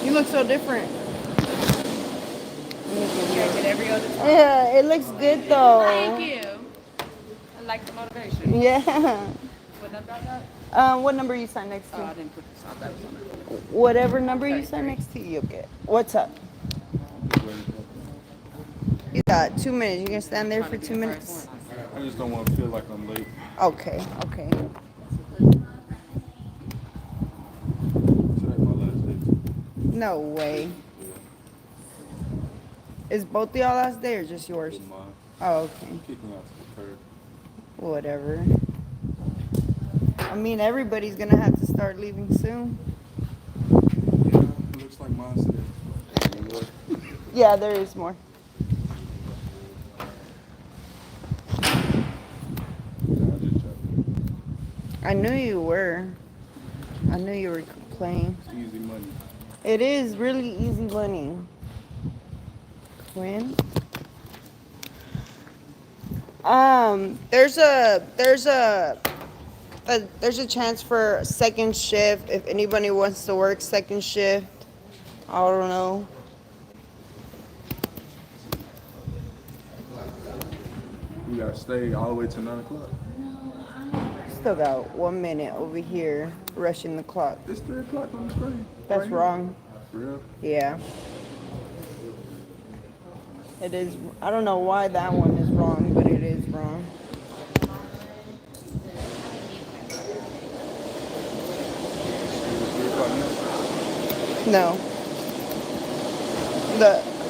You look so different. Check it every other time. Yeah, it looks good though. Thank you. I like the motivation. Yeah. What number I got? What number you sign next Oh, I to? didn't put this on. That was on it. Whatever number you sign next to, you'll get. What's up? You got 2 minutes. You can stand there for 2 minutes. I just don't want to feel like I'm late. Okay, okay. Today's my last day. No way. Is both y'all last day or just yours? This is mine. Oh, okay. Kick me out to the curb. Whatever. I mean, everybody's gonna have to start leaving soon. Yeah, it looks like mine's today. Yeah, there is more. I knew you were. I knew you were playing. It's easy money. It is really easy money. Quinn? There's a chance for second shift if anybody wants to work second shift. I don't know. We gotta stay all the way to 9 o'clock. Still got 1 minute over here rushing the clock. It's 3 o'clock on the screen. That's Right here. wrong. For real? Yeah. It is. I don't know why that one is wrong, but it is wrong. No.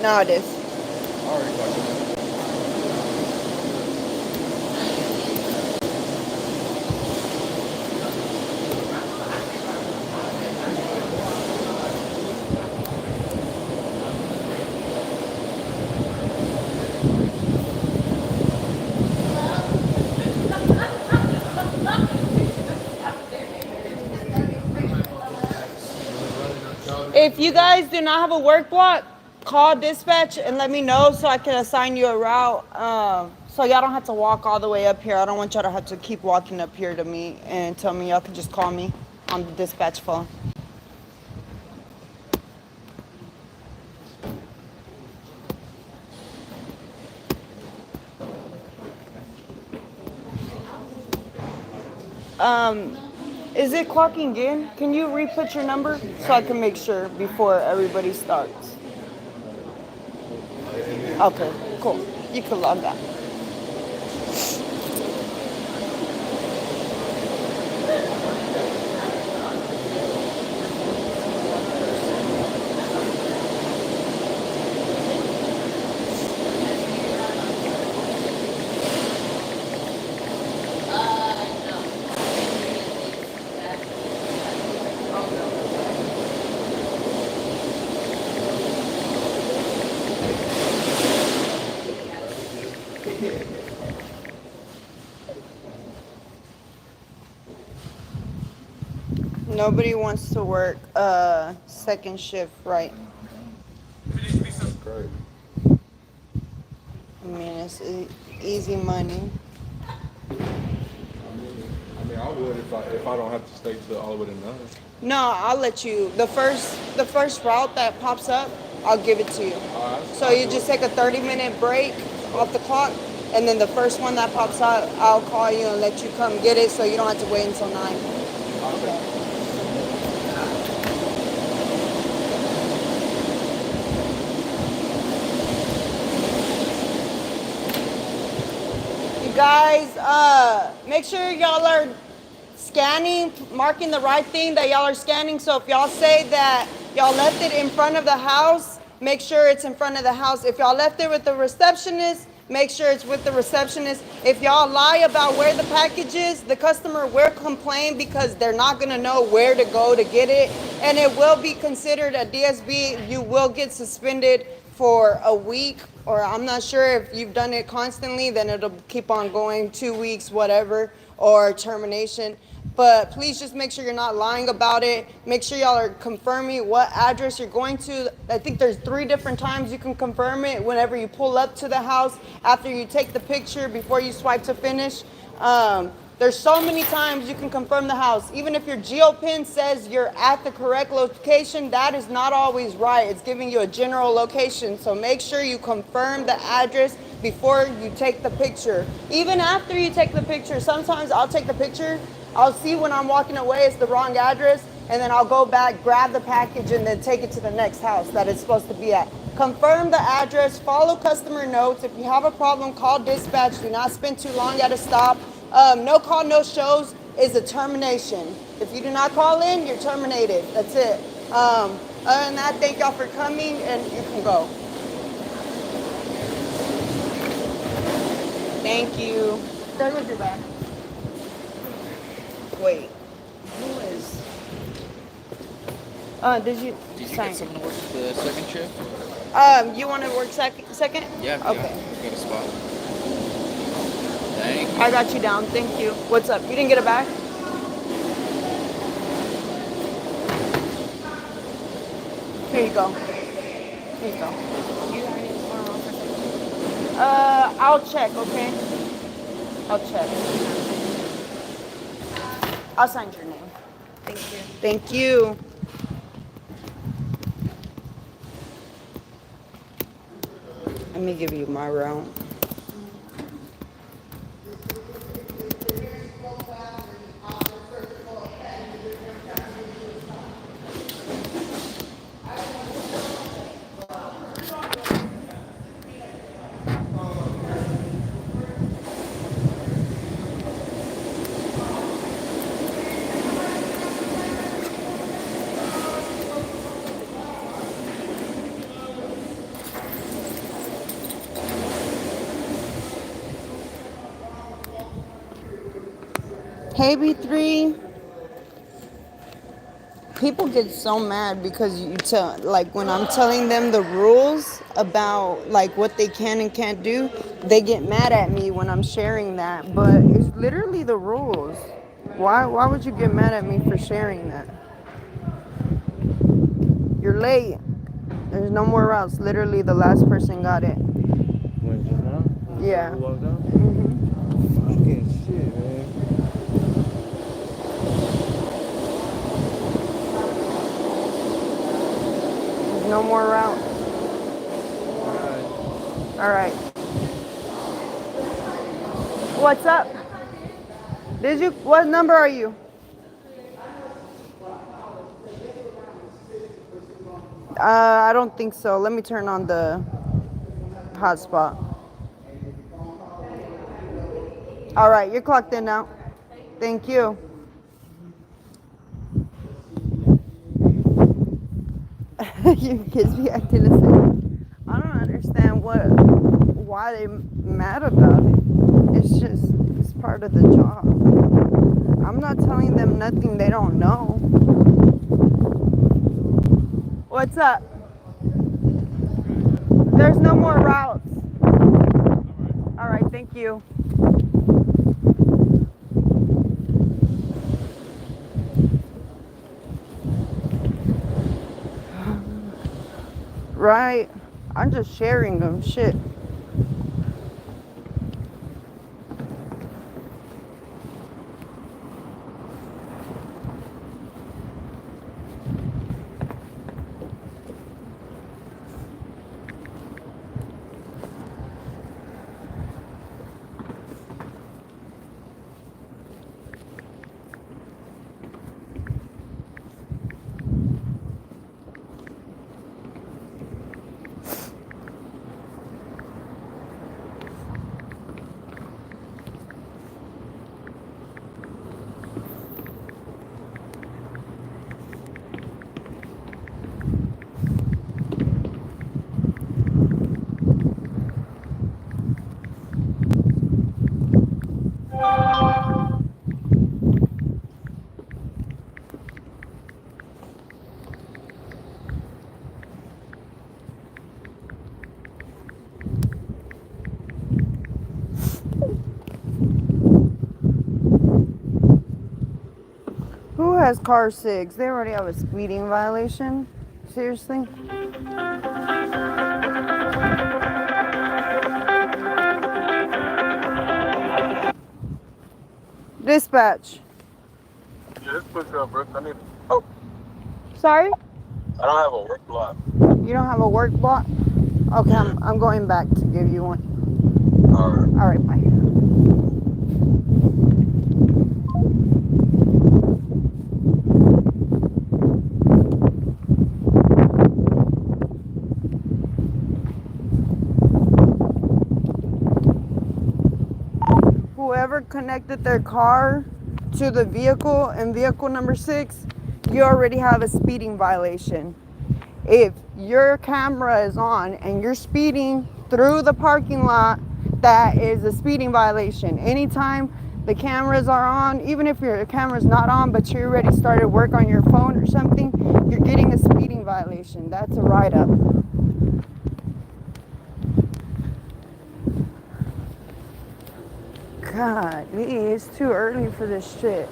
Now it is. I already talked to him. If you guys do not have a work block, call dispatch and let me know so I can assign you a route. So y'all don't have to walk all the way up here. I don't want y'all to have to keep walking up here to me and tell me. Y'all can just call me on the dispatch phone. Is it clocking in? Can you re-put your number so I can make sure before everybody starts? Okay, cool. You can log out. Nobody wants to work second shift, right? That's great. I mean, it's easy money. I mean, I would if I don't have to stay till all the way to 9. No, I'll let you. The first route that pops up, I'll give it to you. So you just take a 30-minute break off the clock, and then the first one that pops out, I'll call you and let you come get it, so you don't have to wait until 9. Okay. You guys, make sure y'all are scanning, marking the right thing that y'all are scanning. So if y'all say that y'all left it in front of the house, make sure it's in front of the house. If y'all left it with the receptionist, make sure it's with the receptionist. If y'all lie about where the package is, the customer will complain because they're not gonna know where to go to get it. And it will be considered a DSB. You will get suspended for a week, or I'm not sure if you've done it constantly, then it'll keep on going 2 weeks, whatever, or termination. But please just make sure you're not lying about it. Make sure y'all are confirming what address you're going to. I think there's 3 different times you can confirm it: whenever you pull up to the house, after you take the picture, before you swipe to finish. There's so many times you can confirm the house. Even if your GeoPin says you're at the correct location, that is not always right. It's giving you a general location. So make sure you confirm the address before you take the picture. Even after you take the picture, sometimes I'll take the picture, I'll see when I'm walking away it's the wrong address, and then I'll go back, grab the package, and then take it to the next house that it's supposed to be at. Confirm the address, follow customer notes. If you have a problem, call dispatch. Do not spend too long at a stop. No call, no shows is a termination. If you do not call in, you're terminated. That's it. Other than that, thank y'all for coming, and you can go. Thank you. Done with your bag. Wait. Who is? Did you sign? Get someone to work the second shift? You want to work second? Yeah. Okay. Yeah, got a spot. Thank you. I got you down. Thank you. What's up? You didn't get it back? Here you go. Here you go. I'll check, okay? I'll check. I'll sign your name. Thank you. Thank you. Let me give you my route. Hey, B3. People get so mad because you tell, like, when I'm telling them the rules about like what they can and can't do, they get mad at me when I'm sharing that. But it's literally the rules. Why would you get mad at me for sharing that? You're late. There's no more routes. Literally, the last person got it. When just now? Yeah. Who walked out? Mhm. Fucking shit, man. There's no more routes. Alright. All right. What's up? Did you? What number are you? I don't think so. Let me turn on the hotspot. All right, you're clocked in now. Thank you. You kids be acting the same. I don't understand why they mad about it. It's part of the job. I'm not telling them nothing they don't know. What's up? There's no more routes. All right, thank you. Right. I'm just sharing them. Shit. Who has car 6? They already have a speeding violation. Seriously? Dispatch. Yeah, just push up, bro. Sorry? I don't have a work block. You don't have a work block? Okay, I'm going back to give you one. Alright. All right, bye. Whoever connected their car to the vehicle and vehicle number 6, you already have a speeding violation. If your camera is on and you're speeding through the parking lot, that is a speeding violation. Anytime the cameras are on, even if your camera's not on, but you already started work on your phone or something, you're getting a speeding violation. That's a write-up. God, it's too early for this shit.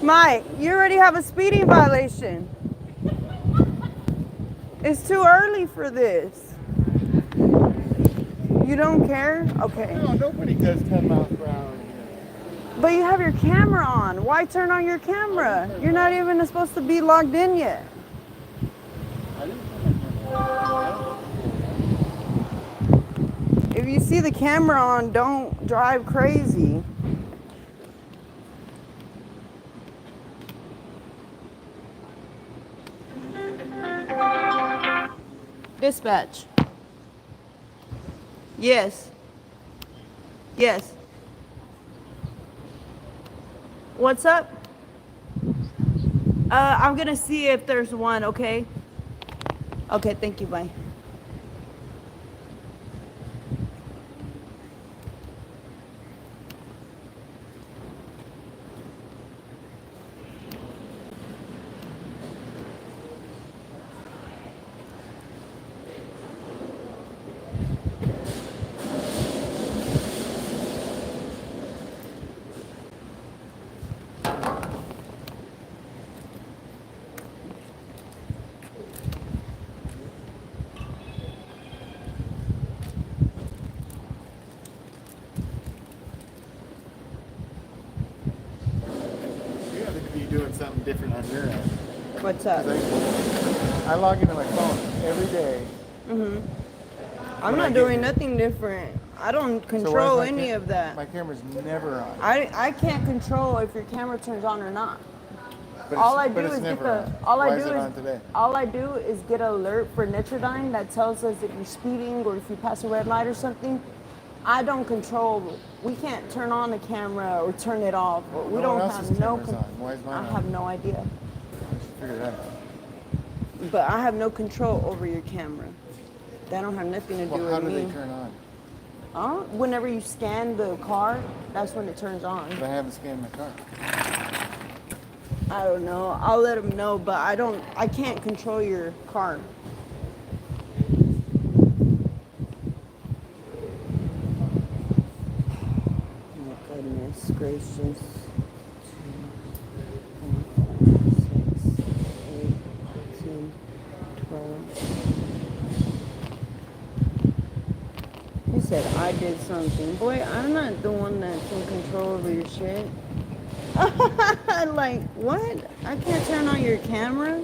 Mike, you already have a speeding violation. It's too early for this. You don't care? Okay. No, nobody does 10 miles per hour. But you have your camera on. Why turn on your camera? You're not even supposed to be logged in yet. I didn't turn my camera. If you see the camera on, don't drive crazy. Dispatch. Yes. Yes. What's up? I'm gonna see if there's one, okay? Okay, thank you, bye. You have to be doing something different on your end. What's up? 'Cause I log into my phone every day. I'm When I not get doing here. nothing different. I don't So control why is my any of that. My camera's never on. I can't control if your camera turns on or not. But All it's, I do but it's is get never the on. all I Why do is it is on today? all I do is get an alert for Nitrodyne that tells us if you're speeding or if you pass a red light or something. I don't control. We can't turn on the camera or turn it off. We No one don't else's have no. camera's on. Why is mine I on? have no idea. I should figure that out. But I have no control over your camera. That don't have nothing to do Well, how with do me. they turn on? Whenever you scan the car, that's when it turns on. But I haven't scanned my car. I don't know. I'll let them know, but I can't control your car. Oh, goodness gracious. 2, 4, 5, 6, 8, 10, 12. You said I did something. Boy, I'm not the one that's in control over your shit. Like, what? I can't turn on your camera?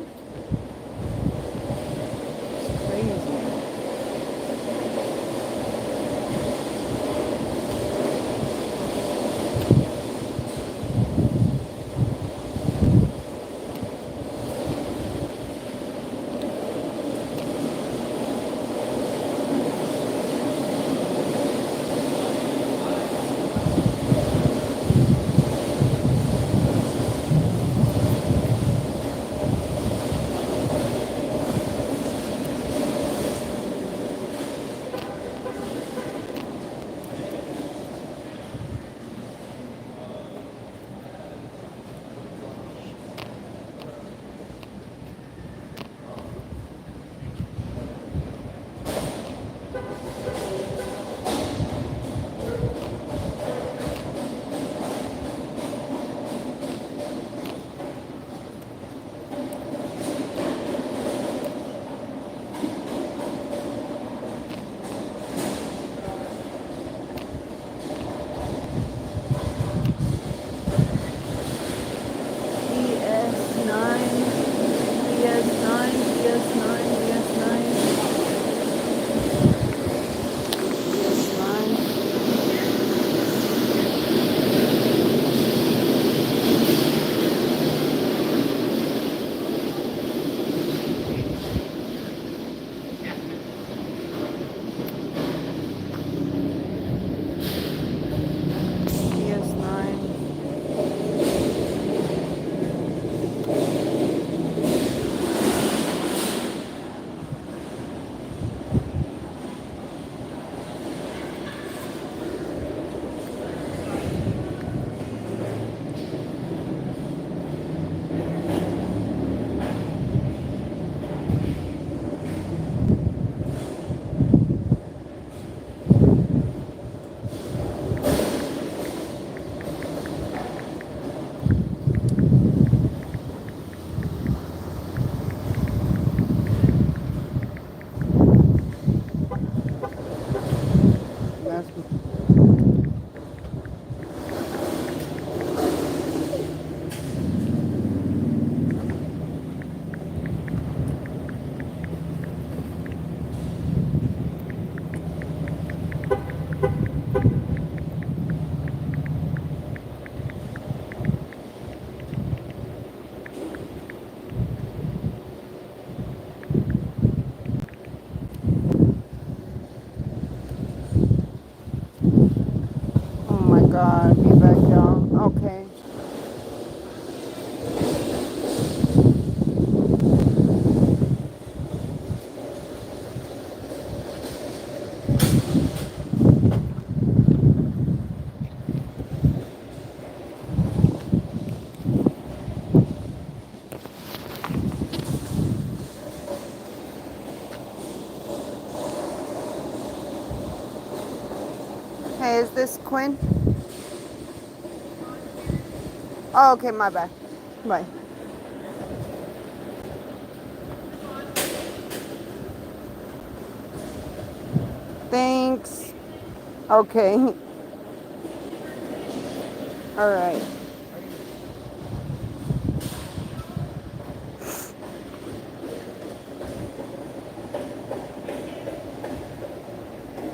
It's crazy. DS9, DS9, DS9, DS9, DS9. DS9. That's Oh my god, be back, y'all. Okay. Hey, is this Quinn? Oh, okay, my bad. Bye. Thanks. Okay. All right.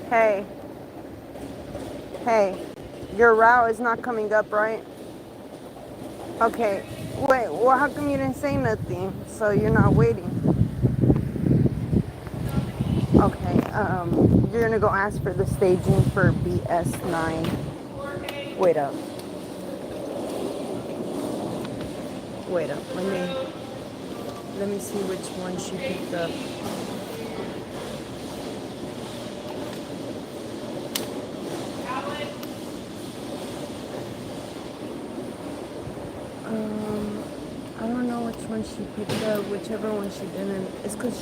Hey. Hey. Your route is not coming up, right? Okay. Wait, well, how come you didn't say nothing? So you're not waiting. Okay, you're gonna go ask for the staging for BS9. Wait up. Wait up. Let me see which one she picked up. I don't know which one she picked up, whichever one she didn't. It's because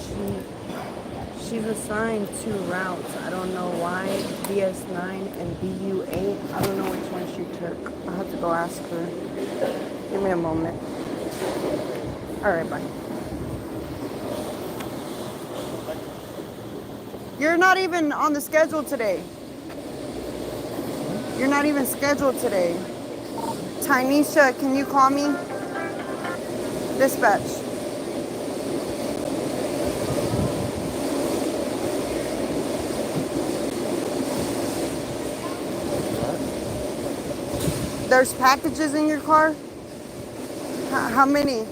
she's assigned 2 routes. I don't know why. BS9 and BU8. I don't know which one she took. I'll have to go ask her. Give me a moment. Alright, bye. You're not even on the schedule today. You're not even scheduled today. Tynesha, can you call me? Dispatch. There's packages in your car? How many?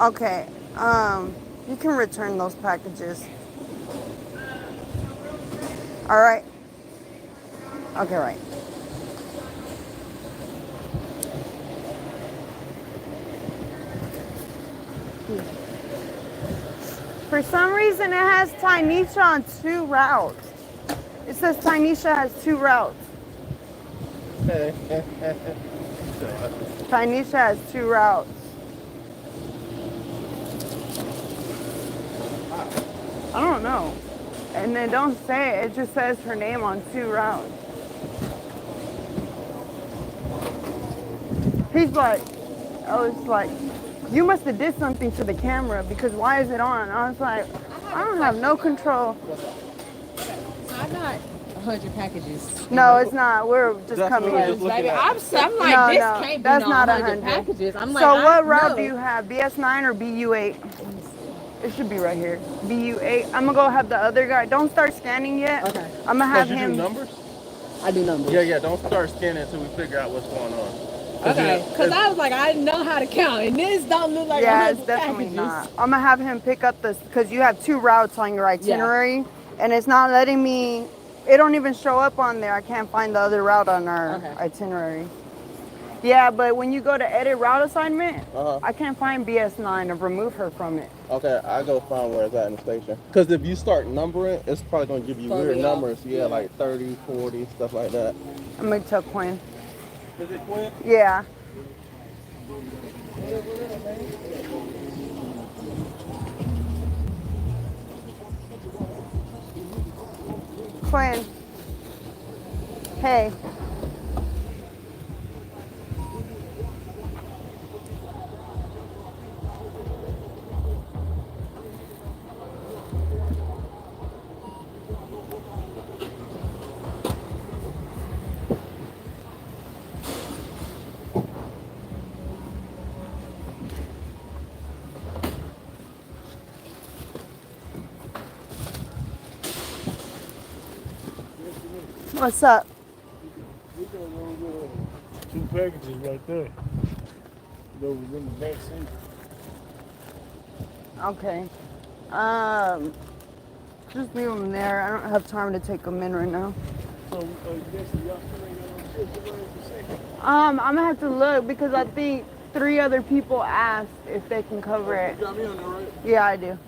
Okay. You can return those packages. All right. Okay, right. For some reason, it has Tynesha on 2 routes. It says Tynesha has 2 routes. Tynesha has 2 routes. I don't know. And then don't say it. It just says her name on 2 routes. He's like, I was like, you must have did something to the camera because why is it on? I was like, I don't have no control. So I got 100 packages. No, it's not. We're just coming in. Baby, I'm like, No, this no, can't be that's no not 100 100. packages. I'm like, So I what route know. do you have? BS9 or BU8? It should be right here. BU8. I'm gonna go have the other guy. Don't start scanning yet. Okay. I'm gonna have You do him. numbers? I do numbers. Yeah, don't start scanning until we figure out what's going on. Okay, because I was like, I didn't know how to count, and this don't look like Yeah, it's 100 definitely packages. not. I'm gonna have him pick up this because you have 2 routes on your itinerary, and it's not letting me. It don't even show up on there. I can't find the other route on our itinerary. Yeah, but when you go to edit route assignment, I can't find BS9 to remove her from it. Okay, I go find where it's at in the station. Because if you start numbering, it's probably going to give you weird numbers. Yeah, like 30, 40, stuff like that. I'm gonna tell Quinn. Is it Quinn? Yeah. Quinn. Hey. What's up? We got 2 packages right there. Those was in the back seat. Okay. Just leave them there. I don't have time to take them in right now. So, you guess y'all still ain't got no shit to wear for second? I'm gonna have to look because I think 3 other people asked if they can cover it. You got me on there, right? Yeah, I do.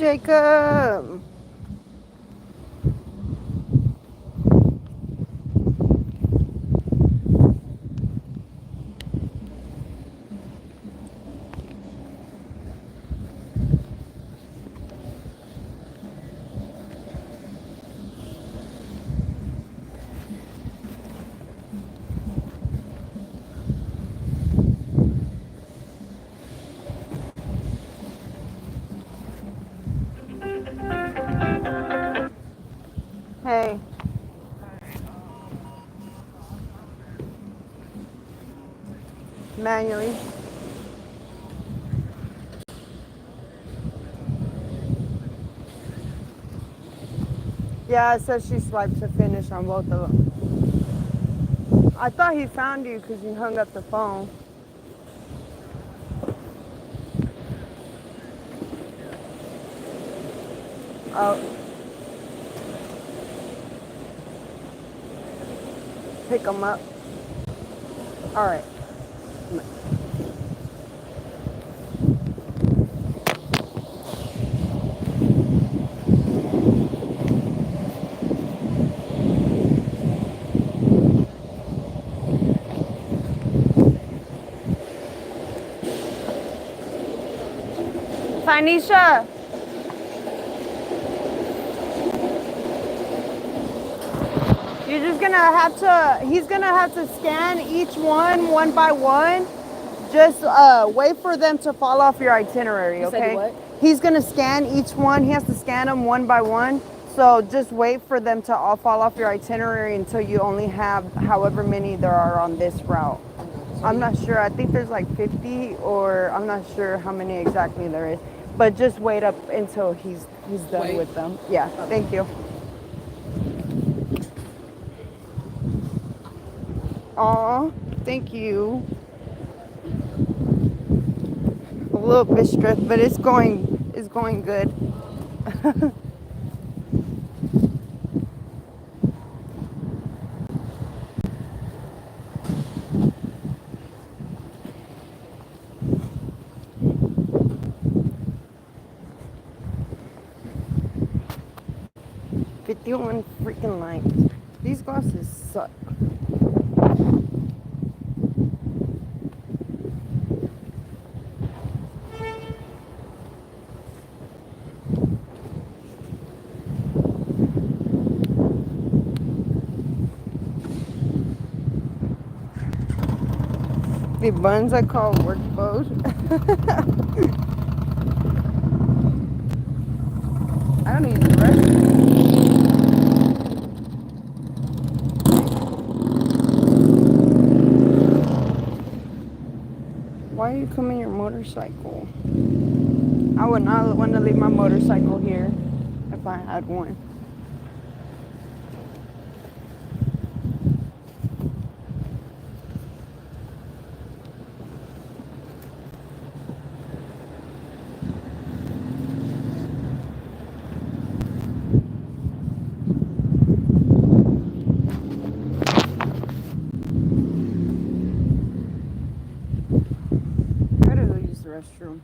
Jacob. Hey. Manually. Yeah, it says she swiped to finish on both of them. I thought he found you because you hung up the phone. Oh, pick him up. All right. Tanisha. You're just gonna have to, he's gonna have to scan each one by one. Just wait for them to fall off your itinerary, okay? said what? He's gonna scan each one. He has to scan them one by one. So just wait for them to all fall off your itinerary until you only have however many there are on this route. I'm not sure. I think there's like 50, or I'm not sure how many exactly there is. But just wait up until he's done with them. Yeah, thank you. Aw, thank you. A little bit stressed, but it's going good. 51 freaking lines. These glasses suck. The buns I call work boat. I don't use the restroom. Why are you coming your motorcycle? I would not want to leave my motorcycle here if I had one. I gotta go use the restroom.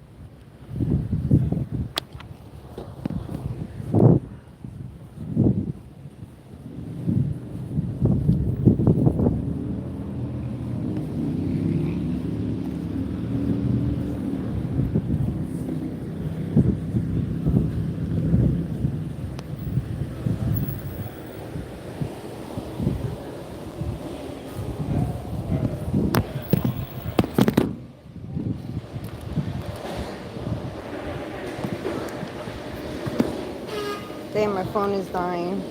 Damn, my phone is dying.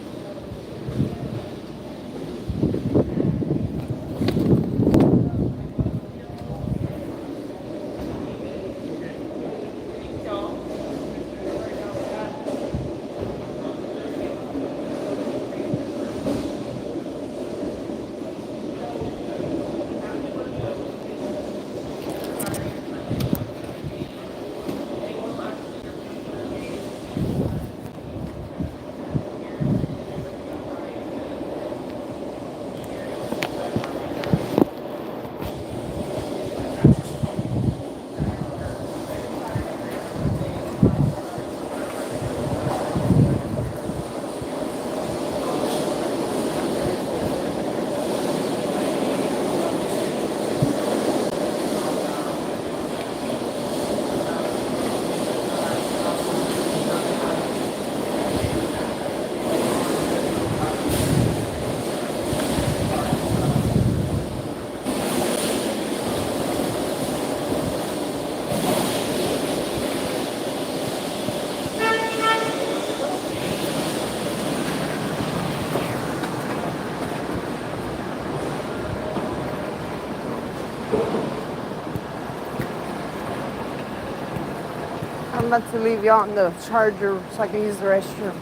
I'm about to leave y'all in the charger so I can use the restroom.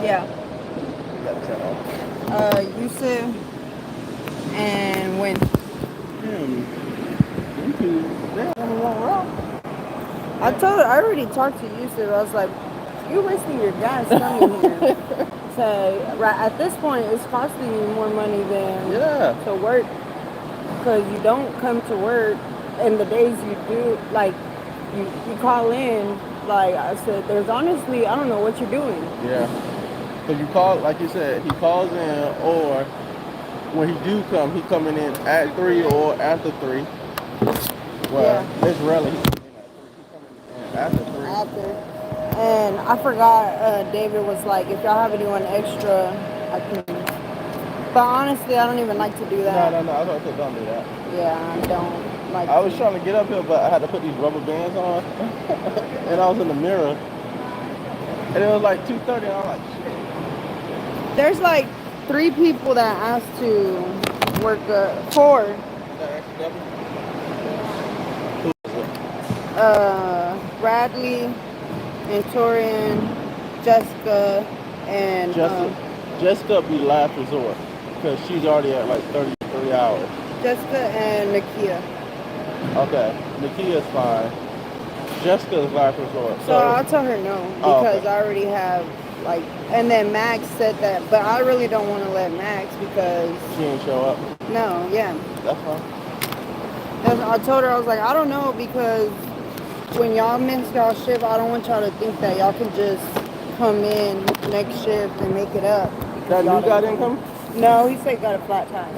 Yeah. Yusuf and when? I already talked to Yusuf. I was like, you're wasting your gas coming here. So, right at this point, it's costing you more money than to work because you don't come to work, and the days you do, like, you call in. Like I said, there's honestly, I don't know what you're doing. Yeah. So you call, like you said, he calls in, or when he do come, he coming in at 3 or after 3. Well, it's rarely he coming in at 3. He coming in after 3. And I forgot, David was like, if y'all have anyone extra, I can. But honestly, I don't even like to do that. No. I thought I don't do that. Yeah, I don't like I was trying to get up here, but I had to put these rubber bands on. And I was in the mirror. And it was like 2:30, and I was like, shit. There's like 3 people that asked to work, 4. Bradley, and Torian, Jessica, and Jessica be last resort because she's already at like 33 hours. Jessica and Nakia. Okay, Nakia's fine. Jessica's last resort. So I'll tell her no because I already have like, and then Max said that, but I really don't want to let Max because she didn't show up. No, yeah. That's fine. I told her, I was like, I don't know because when y'all miss y'all shift, I don't want y'all to think that y'all can just come in next shift and make it up. That new guy didn't come? No, he said he got a flat tire.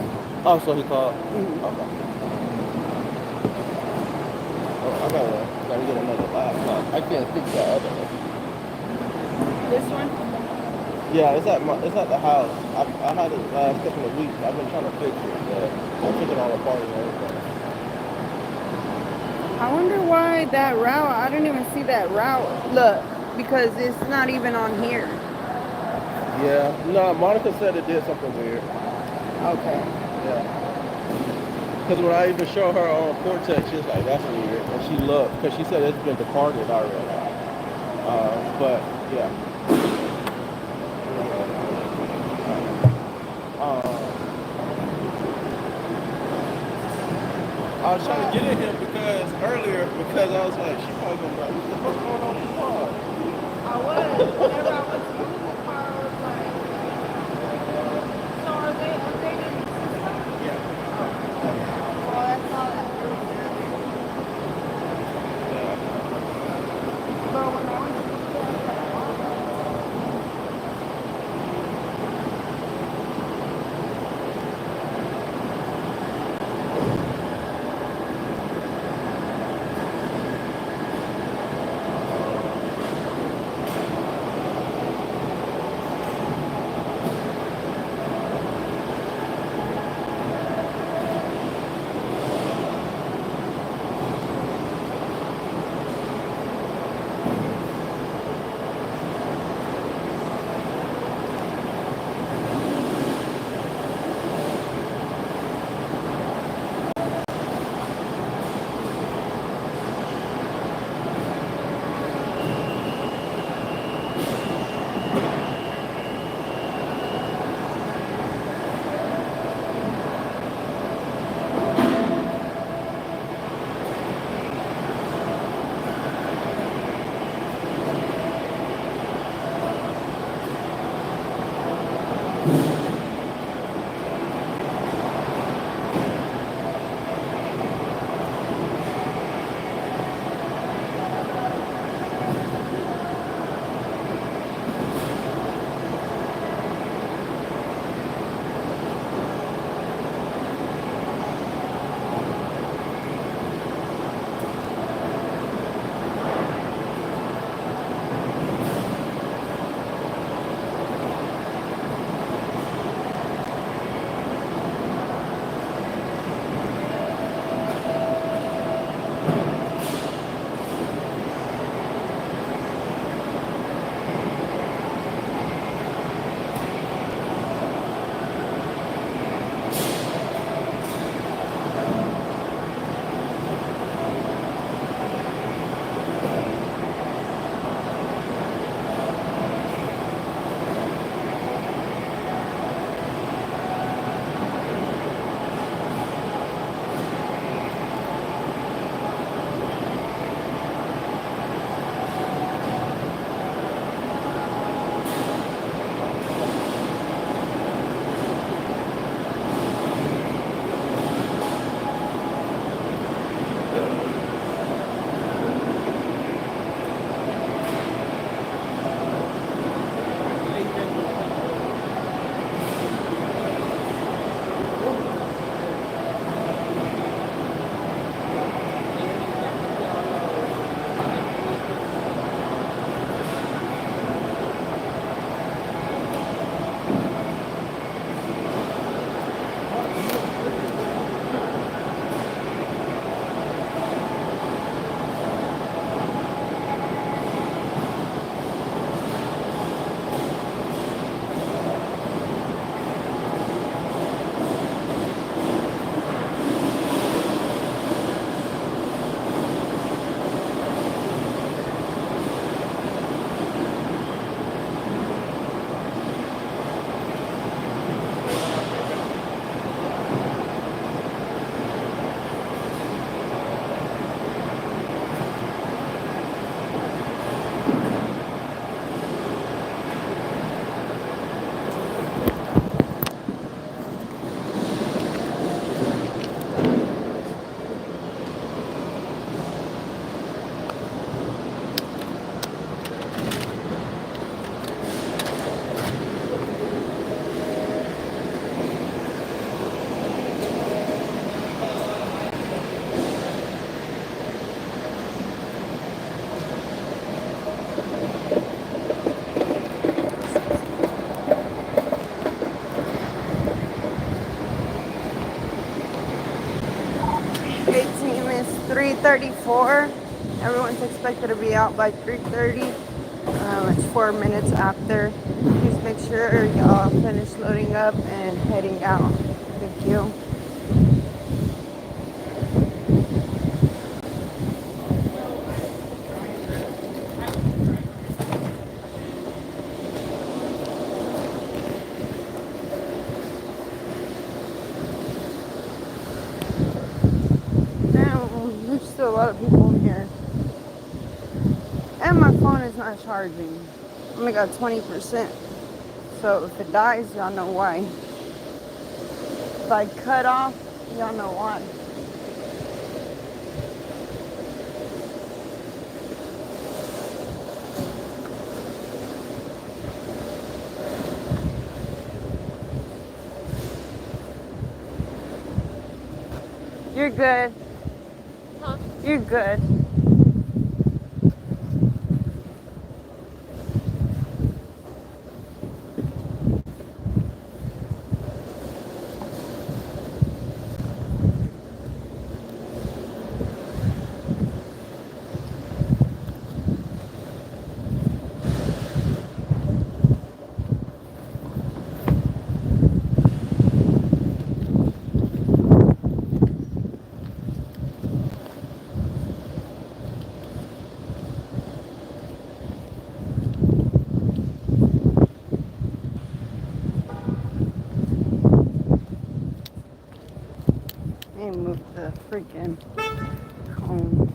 Oh, so he called? Mm-hmm. Okay. Oh, I gotta get another laptop. I can't fix that other one. This one? Yeah, it's at the house. I had it last couple of weeks. I've been trying to fix it, but I took it all apart and everything. I wonder why that route, I didn't even see that route. Look, because it's not even on here. Yeah, no, Monica said it did something weird. Okay. Yeah. Because when I even showed her on Cortex, she was like, that's weird. And she looked, because she said it's been departed already. But, yeah. I was trying to get in here because I was like, she probably gonna be like, what the fuck's going on with the car? I was. Whenever I was using the car, I was like, so are they updating the system? Yeah. Well, that's all that proves. Yeah. But when I went to 2:34. Everyone's expected to be out by 3:30. It's 4 minutes after. Please make sure y'all finish loading up and heading out. Thank you. Now, there's still a lot of people in here. And my phone is not charging. Only got 20%. So if it dies, y'all know why. If I cut off, y'all know why. You're good. Huh? You're good. They moved the freaking cone.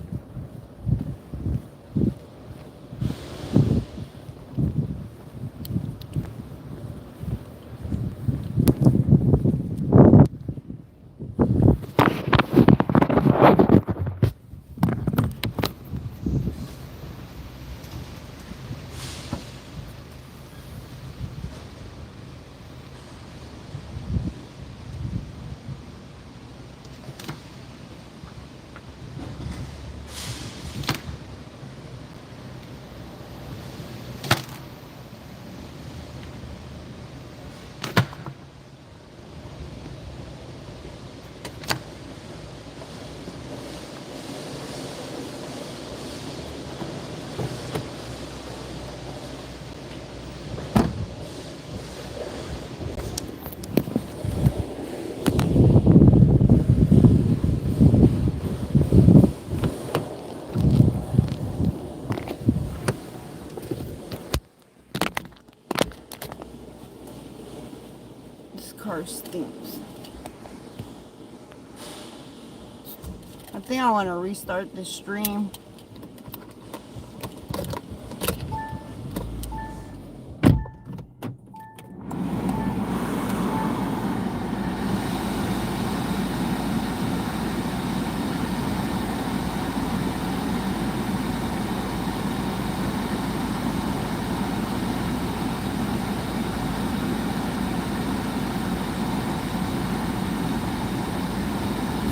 This car stinks. I think I want to restart the stream.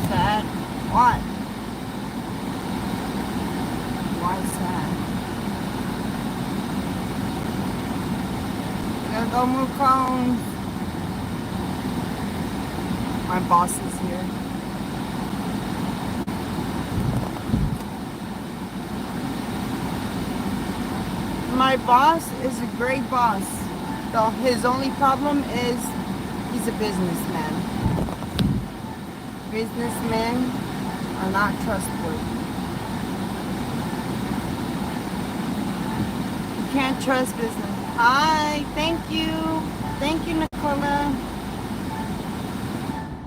Sad. Why? Why sad? I gotta go move cones. My boss is here. My boss is a great boss. So his only problem is he's a businessman. Businessmen are not trustworthy. You can't trust business. Hi, thank you. Thank you, Nicola.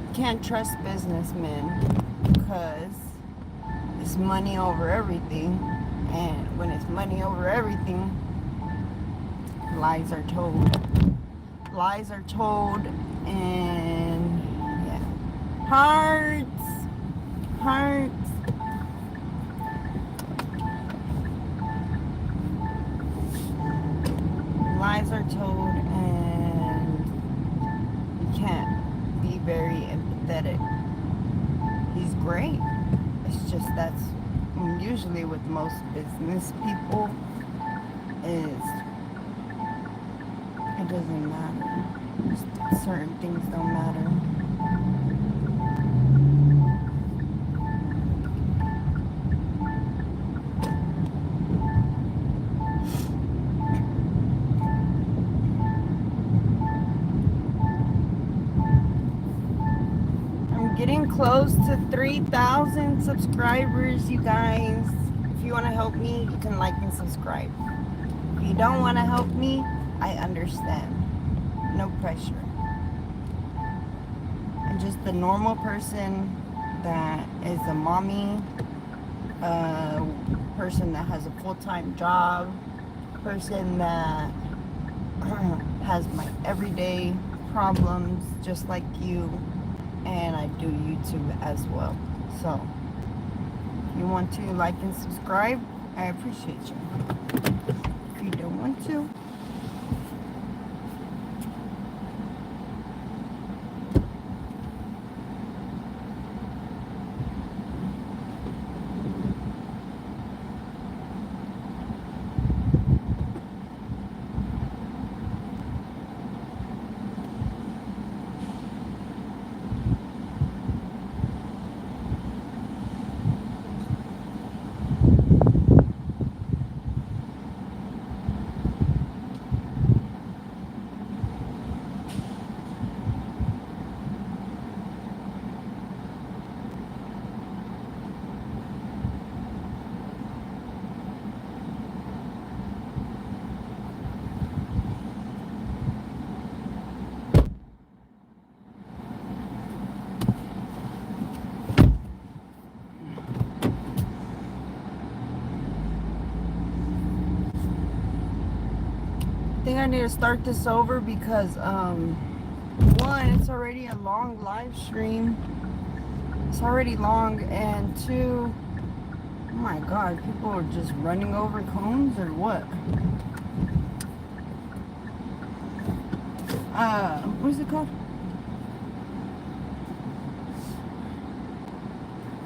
You can't trust businessmen because it's money over everything. And when it's money over everything, lies are told. Lies are told, and yeah. Hearts. Lies are told, and you can't be very empathetic. He's great. It's just that's usually with most business people is it doesn't matter. Just certain things don't matter. getting close to 3,000 subscribers, you guys. If you want to help me, you can like and subscribe. If you don't want to help me, I understand. No pressure. I'm just a normal person that is a mommy, a person that has a full-time job, person that has my everyday problems just like you, and I do YouTube as well. So if you want to like and subscribe, I appreciate you. If you don't want to, I think I need to start this over because one, it's already a long live stream. It's already long, and two, oh my god, people are just running over cones or what? What is it called?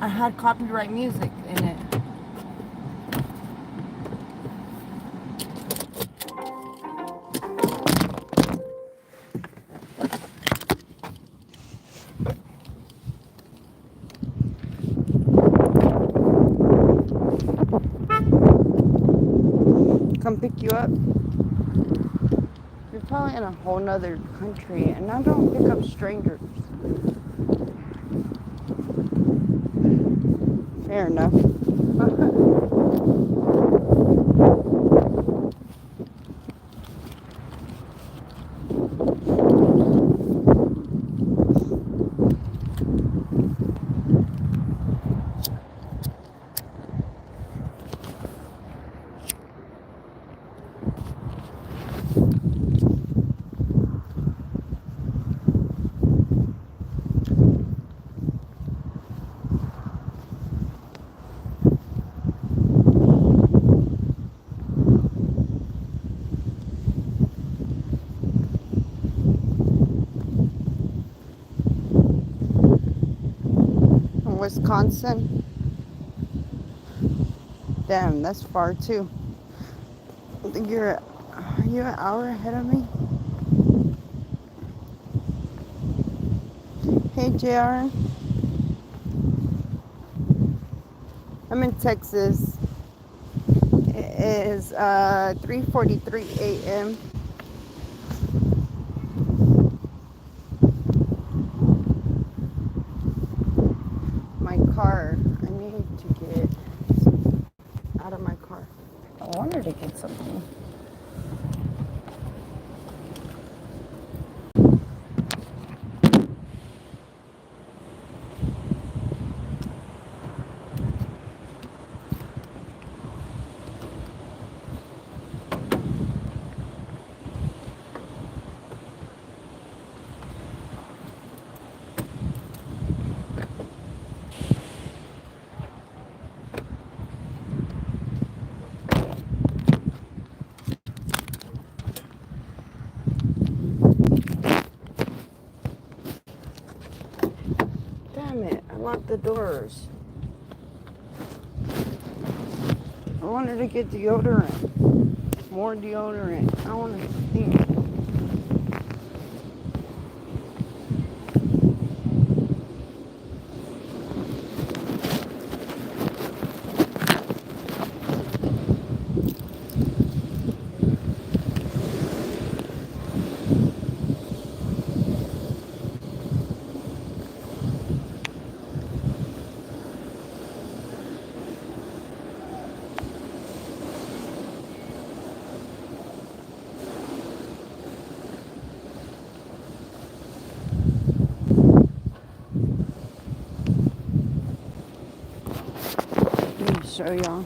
I had copyright music in it. Come pick you up. You're probably in a whole nother country, and I don't pick up strangers. Fair enough. From Wisconsin. Damn, that's far too. I think are you an hour ahead of me? Hey, JR. I'm in Texas. It is 3:43 a.m. My car. I need to get out of my car. I wanted to get something. Damn it, I locked the doors. I wanted to get deodorant. More deodorant. I want to stink. show y'all.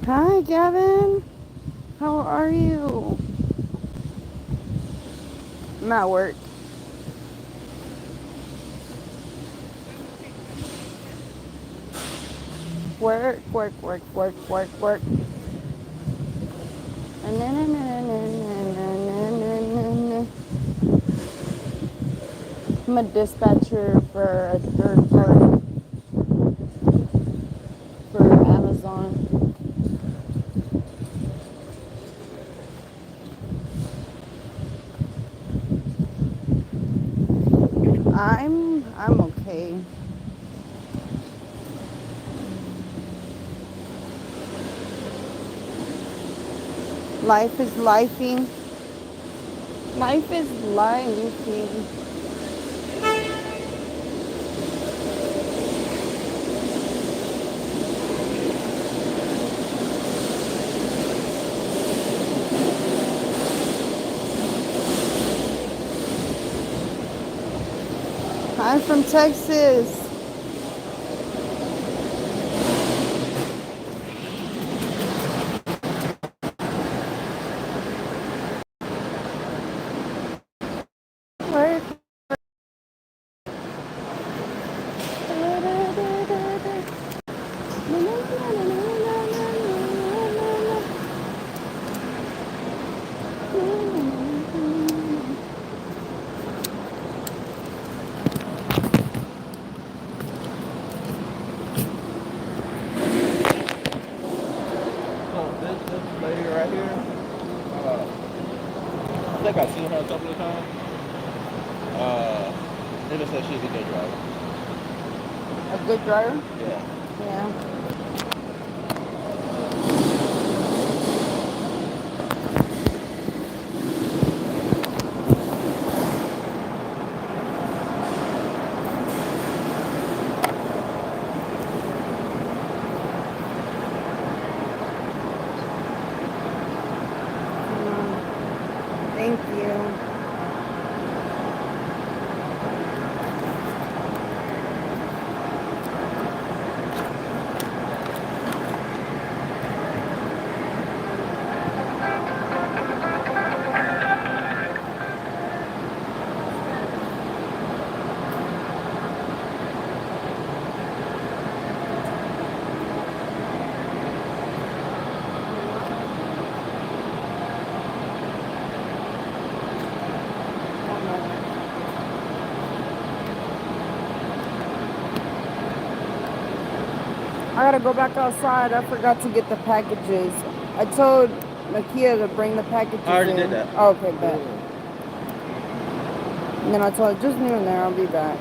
Hi, Gavin. How are you? I'm at work. Work, work, work, work, work, work. I'm a dispatcher for a third party for Amazon. I'm okay. Life is lifing. Life is lifing. I'm from Texas. Work. So this lady right here, I think I've seen her a couple of times. They just said she's a good driver. A good driver? Yeah. Yeah. Thank you. I gotta go back outside. I forgot to get the packages. I told Nakia to bring the packages I already in. did that. Oh, okay, bet. And then I told her, just me in there, I'll be back.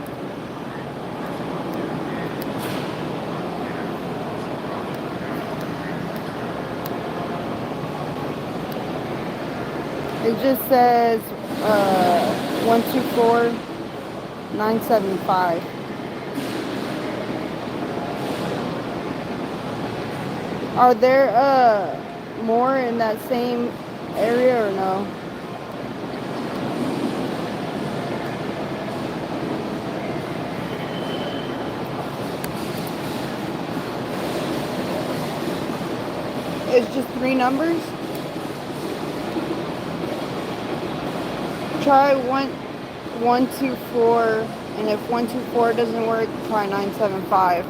It just says 124,975. Are there more in that same area or no? It's just 3 numbers? Try 124, and if 124 doesn't work, try 975.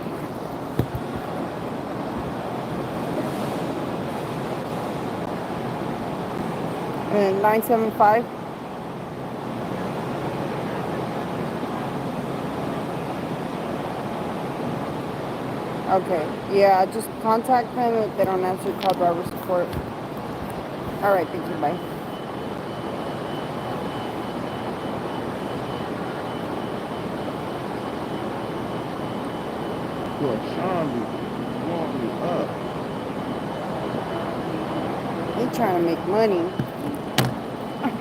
And 975? Okay. Yeah, just contact them if they don't answer, call driver support. Alright, thank you, bye. Boy, Sean be blowing me up. He trying to make money.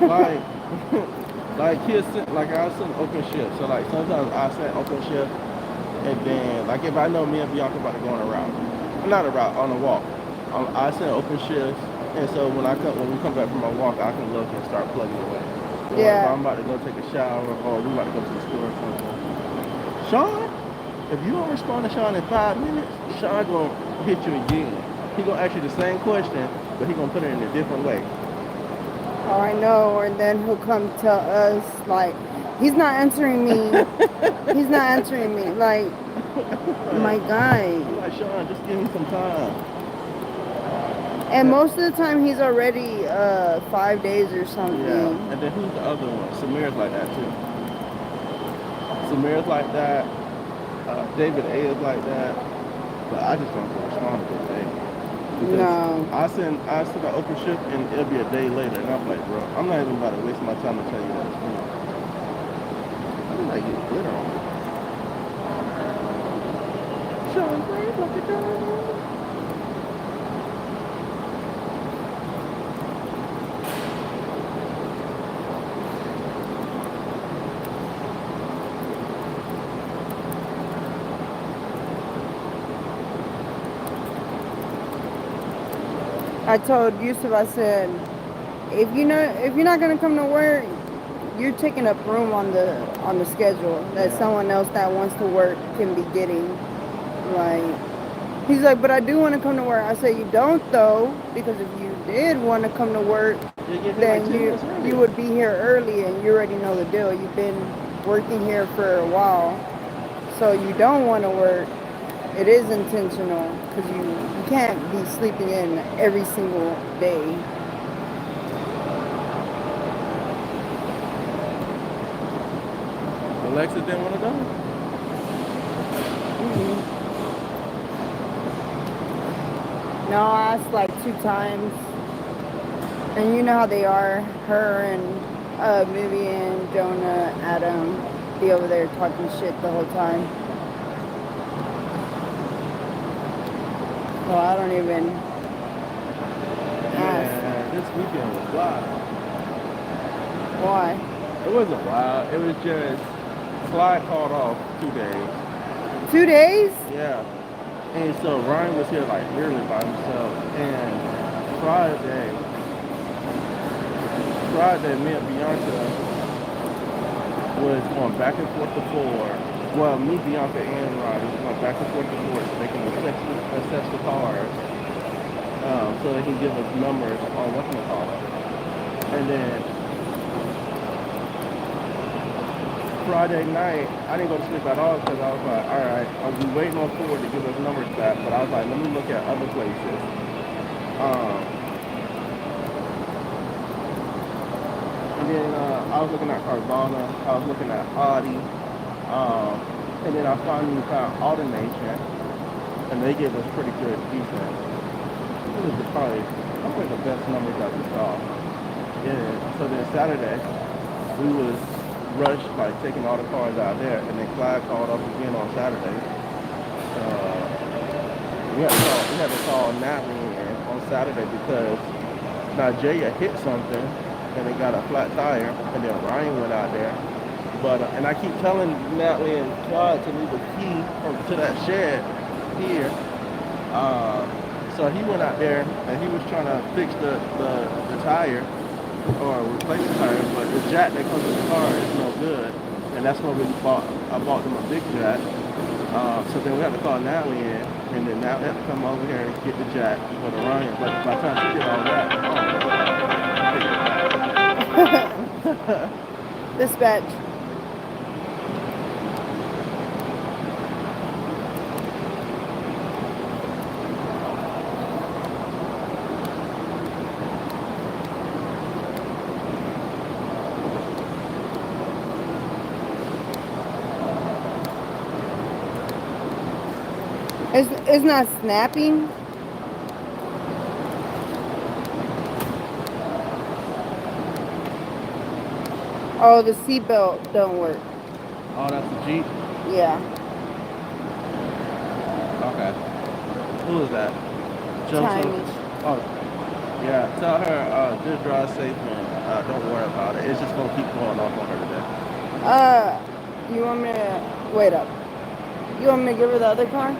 Like, like like I send open shift. So like sometimes I send open shift, and then like if I know me and Bianca about to go on a route, not a route, on a walk, I send open shifts, and so when we come back from our walk, I can look and start plugging away. Or if Yeah. I'm about to go take a shower, or we about to go to the store or something. Sean, if you don't respond to Sean in 5 minutes, Sean gonna hit you again. He gonna ask you the same question, but he gonna put it in a different way. Oh, I know. And then he'll come tell us, like, he's not answering me. He's not answering me. Like, my guy. Like, Sean, just give me some time. And most of the time, he's already 5 days or something. Yeah. And then who's the other one? Samir's like that too. Samir's like that. David A is like that. But I just don't respond to David A. No. I send an open shift and it'll be a day later, and I'm like, bro, I'm not even about to waste my time to tell you that it's free. I just like get glitter on it. Sean, please look at that. I told Yusuf, I said, if you're not gonna come to work, you're taking up room on the schedule that someone else that wants to work can be getting. Like, he's like, but I do want to come to work. I said, you don't though, because if you did want to come to work, then you would be here early, and you already know the deal. You've been working here for a while, so you don't want to work. It is intentional because you can't be sleeping in every single day. Alexa didn't want to go? Mm-hmm. No, I asked like 2 times. And you know how they are. Her and Vivian, Jonah, Adam be over there talking shit the whole time. So I don't even ask. Yeah, this weekend was wild. Why? It wasn't wild. It was just Clyde called off 2 days. 2 days? Yeah. And so Ryan was here like literally by himself. And Friday, me and Bianca was going back and forth to 4. Well, me, Bianca, and Ryan was going back and forth to 4 so they can assess the cars. So they can give us numbers on what's in the car. And then Friday night, I didn't go to sleep at all because I was like, all right, I'll be waiting on Ford to give us numbers back, but I was like, let me look at other places. And then I was looking at Carvana, I was looking at Audi, and then I finally found AutoNation, and they gave us pretty good, decent. It was probably the best numbers that we saw. Yeah. So then Saturday, we was rushed by taking all the cars out there, and then Clyde called up again on Saturday. We had to call Natalie on Saturday because Nigeria hit something and it got a flat tire, and then Ryan went out there. But and I keep telling Natalie and Clyde to leave a key to that shed here. So he went out there and he was trying to fix the tire or replace the tire, but the jack that comes with the car is no good, and that's when I bought them a big jack. So then we had to call Natalie in, and then Natalie had to come over here and get the jack for the Ryan. But by the time she did all that, Dispatch. It's not snapping. Oh, the seatbelt don't work. oh, that's the Jeep. Yeah. Okay. Who is that? Joseph. Tiny. Oh, yeah. Tell her just drive safe and don't worry about it. It's just gonna keep going off on her today. You want me to wait up? You want me to give her the other car?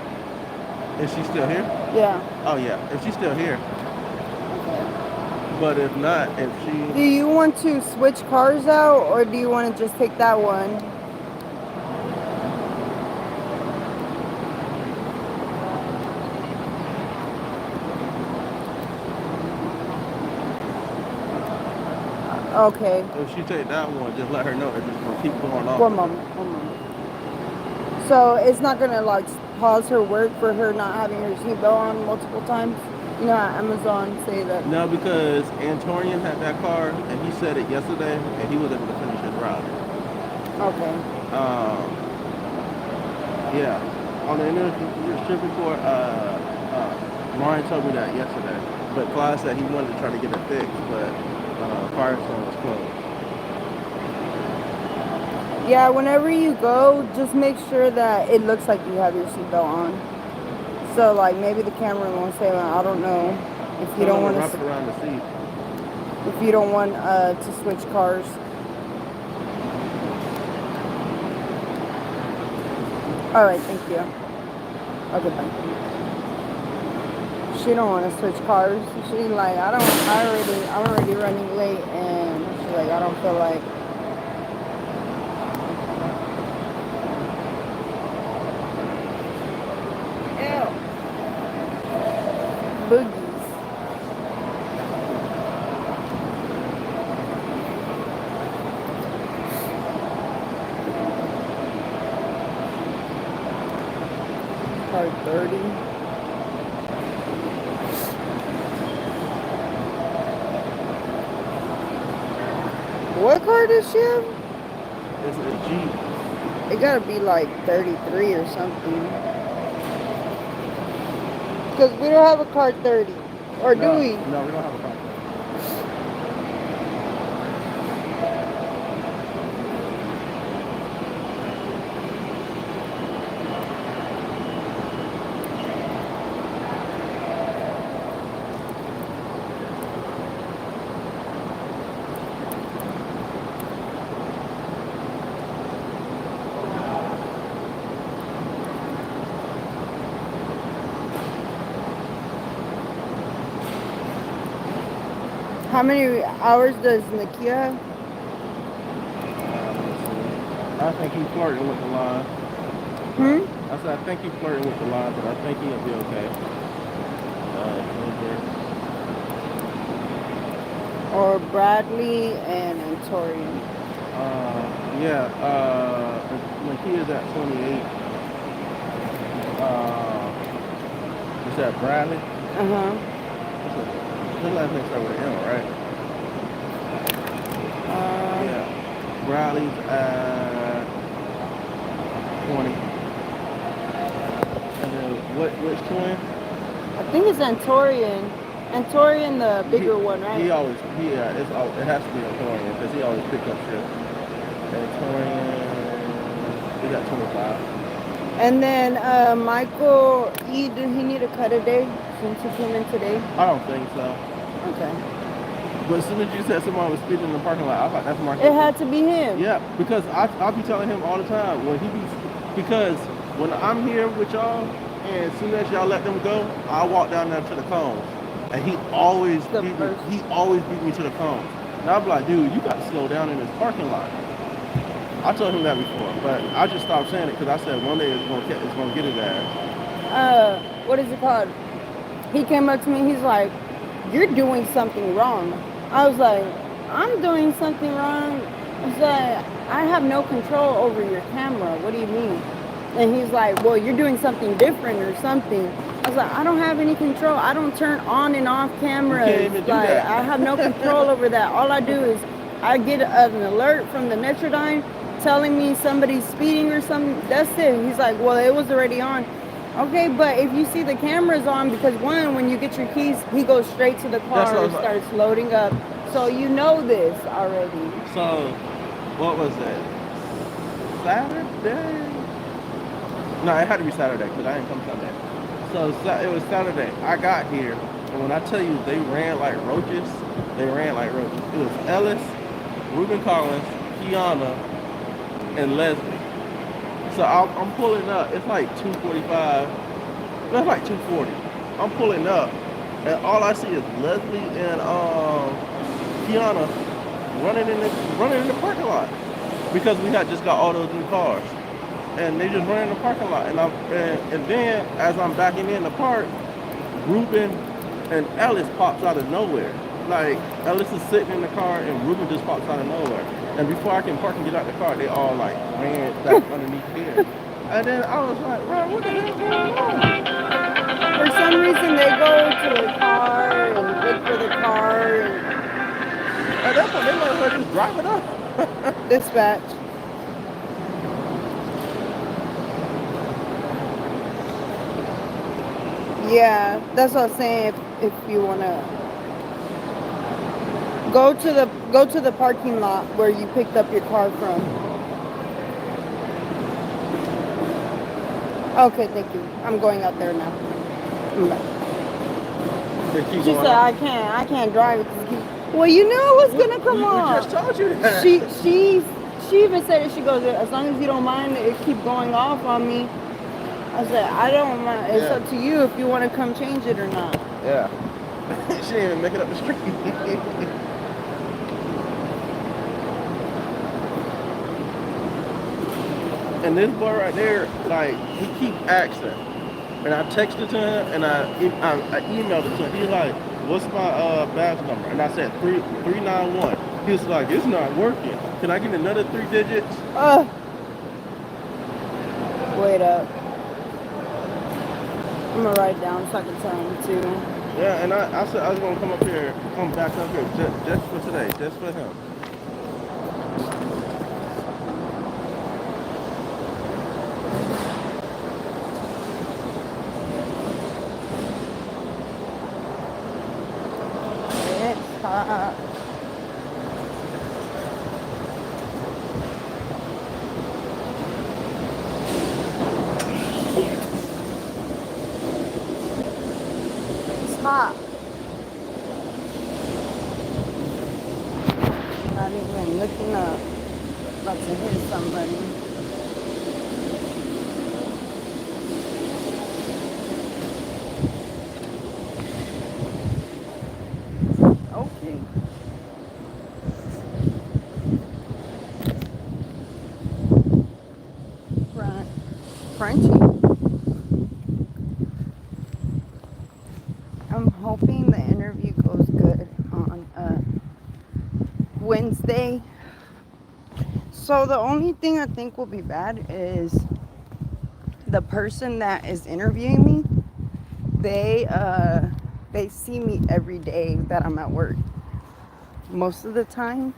Is she still here? Yeah. Oh yeah. If she's still here. Okay. But if not, if she. Do you want to switch cars out, or do you want to just take that one? Okay. If she take that one, just let her know it's just gonna keep going off. One moment. So it's not gonna like pause her work for her not having her seatbelt on multiple times. You know, how Amazon say that. No, because Antorian had that car and he said it yesterday and he was able to finish his route. Okay. Yeah. On the trip report, Ryan told me that yesterday. But Clyde said he wanted to try to get it fixed, but Firestone was closed. Yeah, whenever you go, just make sure that it looks like you have your seatbelt on. So, like, maybe the camera won't say, I don't know, if you don't want to wrap it around the seat. If you don't want to switch cars. All right, thank you. Okay, bye. She don't want to switch cars. She's like, I'm already running late, and she's like, I don't feel like. Ew. Boogies. Car 30. What car does she have? It's a Jeep. It gotta be like 33 or something. Because we don't have a car 30. Or do we? No, we don't have a car. How many hours does Nakia have? I think he's flirting with the line. I said, I think he's flirting with the line, but I think he'll be okay. Or Bradley and Antorian? Yeah, Nakia's at 28. Is that Bradley? Uh-huh. His last name starts with an M, right? Yeah. Bradley's at 20. And then which twin? I think it's Antorian. Antorian, the bigger one, right? It has to be Antorian because he always picks up shit. Antorian, he got 25. And then Michael, he need a cut a day since he came in today? I don't think so. Okay. But as soon as you said somebody was speeding in the parking lot, I thought that's Mark. It had to be him. Yeah, because I'll be telling him all the time because when I'm here with y'all, and as soon as y'all let them go, I walk down there to the cones, and he always beat me to the cones. And I'll be like, dude, you got to slow down in this parking lot. I told him that before, but I just stopped saying it because I said one day it's gonna get his ass. What is it called? He came up to me. He's like, "You're doing something wrong." I was like, "I'm doing something wrong." He's like, "I have no control over your camera. What do you mean?" And he's like, "Well, you're doing something different or something." I was like, "I don't have any control. I don't turn on and off cameras. You can't even do that. I have no control over that. All I do is I get an alert from the Metrodyne telling me somebody's speeding or something. That's it." He's like, "Well, it was already on." Okay, but if you see the cameras on, because when you get your keys, he goes straight to the car and starts loading up. So you know this already. So, what was it? Saturday? No, it had to be Saturday because I didn't come Sunday. So it was Saturday. I got here, and when I tell you they ran like roaches, they ran like roaches. It was Ellis, Ruben Collins, Kiana, and Leslie. So I'm pulling up. It's like 2:45. That's like 2:40. I'm pulling up, and all I see is Leslie and Kiana running in the parking lot because we had just got all those new cars, and they just running in the parking lot. And then as I'm backing in the park, Ruben and Ellis pops out of nowhere. Like Ellis is sitting in the car, and Ruben just pops out of nowhere. And before I can park and get out the car, they all like ran back underneath here. And then I was like, bro, what the hell's going on? For some reason, they go to the car and look for the car and At that point, they might as well just drive it up. dispatch. Yeah, that's what I was saying. If you wanna go to the parking lot where you picked up your car from. Okay, thank you. I'm going out there now. Bye. She said I can't drive it. Well, you knew it was gonna come on. We just told you that. She even said it. She goes, as long as you don't mind it keep going off on me. I said, I don't mind. It's up to you if you want to come change it or not. Yeah. She didn't even make it up the street. And this boy right there, like, he keep asking. And I texted to him, and I emailed it to him. He's like, what's my badge number? And I said 391. He was like, it's not working. Can I get another 3 digits? Wait up. I'm gonna write down so I can tell him too. Yeah, and I said I was gonna come back up here just for today, just for him. It's hot. Hot. Not even looking up. About to hit somebody. Okay. Crunchy. I'm hoping the interview goes good on Wednesday. So the only thing I think will be bad is the person that is interviewing me. They see me every day that I'm at work. Most of the time,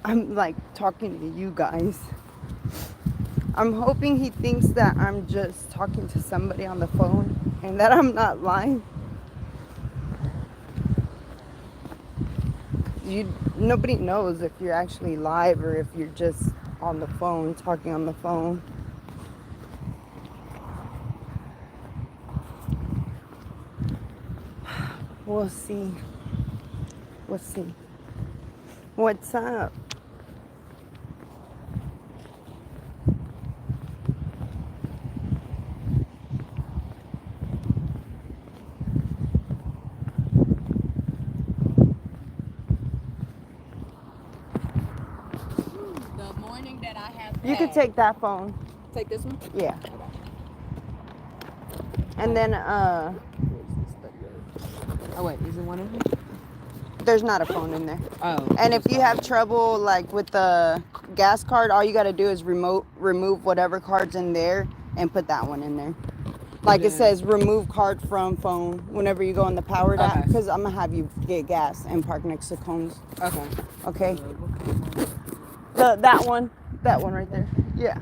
I'm like talking to you guys. I'm hoping he thinks that I'm just talking to somebody on the phone and that I'm not lying. Nobody knows if you're actually live or if you're just on the phone, talking on the phone. We'll see. We'll see. What's up? The morning that I have You could take that phone. Take this one? Yeah. And then Oh wait, is it one of them? there's not a phone in there. Oh. And if you have trouble like with the gas card, all you got to do is remove whatever card's in there and put that one in there. Like it says remove card from phone whenever you go on the powered app, because I'm gonna have you get gas and park next to cones. Okay. Okay. That one right there. Yeah.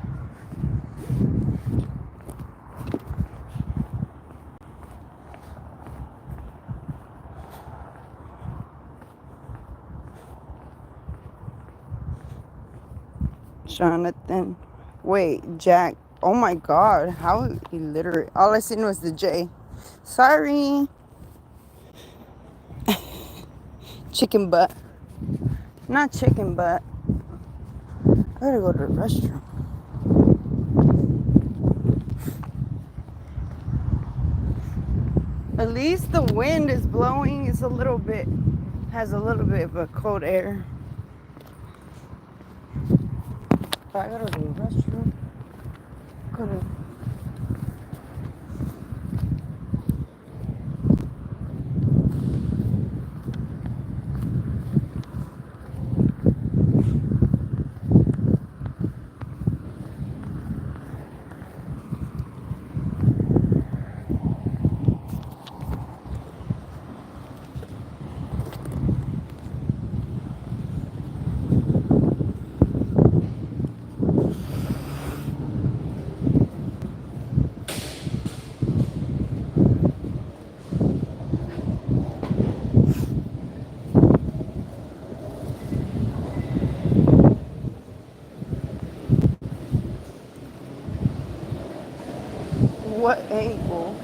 Jonathan. Wait, Jack Oh my god, how illiterate. All I seen was the J. Sorry. Chicken butt. Not chicken butt. I gotta go to the restroom. At least the wind is blowing. It's a little bit, has a little bit of a cold air. But I gotta go to the restroom. Go to. What angle?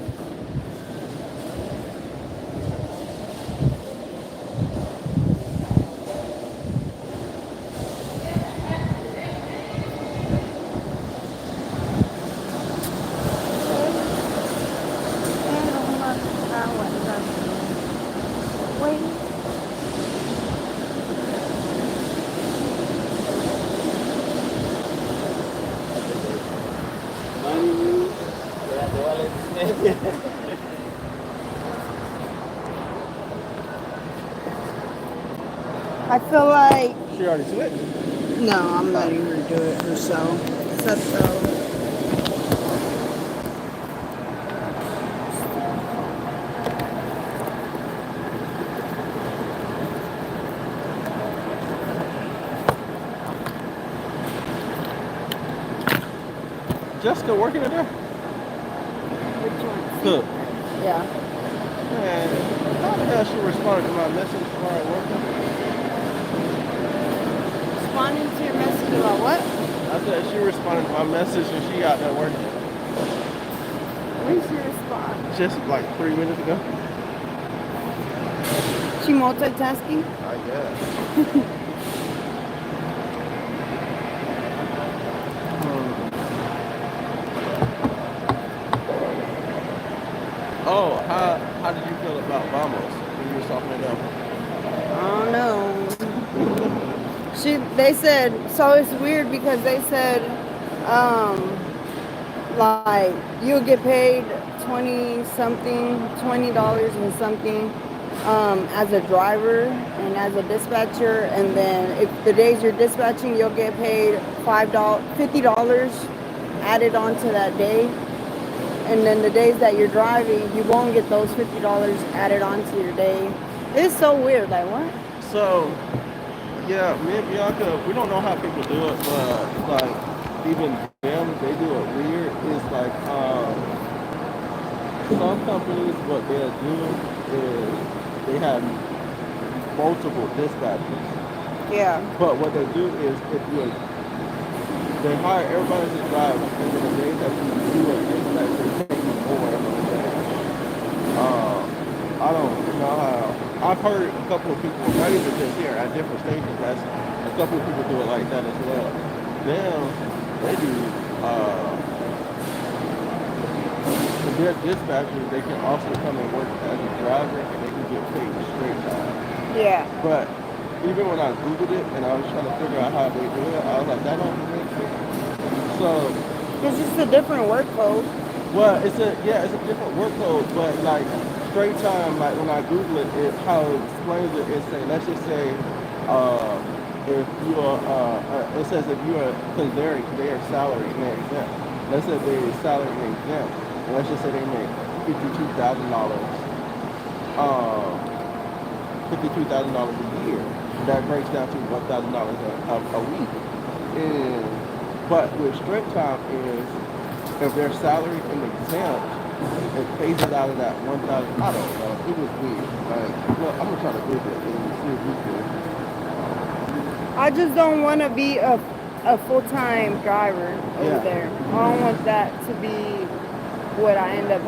I feel like She already switched. no, I'm letting her do it herself. So. Jessica working in there? Cook. Yeah. Man, how the hell she responded to my message while I working? Responding to your message about what? I said she responded to my message and she out there working. When did she respond? Just like 3 minutes ago. She multitasking? I guess. Oh, how did you feel about Vamos when you were talking to them? I don't know. They said, so it's weird because they said, like, you'll get paid $20 and something, as a driver and as a dispatcher. And then if the days you're dispatching, you'll get paid $50 added onto that day. And then the days that you're driving, you won't get those $50 added onto your day. It's so weird. Like, what? So, yeah, me and Bianca, we don't know how people do it, but like even them, they do it weird. It's like some companies, what they'll do is they have multiple dispatchers. Yeah. But what they do is they hire everybody to drive, and then the days that you do a dispatch, they pay you more every day. I don't know how. I've heard a couple of people, not even just here, at different stations, that's a couple of people do it like that as well. Them, they do, if they're dispatchers, they can also come and work as a driver and they can get paid straight time. Yeah. But even when I Googled it and I was trying to figure out how they do it, I was like, that don't make sense. So it's just a different work code. Well, it's a different work code, but like straight time, like when I Google it, how it explains it is saying, let's just say, if you are, it says if you are, because they're salary and they're exempt. Let's say they're salary and exempt, and let's just say they make $52,000, $52,000 a year. That breaks down to $1,000 a week. But with straight time is, if they're salaried and exempt, it pays it out of that 1,000. I don't know. It was weird. Like, look, I'm gonna try to Google it and see if we can. I just don't want to be a a full-time driver over Yeah. there. I don't want that to be what I end up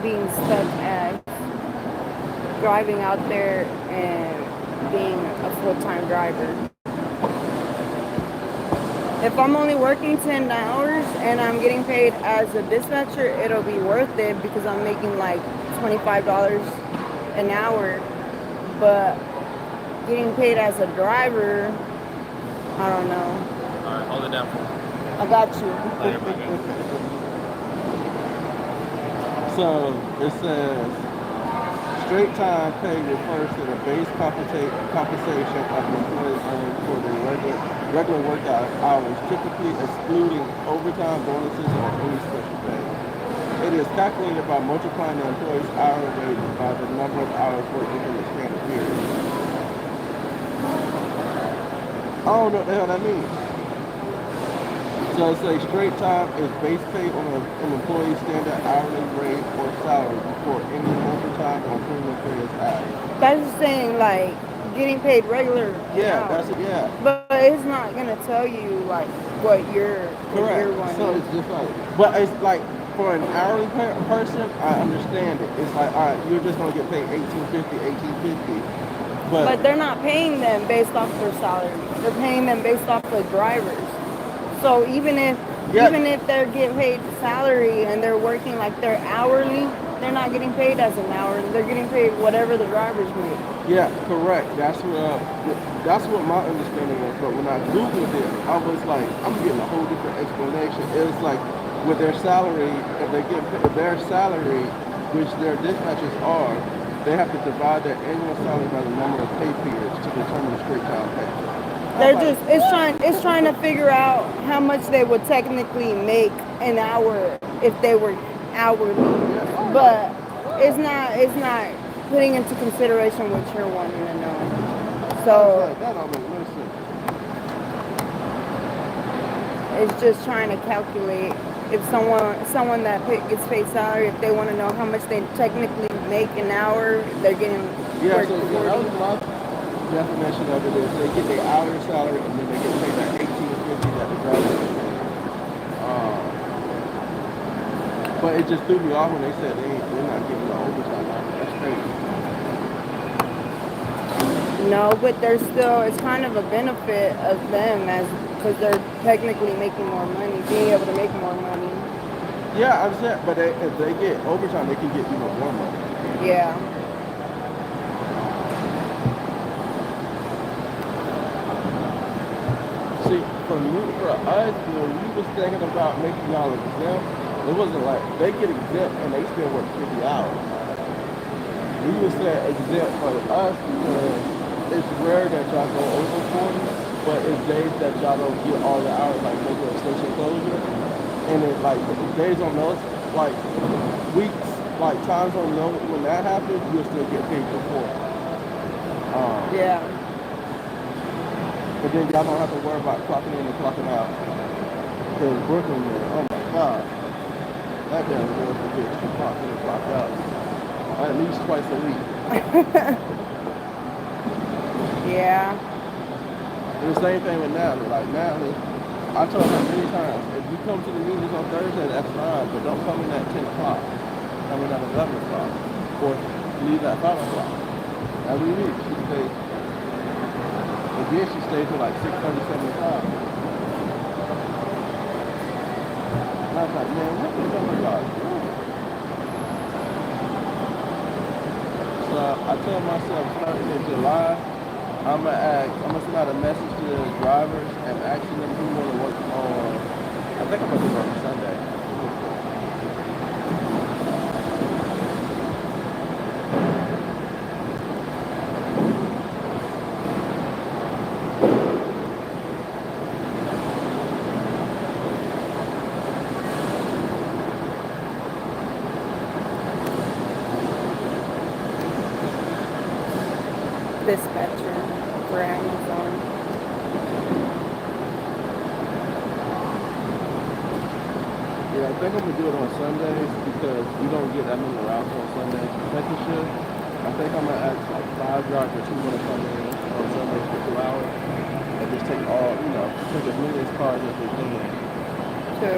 being stuck as, driving out there and being a full-time driver. If I'm only working 10 hours and I'm getting paid as a dispatcher, it'll be worth it because I'm making like $25 an hour. But getting paid as a driver, I don't know. Alright, hold it down for me. I got you. Later, my guy. So it says straight time pay refers to the base compensation of an employee earned for the regular work hours, typically excluding overtime, bonuses, or any special pay. It is calculated by multiplying the employee's hourly rate by the number of hours worked within the standard period. I don't know what the hell that means. So it's like straight time is base pay on an employee's standard hourly rate or salary before any overtime or premium pay is added. That's just saying like getting paid regular. Yeah, hours. that's it. Yeah. But it's not gonna tell you like what you're wanting. So it's just like, but it's like for an hourly person, I understand it. It's like, all right, you're just gonna get paid $18.50. But they're not paying them based off their salary. They're paying them based off the drivers. So even if they're getting paid salary and they're working like they're hourly, they're not getting paid as an hour. They're getting paid whatever the drivers make. Yeah, correct. That's what my understanding was. But when I Googled it, I was like, I'm getting a whole different explanation. It was like with their salary, if they get their salary, which their dispatchers are, they have to divide their annual salary by the number of pay periods to determine the straight time pay. It's trying to figure out how much they would technically make an hour if they were hourly. But it's not putting into consideration what you're wanting to know. So that don't make no sense. it's just trying to calculate if someone that gets paid salary, if they want to know how much they technically make an hour, they're getting that was my definition of it is they get their hourly salary and then they get paid that $18.50 that the driver. But it just threw me off when they said they're not giving no overtime. That's crazy. No, but it's kind of a benefit of them because they're technically making more money, being able to make more money. Yeah, I'm saying, but if they get overtime, they can get even more money. Yeah. See, for us, when we was thinking about making y'all exempt, it wasn't like they get exempt and they still work 50 hours. We was saying exempt for us because it's rare that y'all go over 40, but it's days that y'all don't get all the hours, like regular station closure. And it like days on those, like weeks, like times on those, when that happens, you'll still get paid for 40. Yeah. But then y'all don't have to worry about clocking in and clocking out. Because Brooklyn, man, oh my God, that damn girl forgets to clock in and clock out at least twice a week. Yeah. And the same thing with Natalie. Like Natalie, I told her many times, if you come to the meetings on Thursday, that's fine, but don't come in at 10 o'clock. Come in at 11 o'clock. Or leave at 5 o'clock. Every week, she stays. Again, she stayed till like 6:30, 7 o'clock. And I was like, man, what the hell are y'all doing? So I told myself, starting in July, I'm gonna send out a message to the drivers and asking them who want to work on. I think I'm gonna do it on Sunday. Dispatcher for Amazon. Yeah, I think I'm gonna do it on Sundays because we don't get that many routes on Sundays. Second shift, I think I'm gonna ask like 5 drivers who want to come in on Sundays for 2 hours and just take all, take as many cars as we can So,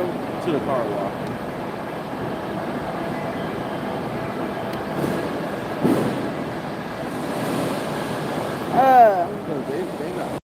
to the car wash. Because they not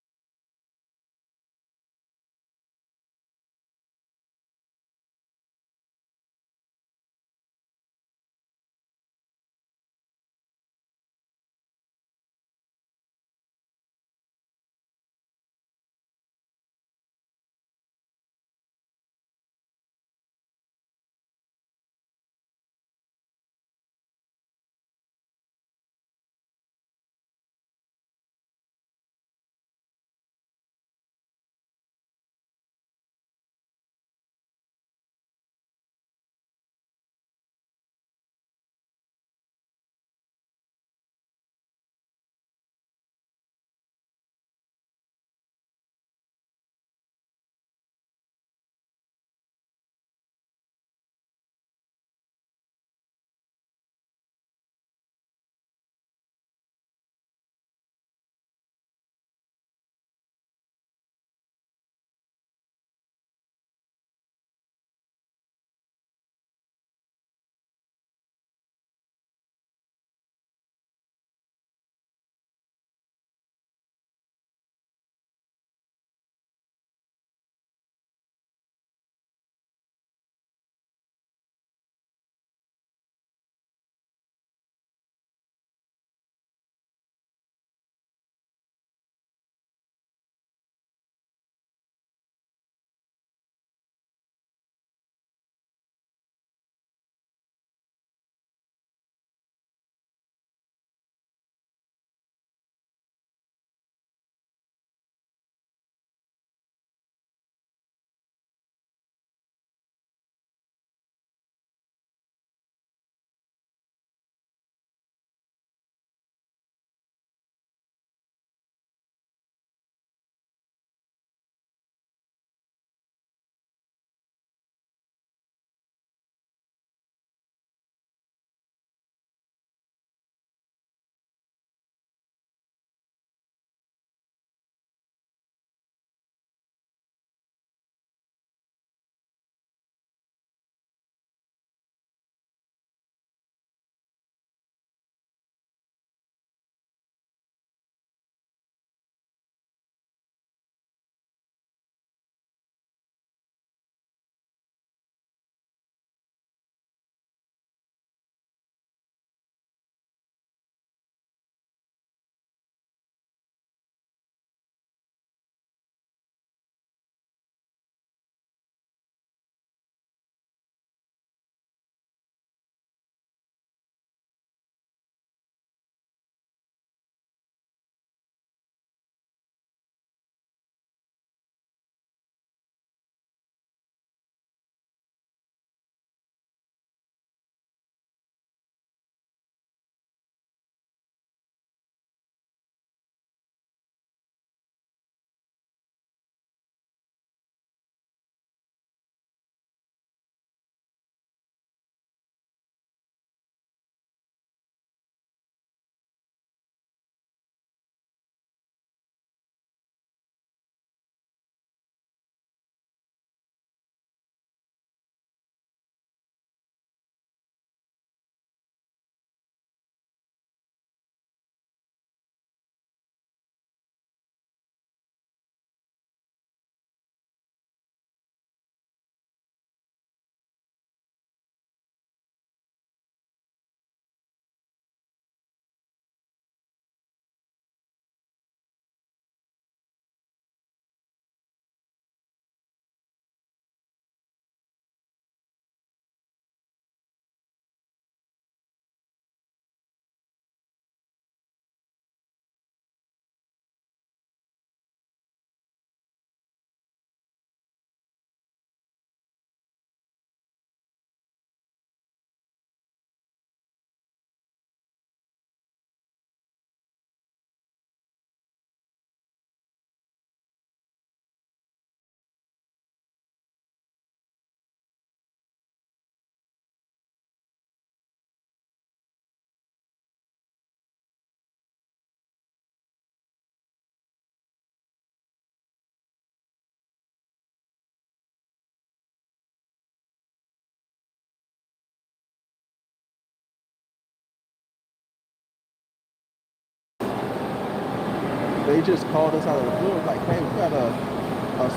they just called us out of the blue. Like, hey, we got a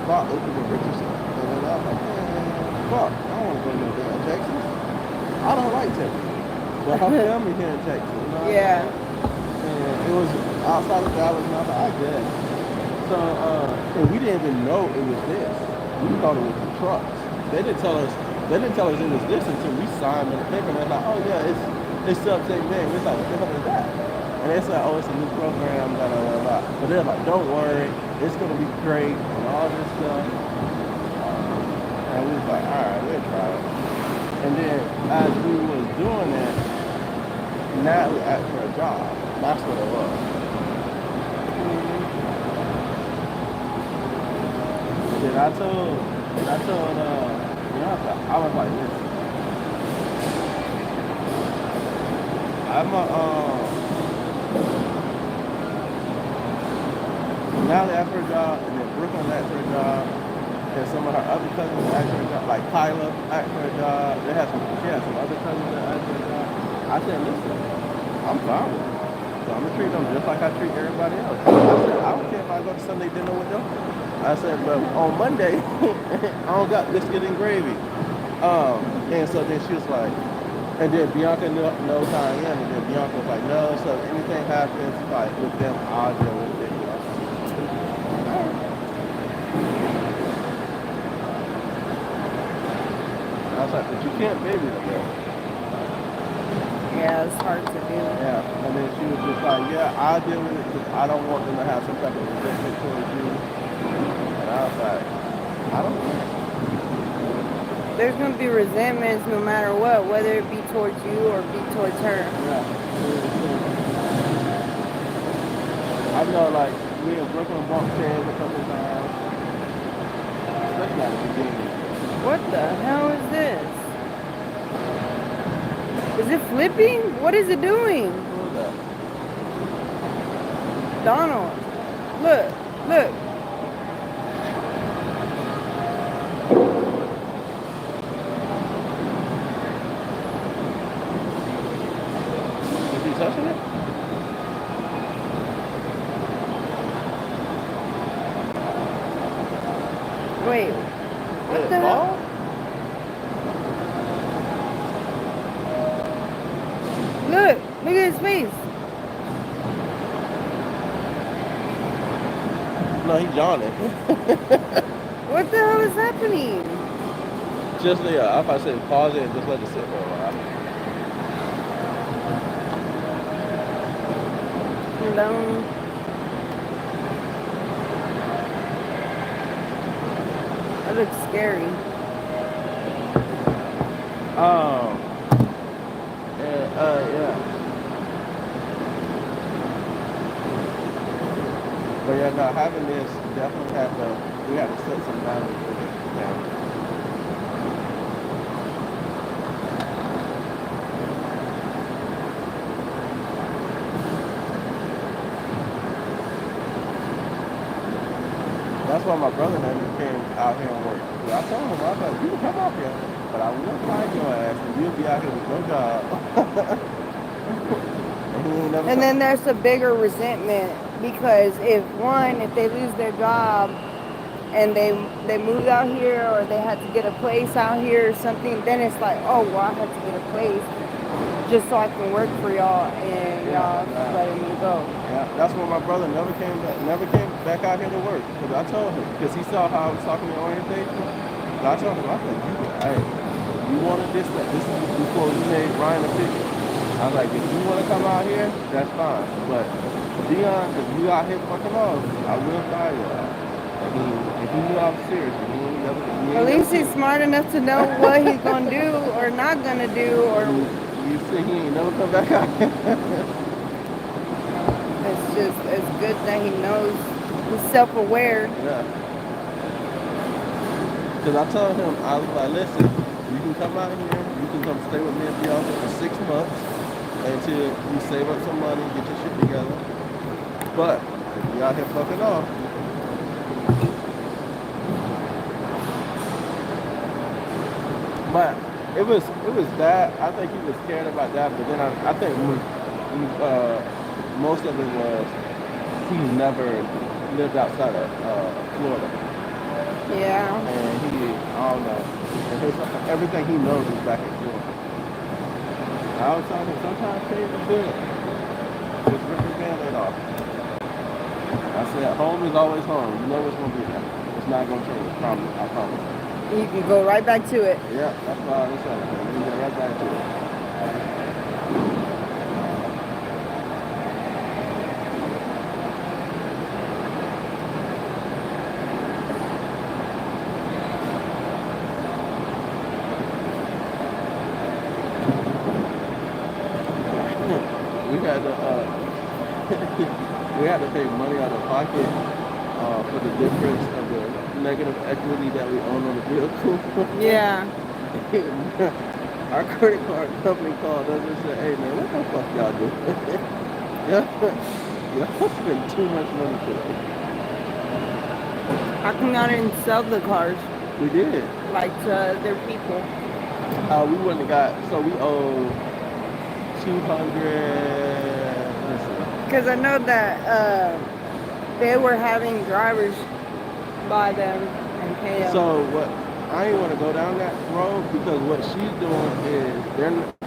spot open in Richardson. And then I was like, man, fuck, I don't want to go to no damn Texas. I don't like Texas. But her family here in Texas, you know? Yeah. And it was outside of Dallas, and I was like, I guess. So, and we didn't even know it was this. We thought it was the trucks. They didn't tell us it was this until we signed on the paper. And they're like, oh yeah, it's sub-10 name. It's like, what the hell is that? And they said, oh, it's a new program, blah, blah, blah, blah. But they're like, don't worry, it's going to be great, and all this stuff. And we was like, all right, we'll try it. And then as we was doing it, Natalie asked for a job. That's what it was. And then I told Bianca, I was like, listen, Natalie asked for a job, and then Brooklyn asked for a job, and some of her other cousins asked for a job, like Kyla asked for a job. She had some other cousins that asked for a job. I said, listen, I'm fine with it. So I'm gonna treat them just like I treat everybody else. I said, I don't care if I go to Sunday dinner with them. I said, but on Monday, I don't got biscuit and gravy. And so then she was like, and then Bianca knows how I am, and then Bianca was like, no, so if anything happens, like with them, I'll deal with it. I was like, but you can't baby them though. Yeah, it's hard to do. Yeah, and then she was just like, yeah, I'll deal with it because I don't want them to have some type of resentment towards you. And I was like, I don't know. There's going to be resentments no matter what, whether it be towards you or be towards her. Yeah. I know, like, me and Brooklyn bumped heads a couple times. Especially at the beginning. What the hell is this? Is it flipping? What is it doing? Who is that? Donald. Look. Look. Is he touching it? Wait. What the hell? Look at his face. No, he's yawning. What the hell is happening? Just I thought I said pause it and just let it sit for a while. Hello. That looks scary. Yeah. But yeah, no, having this definitely we have to set some boundaries with it. Yeah. That's why my brother and me came out here and worked. I told him, I was like, you can come out here, but I will find your ass and you'll be out here with no job. And then there's a bigger resentment because if they lose their job and they moved out here or they had to get a place out here or something, then it's like, oh, well, I had to get a place just so I can work for y'all and y'all letting me go. Yeah, that's why my brother never came back out here to work. Because I told him, because he saw how I was talking in orientation. And I told him, I said, hey, you wanted this is before you made Ryan a picture. I was like, if you want to come out here, that's fine. But Dion, if you out here fucking off, I will fire you. If you knew I was serious, at least he's smart enough to know what he's gonna do or not gonna do, or you see, he ain't never come back out here. it's good that he knows, he's self-aware. Yeah. Because I told him, I was like, listen, you can come out here, you can come stay with me at the office for 6 months until you save up some money, get your shit together. But if you out here fucking off, but it was bad. I think he was scared about that, but then I think most of it was he's never lived outside of Florida. Yeah. And I don't know, everything he knows is back in Florida. I was telling him, sometimes change is good. Just rip the band-aid off. I said, home is always home. You know what's going to be there. It's not going to change. I promise. You can go right back to it. Yeah, that's why I was saying. You can get right back to it. We had to pay money out of pocket for the difference of the negative equity that we own on the vehicle. Yeah. Our credit card company called us and said, "Hey man, what the fuck y'all do? y'all spend too much money today." How come y'all didn't sell the cars? We did. Like to other people? We wouldn't have got. So we owe 200. Because I know that they were having drivers buy them and pay them. So what? I ain't want to go down that road because what she's doing is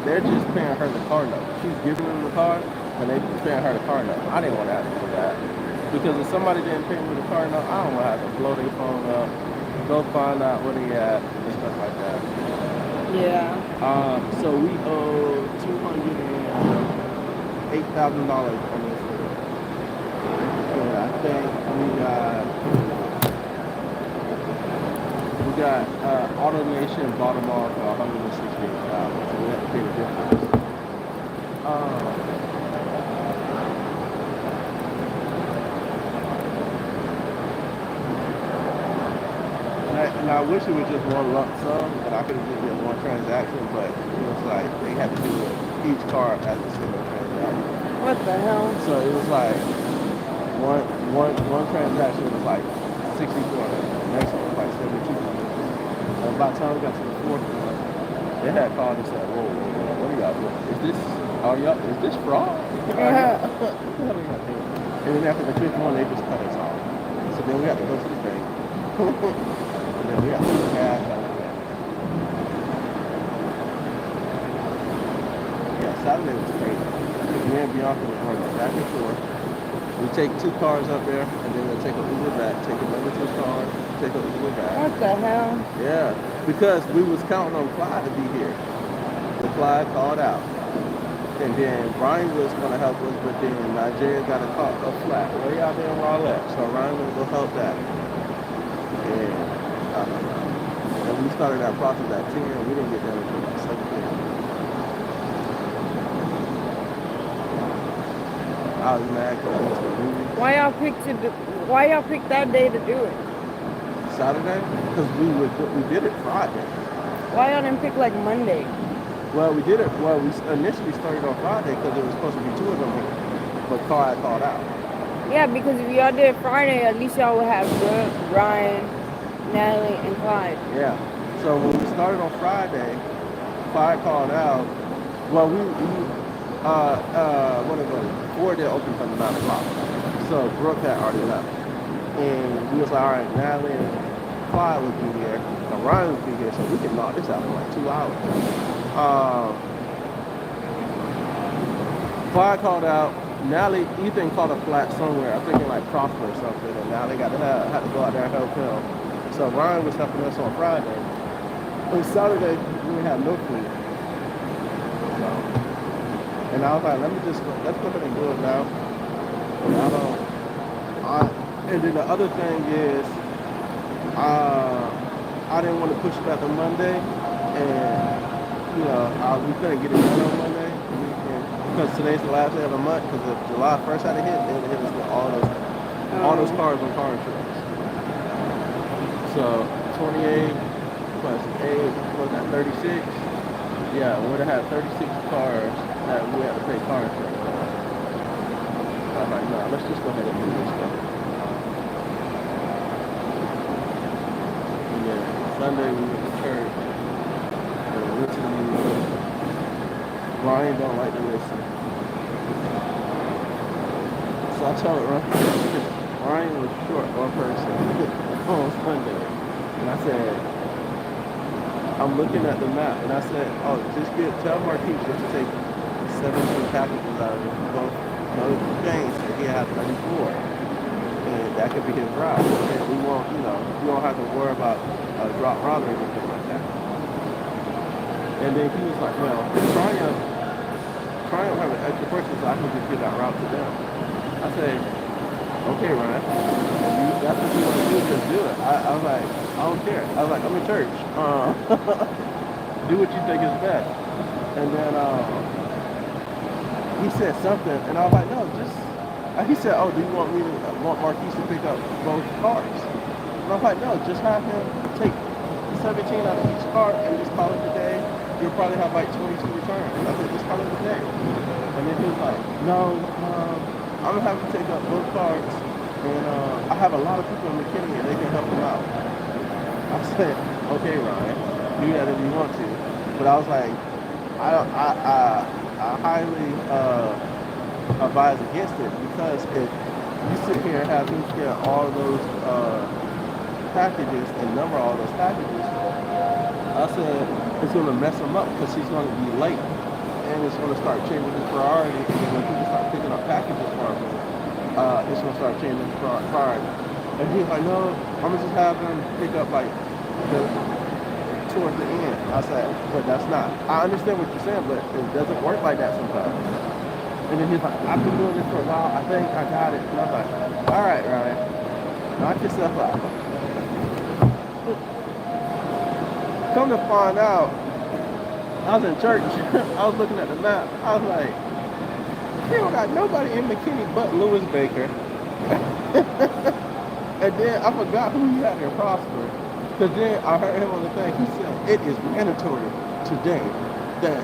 they're just paying her the car note. She's giving them the car and they just paying her the car note. I didn't want to have to do that because if somebody didn't pay me the car note, I don't want to have to blow their phone up, go find out where they at and stuff like that. Yeah. So we owe $208,000 on this. And I think we got AutoNation bought them all for $168,000, so we have to pay the difference. And I wish it was just one lump sum, but I could have just did one transaction, but it was like they had to do each car as a single transaction. What the hell? So it was like one transaction was like 64, the next one was like 72. And by the time we got to the fourth one, they had called and said, whoa, what are y'all doing? Is this fraud? And then after the fifth one, they just cut us off. So then we had to go to the bank. And then we had to put cash out of that. Yeah, Saturday was crazy. Me and Bianca were going back and forth. We take 2 cars up there, and then we'll take an Uber back, take another 2 cars, take an Uber back. What the hell? Yeah, because we was counting on Clyde to be here. But Clyde called out. And then Ryan was going to help us, but then Nigeria got a flat way out there in Raleigh. So Ryan was going to help that. And we started that process at 10, and we didn't get done until like 7 p.m. I was mad because I missed the movie. Why y'all pick that day to do it? Saturday? Because we did it Friday. Why y'all didn't pick like Monday? Well, we did it. Well, we initially started on Friday because there was supposed to be 2 of them here, but Clyde called out. Yeah, because if y'all did it Friday, at least y'all would have Brooke, Ryan, Natalie, and Clyde. Yeah. So when we started on Friday, Clyde called out. Well, what is it? Ford didn't open until 9 o'clock. So Brooke had already left. And we was like, all right, Natalie and Clyde would be here, and Ryan would be here, so we can knock this out in like 2 hours. Clyde called out. Natalie, Ethan caught a flat somewhere, I think in like Crawford or something, and Natalie had to go out there and help him. So Ryan was helping us on Friday. On Saturday, we didn't have no food. So, and I was like, let's go ahead and do it now. And then the other thing is, I didn't want to push it back to Monday, and we couldn't get it done on Monday because today's the last day of the month. Because if July 1st had to hit, they would hit us with all those cars on car insurance. So 28 plus 8 was that 36? Yeah, we would have had 36 cars that we had to pay car insurance. I'm like, no, let's just go ahead and do this stuff. And then Sunday we went to church. And we went to the music. Ryan don't like to listen. So I told Ryan was short one person on Sunday. And I said, I'm looking at the map, and I said, oh, tell Marquise just to take 17 packages out of those things that he has 34. And that could be his route. And we won't have to worry about a drop route or anything like that. And then he was like, well, Triumph have an extra person, so I can just give that route to them. I said, okay, Ryan, if that's what you want to do, just do it. I was like, I don't care. I was like, I'm in church. Do what you think is best. And then he said something, and I was like, no, just. He said, oh, do you want Marquise to pick up both cars? And I was like, no, just have him take 17 out of each car and just call it a day. You'll probably have like 22 returns. I said, just call it a day. And then he was like, no, I'm gonna have to take up both cars, and I have a lot of people in McKinney and they can help him out. I said, okay, Ryan, do that if you want to. But I was like, I highly advise against it, because if you sit here and have him get all of those packages and number all those packages, I said it's going to mess him up, because he's going to be late, and it's going to start changing his priority. And when people start picking up packages for him, it's going to start changing his priority. And he's like, no, I'm going to just have him pick up like towards the end. I said, but that's not. I understand what you're saying, but it doesn't work like that sometimes. And then he's like, I've been doing this for a while. I think I got it. And I was like, all right, Ryan, knock yourself out. Come to find out, I was in church. I was looking at the map. I was like, they don't got nobody in McKinney but Lewis Baker. And then I forgot who he had in Prosper. Because then I heard him on the thing. He said, it is mandatory today that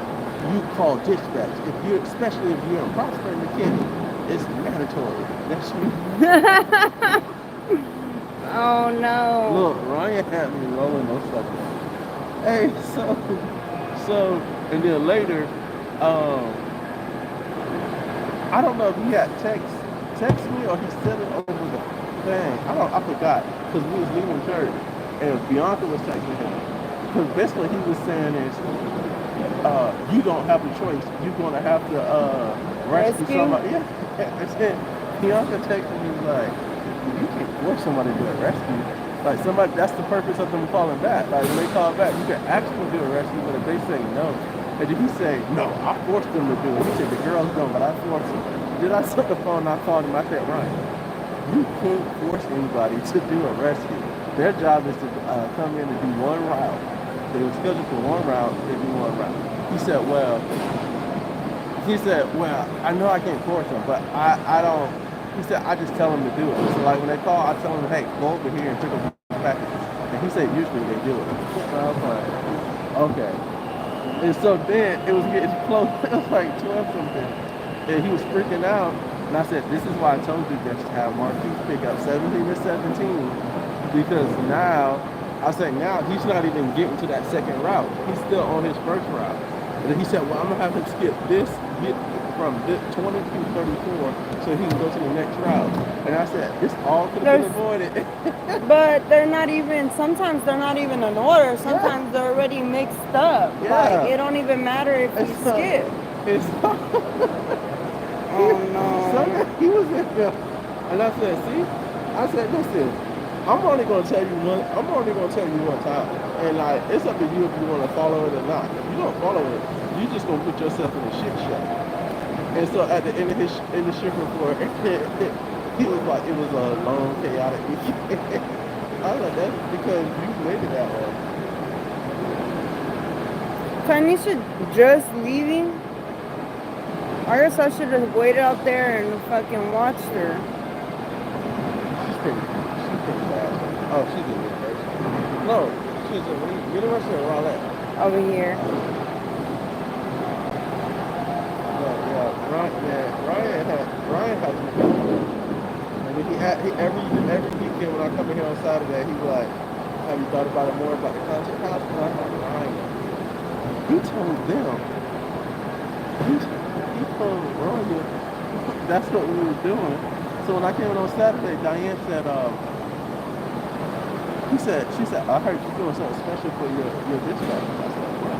you call dispatch. Especially if you're in Prosper and McKinney, it's mandatory. That's me. Oh no. Look, Ryan had me rolling those suckers. Hey, so, and then later, I don't know if he had text me or he said it over the thing. I forgot, because we was leaving church and Bianca was texting him. Because basically he was saying is, you don't have a choice. You're gonna have to rescue somebody. Yeah. And then Bianca texted me like, you can't force somebody to do a rescue. Like somebody, that's the purpose of them calling back. Like when they call back, you can ask them to do a rescue, but if they say no, and then he say, no, I forced them to do it. He said the girls don't, but I forced them. Then I took the phone and I called him. I said, Ryan, you can't force anybody to do a rescue. Their job is to come in and do one route. They were scheduled for one route, they do one route. He said, well, I know I can't force them, but I don't. He said, I just tell them to do it. So like when they call, I tell them, hey, go over here and pick up the packages. And he said, usually they do it. So I was like, okay. And so then it was getting close. It was like 12 something. And he was freaking out. And I said, this is why I told you guys to have Marquise pick up 17 to 17. Because now, I said, now he's not even getting to that second route. He's still on his first route. And then he said, well, I'm going to have him skip this, get from 20 to 34 so he can go to the next route. And I said, this all could have been avoided. But they're not even, sometimes they're not even in order. Sometimes they're already mixed up. Yeah. Like, it don't even matter if you skip. Oh no. So he was in there. And I said, see? I said, listen, I'm only gonna tell you one time. And like, it's up to you if you wanna follow it or not. If you don't follow it, you just gonna put yourself in a shit show. And so at the end of the shift report, he was like, it was a long, chaotic weekend. I was like, that's because you made it that way. Tanisha just leaving? I guess I should have waited out there and fucking watched her. She's pretty bad. Oh, she's in university. No, she's in University of Raleigh. Over here. Ryan has me. And then every weekend when I come in here on Saturday, he's like, have you thought about it more about the concert house? And I'm like, Ryan, he told them. He told Ryan that's what we were doing. So when I came in on Saturday, Diane said, she said, I heard you doing something special for your dispatch. I said, what?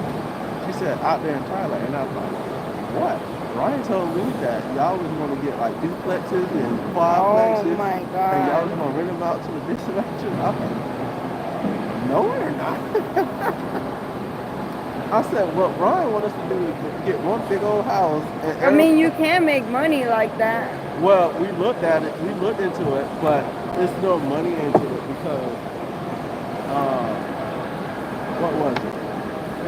She said, out there in Thailand. And I was like, what? Ryan told me that y'all was going to get like duplexes and quadplexes. Oh my And y'all was God. going to rent them out to the dispatchers. I was like, no, we're not. I said, what Ryan wants us to do is get one big old house. And I mean, you can make money like that. well, we looked at it, we looked into it, but there's no money into it because, what was it?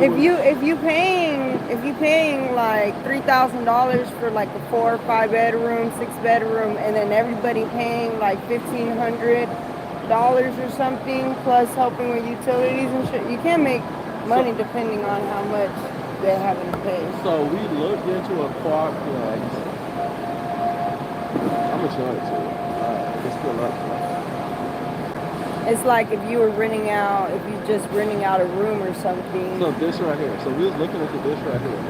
If you paying like $3,000 for like a 4 or 5 bedroom, 6 bedroom, and then everybody paying like $1,500 or something plus helping with utilities and shit, you can make money depending on how much they're having to pay. So we looked into a quadplex. I'm gonna show it to you. It's still up. It's like if you were renting out, if you just renting out a room or something. So this right here. So we was looking into this right here.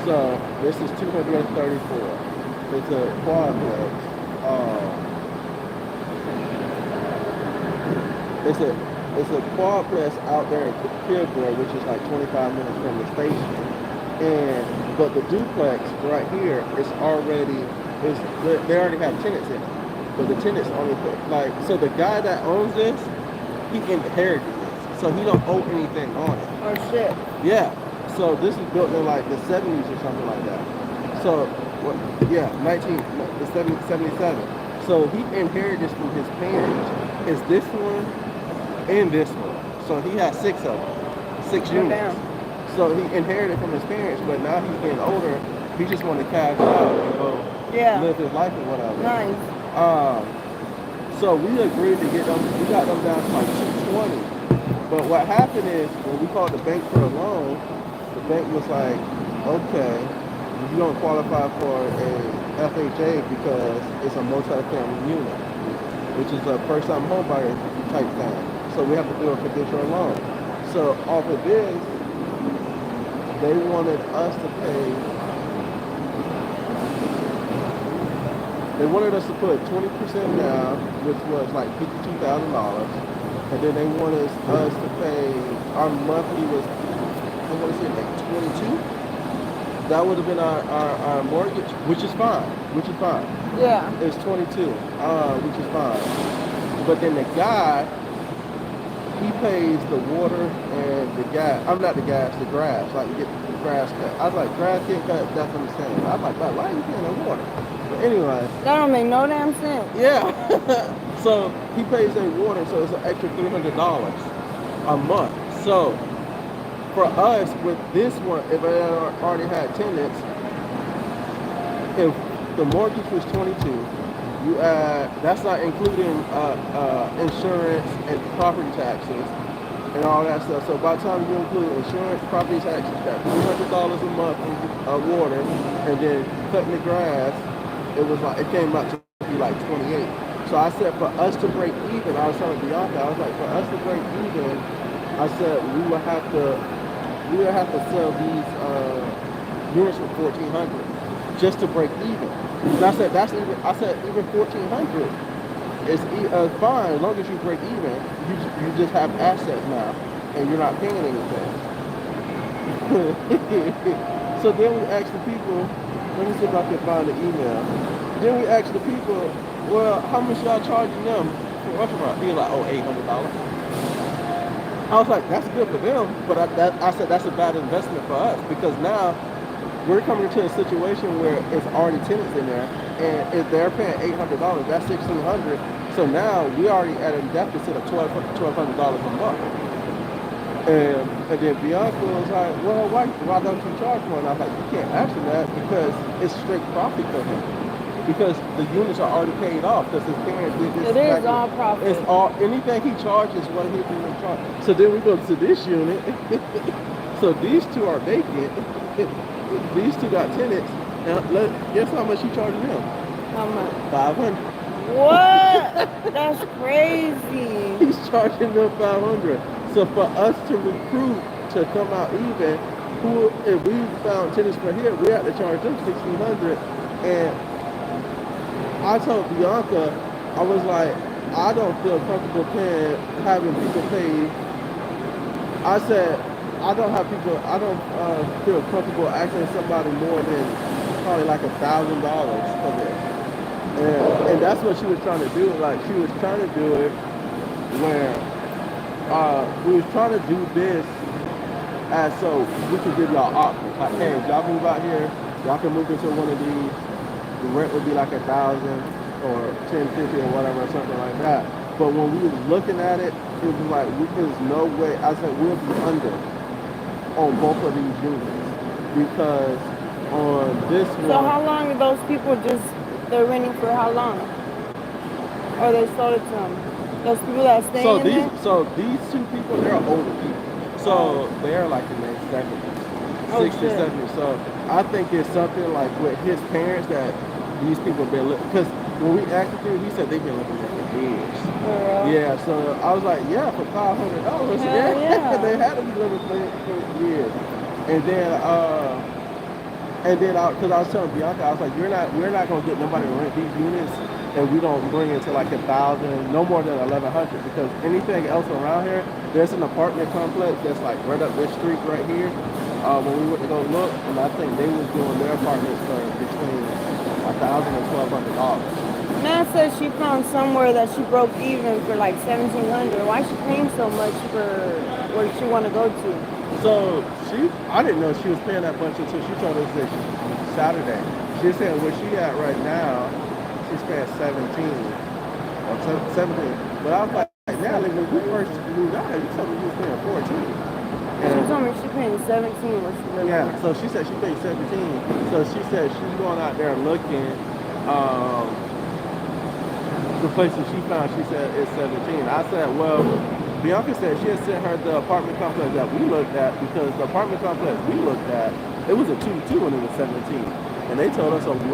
So this is 234. It's a quadplex. It's a quadplex out there in Kilgore, which is like 25 minutes from the station. But the duplex right here is they already have tenants in it. But the tenants only so the guy that owns this, he inherited this. So he don't owe anything on it. Oh shit. Yeah. So this is built in like the 70s or something like that. So, yeah, 77. So he inherited this from his parents. It's this one and this one. So he has 6 of them, 6 units. Damn. So he inherited from his parents, but now he's getting older. He just want to cash out and go live his life or whatever. Nice. So we agreed to get them. We got them down to like 220. But what happened is when we called the bank for a loan, the bank was like, okay, you don't qualify for a FHA because it's a multi-family unit, which is a first-time homebuyer type thing. So we have to do a conditional loan. So off of this, they wanted us to pay. They wanted us to put 20% down, which was like $52,000, and then they wanted us to pay. Our monthly was, I want to say like 22. That would have been our mortgage, which is fine. Yeah. It's 22, which is fine. But then the guy, he pays the water and the gas. I'm not the gas, the grass. Like you get the grass cut. I was like, grass get cut. That's understandable. I was like, but why are you paying the water? But anyway. That don't make no damn sense. Yeah. So he pays their water, so it's an extra $300 a month. So for us with this one, if I already had tenants, if the mortgage was 22, you add, that's not including insurance and property taxes and all that stuff. So by the time you include insurance, property taxes, that $300 a month of water, and then cutting the grass, it came out to be like 28. So I said for us to break even, I was telling Bianca, I was like, for us to break even, I said we would have to sell these units for $1,400 just to break even. And I said even $1,400 is fine as long as you break even. You just have assets now, and you're not paying anything. So then we asked the people. Let me see if I can find the email. Then we asked the people, well, how much y'all charging them for restaurant? He was like, oh, $800. I was like, that's good for them, but I said that's a bad investment for us because now we're coming into a situation where it's already tenants in there, and if they're paying $800, that's $1,600. So now we already at a deficit of $1,200 a month. And then Bianca was like, well, why don't you charge more? And I was like, you can't answer that because it's straight profit for him. Because the units are already paid off because his parents did this. It is all profit. It's all, anything he charges what he's going to charge. So then we go to this unit. So these two are vacant. These two got tenants. Now, guess how much he charging them? How much? $500. What? That's crazy. He's charging them $500. So for us to recruit to come out even, if we found tenants for here, we had to charge them $1,600. I told Bianca, I was like, I don't feel comfortable having people pay. I said, I don't feel comfortable asking somebody more than probably like $1,000 for this. And that's what she was trying to do. Like, she was trying to do it where we was trying to do this as so we could give y'all options. Like, hey, if y'all move out here, y'all can move into one of these. The rent would be like 1,000 or 1050 or whatever, or something like that. But when we was looking at it, it was like there's no way. I said we'll be under on both of these units because on this one. So how long are those people they're renting for how long? Or they sold it to them? Those people that are staying in there? So these two people, they're older people. So they're like in their 70s, 60s, 70s. So I think it's something like with his parents that these people have been living. Because when we asked him, he said they've been living there for years. Yeah, so I was like, yeah, for $500. Yeah, they had to be living for years. Because I was telling Bianca, I was like, we're not gonna get nobody to rent these units, and we don't bring it to like 1,000, no more than 1,100. Because anything else around here, there's an apartment complex that's like right up this street right here. When we went to go look, and I think they was doing their apartments for between 1,000 and $1,200. Matt says she found somewhere that she broke even for like 1,700. Why is she paying so much for where she want to go to? So I didn't know she was paying that much until she told us this Saturday. She said where she at right now, she's paying 17 or 17. But I was like, Natalie, when we first moved out here, you told me you was paying 14. She told me she's paying 17 where she lives. Yeah, so she said she paid 17. So she said she's going out there looking. The places she found, she said it's 17. I said, well, Bianca said she had sent her the apartment complex that we looked at because the apartment complex we looked at, it was a 2-2 when it was 17. And they told us a 1-1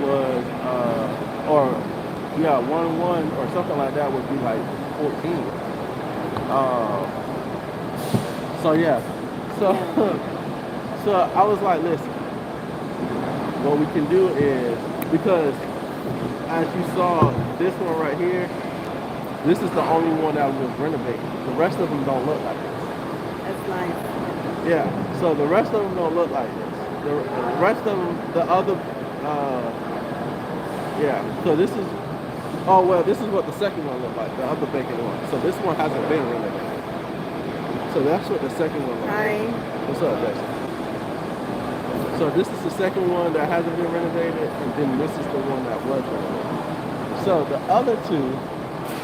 was, 1-1 or something like that would be like 14. So yeah, so I was like, listen, what we can do is, because as you saw, this one right here, this is the only one that was renovated. The rest of them don't look like this. That's nice. Yeah, so the rest of them don't look like this. The rest of them, the other, so this is, this is what the second one looked like, the other vacant one. So this one hasn't been renovated. So that's what the second one looks like. What's up, Dexter? So this is the second one that hasn't been renovated, and then this is the one that was renovated. So the other two,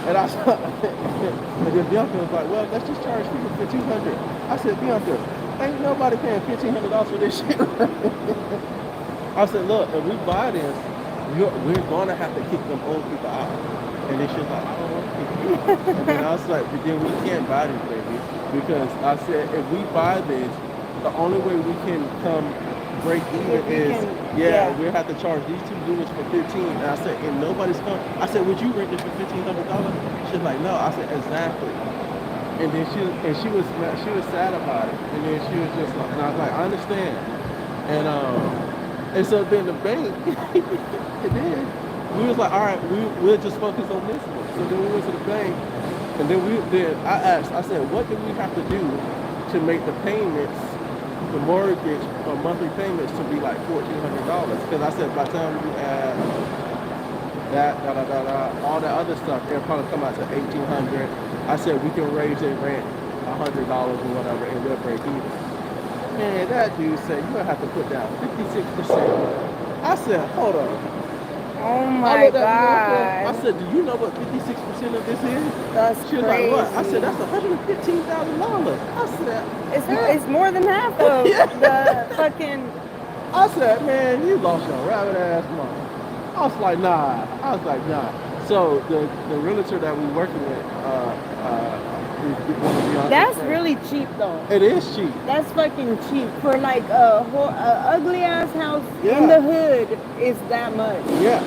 and I saw, and then Bianca was like, well, let's just charge people for $200. I said, Bianca, ain't nobody paying $1,500 for this shit. I said, look, if we buy this, we're going to have to kick them old people out. And then she was like, I don't want to kick you out. And then I was like, but then we can't buy this, baby. Because I said, if we buy this, the only way we can come break even is, we'll have to charge these two units for 15. And I said, and nobody's coming. I said, would you rent this for $1,500? She's like, no. I said, exactly. And then she was sad about it. And then she was just like, and I was like, I understand. And so then the bank, and then we was like, all right, we'll just focus on this one. So then we went to the bank, and then I asked, I said, what do we have to do to make the payments, the mortgage or monthly payments to be like $1,400? Because I said by the time we add all the other stuff, it'll probably come out to $1,800. I said we can raise their rent $100 or whatever, and we'll break even. And that dude said you're gonna have to put down 56%. I said, hold on. Oh my God. I said, do you know what 56% of this is? That's She was crazy. like, what? I said, that's $115,000. I said, it's more than half of the fucking. I said, man, you lost your rabbit ass money. I was like, nah. So the realtor that we working with, that's really cheap though. It is cheap. That's fucking cheap for like a ugly ass house in the hood is that much. Yeah.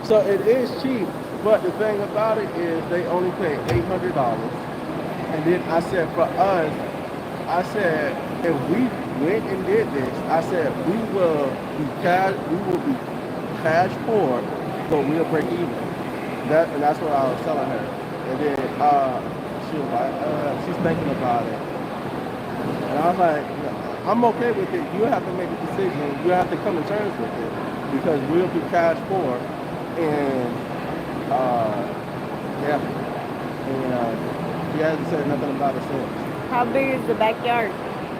So it is cheap, but the thing about it is they only pay $800. And then I said for us, if we went and did this, I said we will be cash poor so we'll break even. And that's what I was telling her. And then she was like, she's thinking about it. And I was like, I'm okay with it. You have to make a decision. You have to come to terms with it because we'll be cash poor. And yeah, and he hasn't said nothing about it since. How big is the backyard?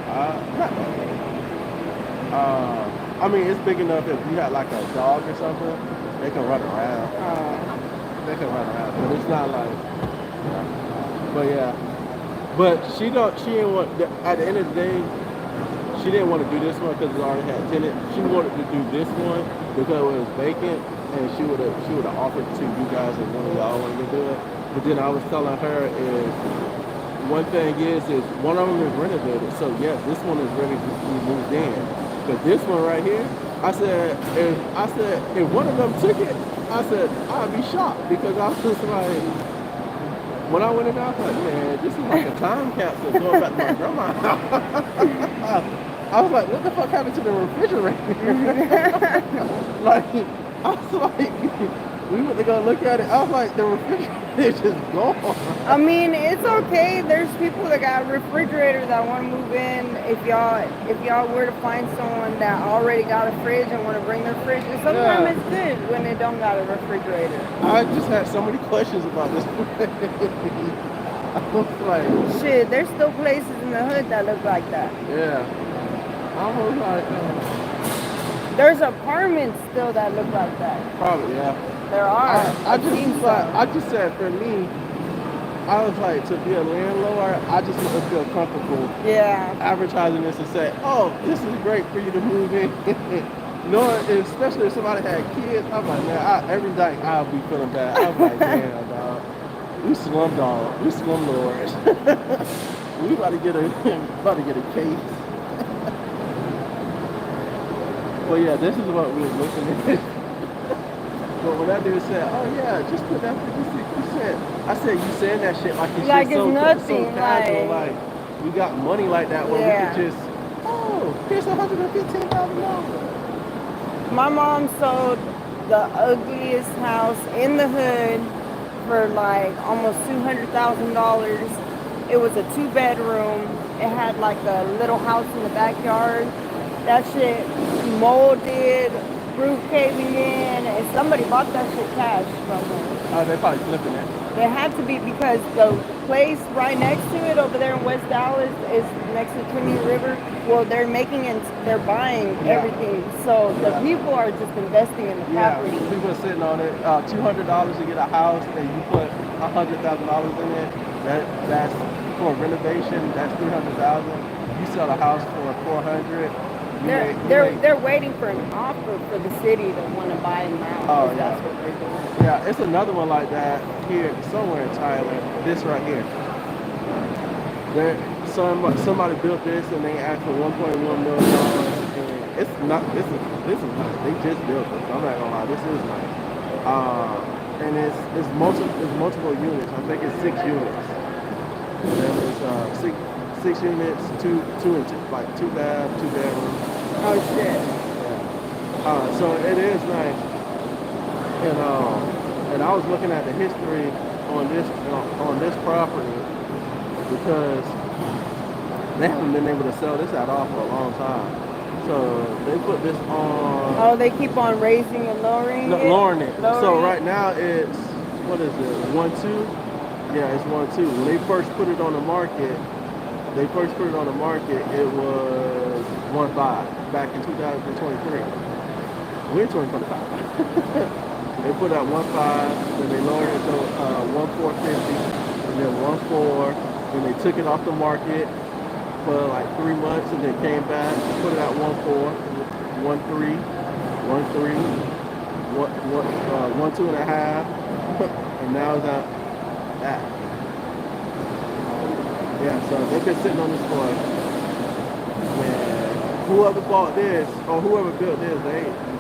Not that big. I mean, it's big enough if you had like a dog or something, they can run around. They can run around, but it's not like. But yeah, but she didn't want. At the end of the day, she didn't want to do this one because it already had tenant. She wanted to do this one because it was vacant, and she would have offered to you guys if one of y'all wanted to do it. But then I was telling her is one thing is one of them is renovated, so yes, this one is ready to be moved in. But this one right here, I said if one of them took it, I said I'd be shocked because I was just like, when I went in there, I was like, man, this is like a time capsule going back to my grandma's house. I was like, what the fuck happened to the refrigerator? Like, I was like, we went to go look at it. I was like, the refrigerator is just gone. I mean, it's okay. There's people that got refrigerators that want to move in. If y'all were to find someone that already got a fridge and want to bring their fridge, and sometimes it's good when they don't got a refrigerator. I just had so many questions about this. I was like, shit, there's still places in the hood that look like that. Yeah. I was like, there's apartments still that look like that. Probably, yeah. There are. I just said for me, I was like, to be a landlord, I just want to feel comfortable advertising this and say, oh, this is great for you to move in. Knowing, especially if somebody had kids, I'm like, man, every night I'll be feeling bad. I'm like, damn, dog. We slumlords. We about to get a case. But yeah, this is what we were looking at. But when that dude said, oh yeah, just put that 56%. I said, you saying that shit like it's like just it's nothing, so casual, like we got money like that where we could just, oh, here's $115,000. My mom sold the ugliest house in the hood for like almost $200,000. It was a 2-bedroom. It had like a little house in the backyard. That shit molded, roof caving in, and somebody bought that shit cash from them. Oh, they probably flipping it. They had to be because the place right next to it over there in West Dallas is next to Trinity River. Well, they're buying everything. So the people are just investing in the property. Yeah, people are sitting on it. $200 to get a house, and you put $100,000 in it. That's for renovation. That's $300,000. You sell a house for $400,000. They're waiting for an offer for the city to want to buy them out. Oh, yeah. That's what they're doing. Yeah, it's another one like that here somewhere in Thailand. This right here. Somebody built this and they asked for $1.1 million. And it's not. This is nice. They just built this. I'm not gonna lie. This is nice. And it's multiple units. I think it's 6 units. And then it's six units, two and two, like 2 baths, 2 bedrooms. Oh shit. Yeah. So it is nice. And I was looking at the history on this property because they haven't been able to sell this at all for a long time. So they put this on. Oh, they keep on raising and lowering it? Lowering it. So right now it's, what is it, 1.2? Yeah, it's 1.2. When they first put it on the market, it was 1.5 back in 2023. We're in 2025. They put out 1.5, then they lowered it to 1.450, and then 1.4, then they took it off the market for like 3 months, and then came back, put it at 1.4, 1.3, 1.3, 1.2.5, and now it's at that. Yeah, so they've been sitting on this for, man, whoever bought this or whoever built this,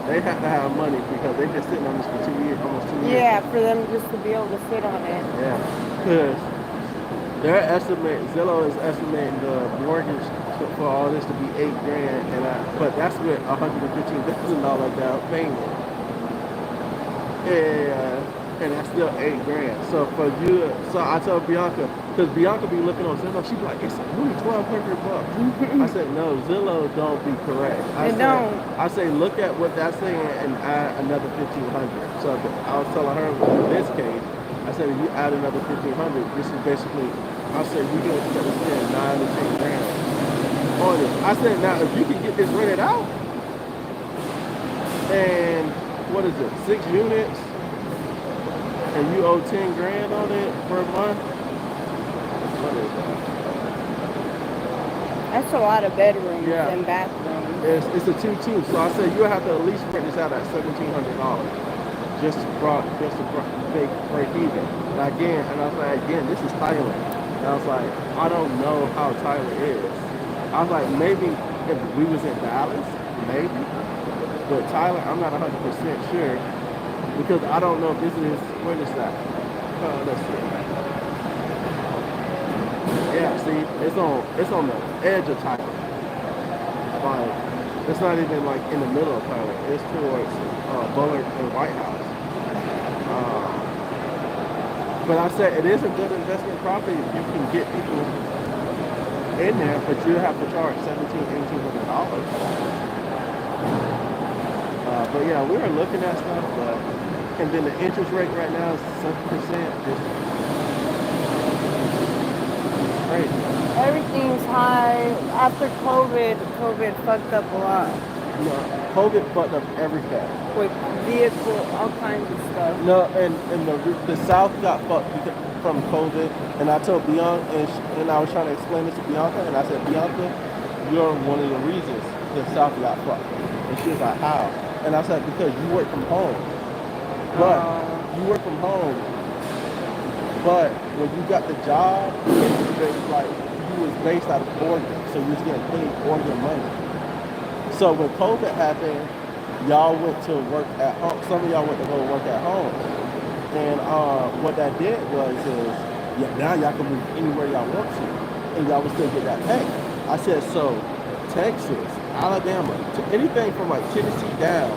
they have to have money because they've been sitting on this for 2 years, almost 2 years. Yeah, for them just to be able to sit on it. Yeah, because their estimate, Zillow is estimating the mortgage for all this to be $8,000, but that's with $115,000 down payment. and that's still $8,000. So for you, so I told Bianca, because Bianca be looking on Zillow, she be like, it's only $1,200. I said, no, Zillow don't be correct. I say, look at what that's saying and add another 1,500. So I was telling her, in this case, I said, if you add another 1,500, this is basically, I said, we can spend 9 to 10 grand on it. I said, now if you can get this rented out, and what is it, 6 units, and you owe 10 grand on it per month, what is that? That's a lot of bedrooms Yeah. and bathrooms. It's a 2-2, so I said you have to at least rent this out at $1,700 just to break even. And I was like, again, this is Thailand. And I was like, I don't know how Thailand is. I was like, maybe if we was in Dallas, maybe. But Thailand, I'm not 100% sure because I don't know if this is, when is that? Let's see. Yeah, see, it's on the edge of Thailand. Like, it's not even like in the middle of Thailand. It's towards Bullard and White House. But I said it is a good investment property if you can get people in there, but you have to charge $1,700-$1,800. But yeah, we were looking at stuff, and then the interest rate right now is 7%. Just crazy. Everything's high. After COVID fucked up a lot. You know, COVID fucked up everything. With vehicle, all kinds of stuff. No, and the South got fucked from COVID, and I told Bianca, and I was trying to explain this to Bianca, and I said, Bianca, you're one of the reasons the South got fucked. And she was like, how? And I said, because you work from home. But you work from home, but when you got the job, it's like you was based out of Oregon, so you was getting paid Oregon money. So when COVID happened, y'all went to work at home. Some of y'all went to go work at home. And what that did was now y'all can move anywhere y'all want to. And y'all would still get that pay. I said, so Texas, Alabama, to anything from like Tennessee down,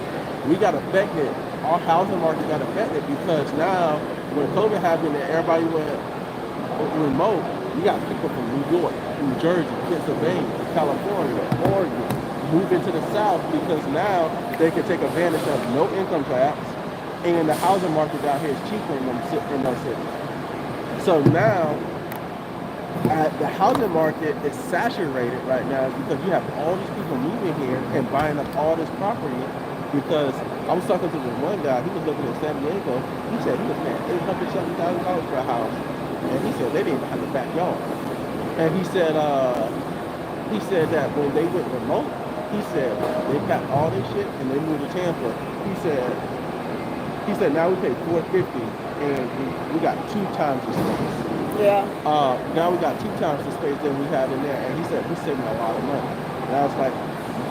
we got affected. Our housing market got affected because now when COVID happened and everybody went remote, you got people from New York, New Jersey, Pennsylvania, California, Oregon, move into the South because now they can take advantage of no income tax and the housing market down here is cheaper in those cities. So now the housing market is saturated right now because you have all these people moving here and buying up all this property because I was talking to this one guy, he was living in San Diego, he said he was paying $870,000 for a house and he said they didn't even have a backyard. And he said that when they went remote, he said they packed all this shit and they moved to Tampa. He said now we pay $450 and we got 2 times the space. Yeah. Now we got 2 times the space than we had in there, and he said we're saving a lot of money. And I was like,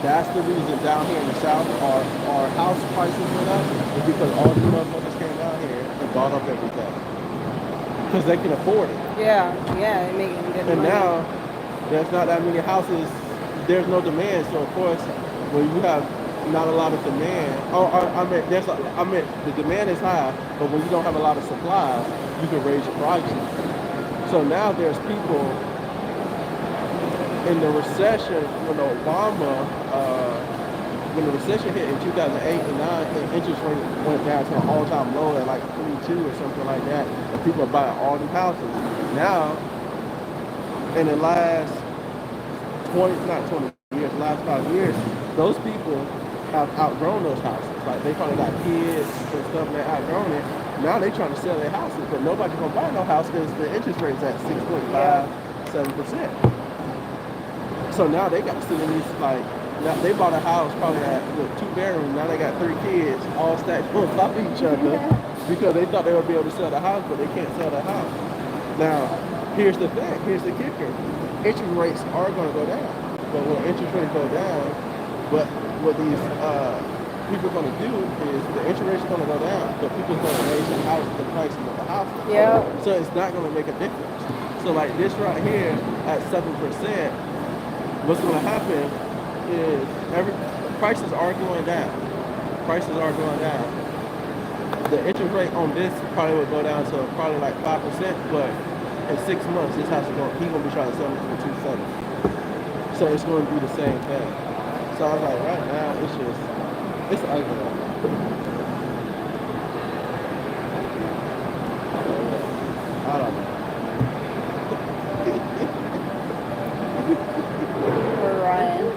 that's the reason down here in the South our house prices went up is because all these motherfuckers came down here and bought up everything because they can afford it. Yeah, they're making good And money. now there's not that many houses. There's no demand, so of course when you have not a lot of demand, I meant the demand is high, but when you don't have a lot of supply, you can raise your prices. So now there's people in the recession when the recession hit in 2008 and 9, the interest rate went down to an all-time low at like 22 or something like that, and people are buying all these houses. Now, in the last 20 years, last 5 years, those people have outgrown those houses. Like they probably got kids and stuff that outgrown it. Now they trying to sell their houses, but nobody's gonna buy no house because the interest rate's at 6.57%. So now they got to sit in these like now they bought a house probably with 2 bedrooms. Now they got 3 kids all stacked on top of each other because they thought they would be able to sell the house, but they can't sell the house. Now here's the thing. Here's the kicker. Interest rates are going to go down, but when interest rates go down, but what these people are going to do is the interest rates are going to go down, but people are going to raise the prices of the house. Yeah. So it's not going to make a difference. So like this right here at 7%, what's going to happen is prices are going down. Prices are going down. the interest rate on this probably would go down to probably like 5%, but in 6 months this house is going he's gonna be trying to sell it for 270. So it's gonna be the same thing. So I was like, right now it's ugly. I don't know. We're Ryan.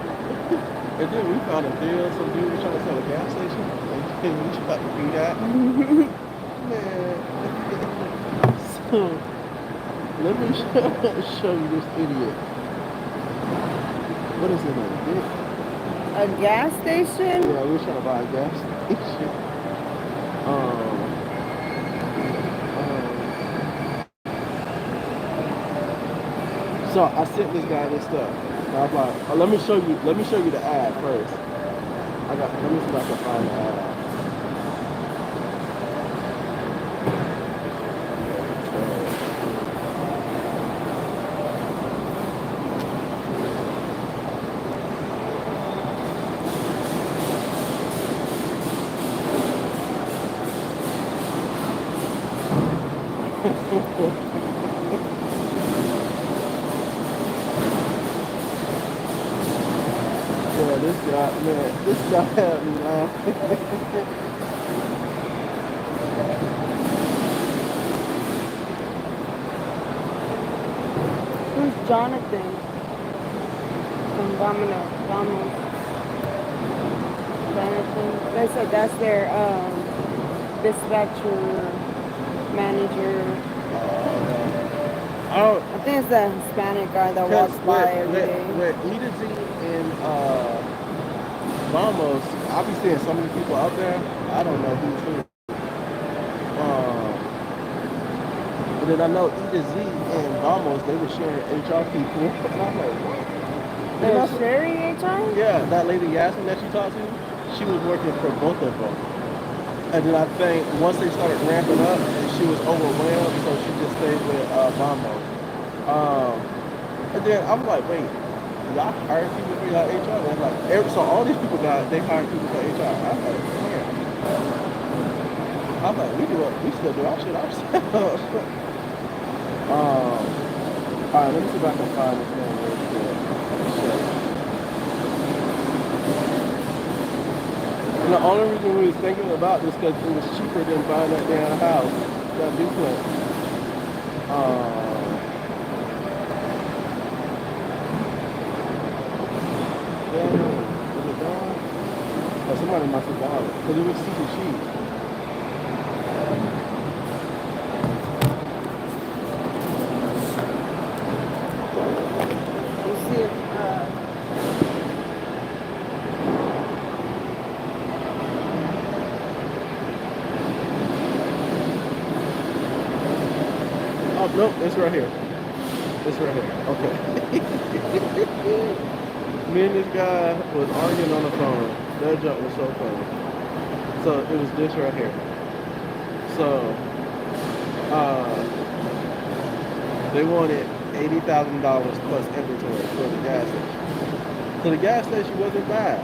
And then we found a deal, some dude was trying to sell a gas station, and we tried to do that. Man. So, let me show you this idiot. What is it? A gas station? Yeah, we were trying to buy a gas station. So I sent this guy this stuff. And I was like, oh, let me show you the ad first. Let me see if I can find the ad. Yeah, this guy had me laughing. Who's Jonathan? From Domino. Jonathan. They said that's their dispatcher manager. Oh, I think it's the Hispanic guy that walks by every day. With E to Z and Vamos, I'll be seeing so many people out there. I don't know who's who. But then I know E to Z and Vamos, they were sharing HR people. And I'm like, what? They're sharing HR? Yeah, that lady Yasmin that you talked to, she was working for both of them. And then I think once they started ramping up, she was overwhelmed, so she just stayed with Vamos. And then I'm like, wait, y'all hire people for y'all HR? And like, so all these people they hire people for HR. I'm like, man. I'm like, we still do our shit ourselves. Alright, let me see if I can find this thing real quick. And the only reason we was thinking about this because it was cheaper than buying that damn house, that duplex. Damn, is it gone? Oh, somebody must have bought it because it was super cheap. You see it, Oh, nope, it's right here. It's right here. Okay. Me and this guy was arguing on the phone. That jump was so funny. So it was this right here. So they wanted $80,000 plus inventory for the gas station. So the gas station wasn't bad.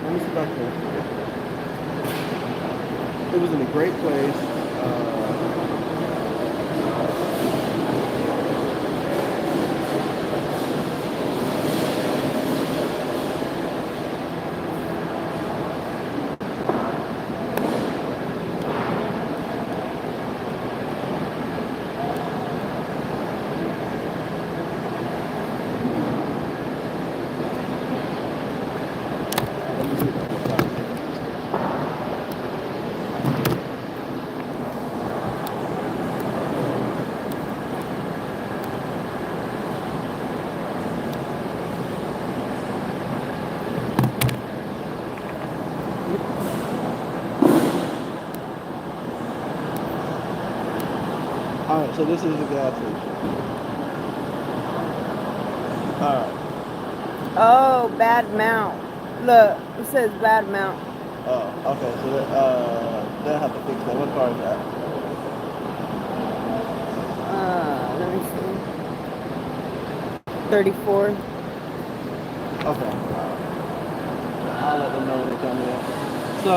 Let me see if I can. It was in a great place. Alright, so this is the gas station. Alright. oh, bad mount. Look, it says bad mount. Oh, okay, so they'll have to fix that. What car is that? Let me see. 34. Okay. I'll let them know when they come in. So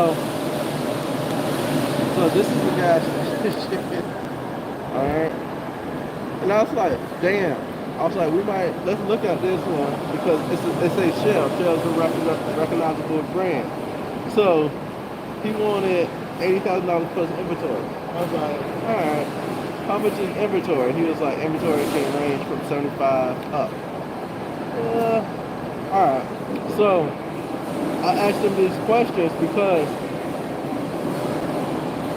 So this is the gas station. Alright. And I was like, damn. I was like, let's look at this one because it's a Shell. Shell's a recognizable brand. So he wanted $80,000 plus inventory. I was like, alright, how much is inventory? He was like, inventory can range from 75 up. Alright. So I asked him these questions because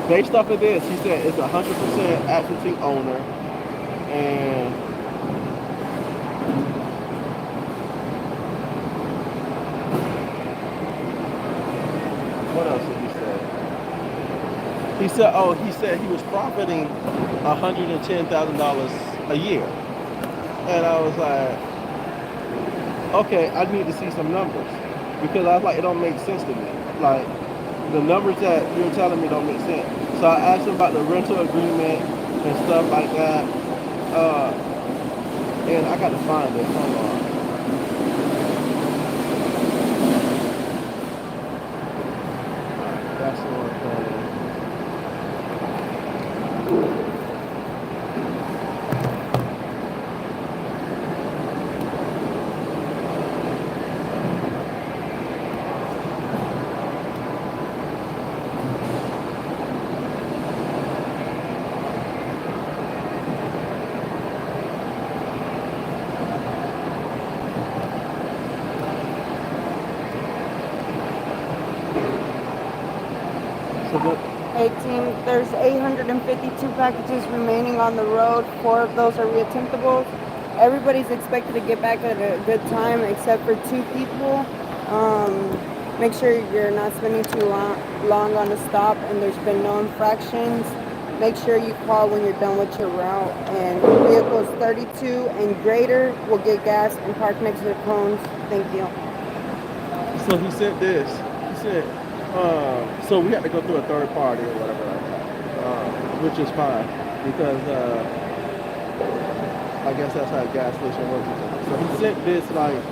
based off of this, he said it's 100% absentee owner and what else did he say? He said he was profiting $110,000 a year. And I was like, okay, I need to see some numbers. Because I was like, it don't make sense to me. Like, the numbers that you're telling me don't make sense. So I asked him about the rental agreement and stuff like that. And I got to find it. Hold on. That's the one thing. So the, 18. There's 852 packages remaining on the road. 4 of those are reattemptables. Everybody's expected to get back at a good time except for 2 people. Make sure you're not spending too long on a stop and there's been no infractions. Make sure you call when you're done with your route. And vehicles 32 and greater will get gas and park next to the cones. Thank you. so he said this. He said, so we had to go through a third party or whatever like that, which is fine because I guess that's how a gas station works. So he sent this like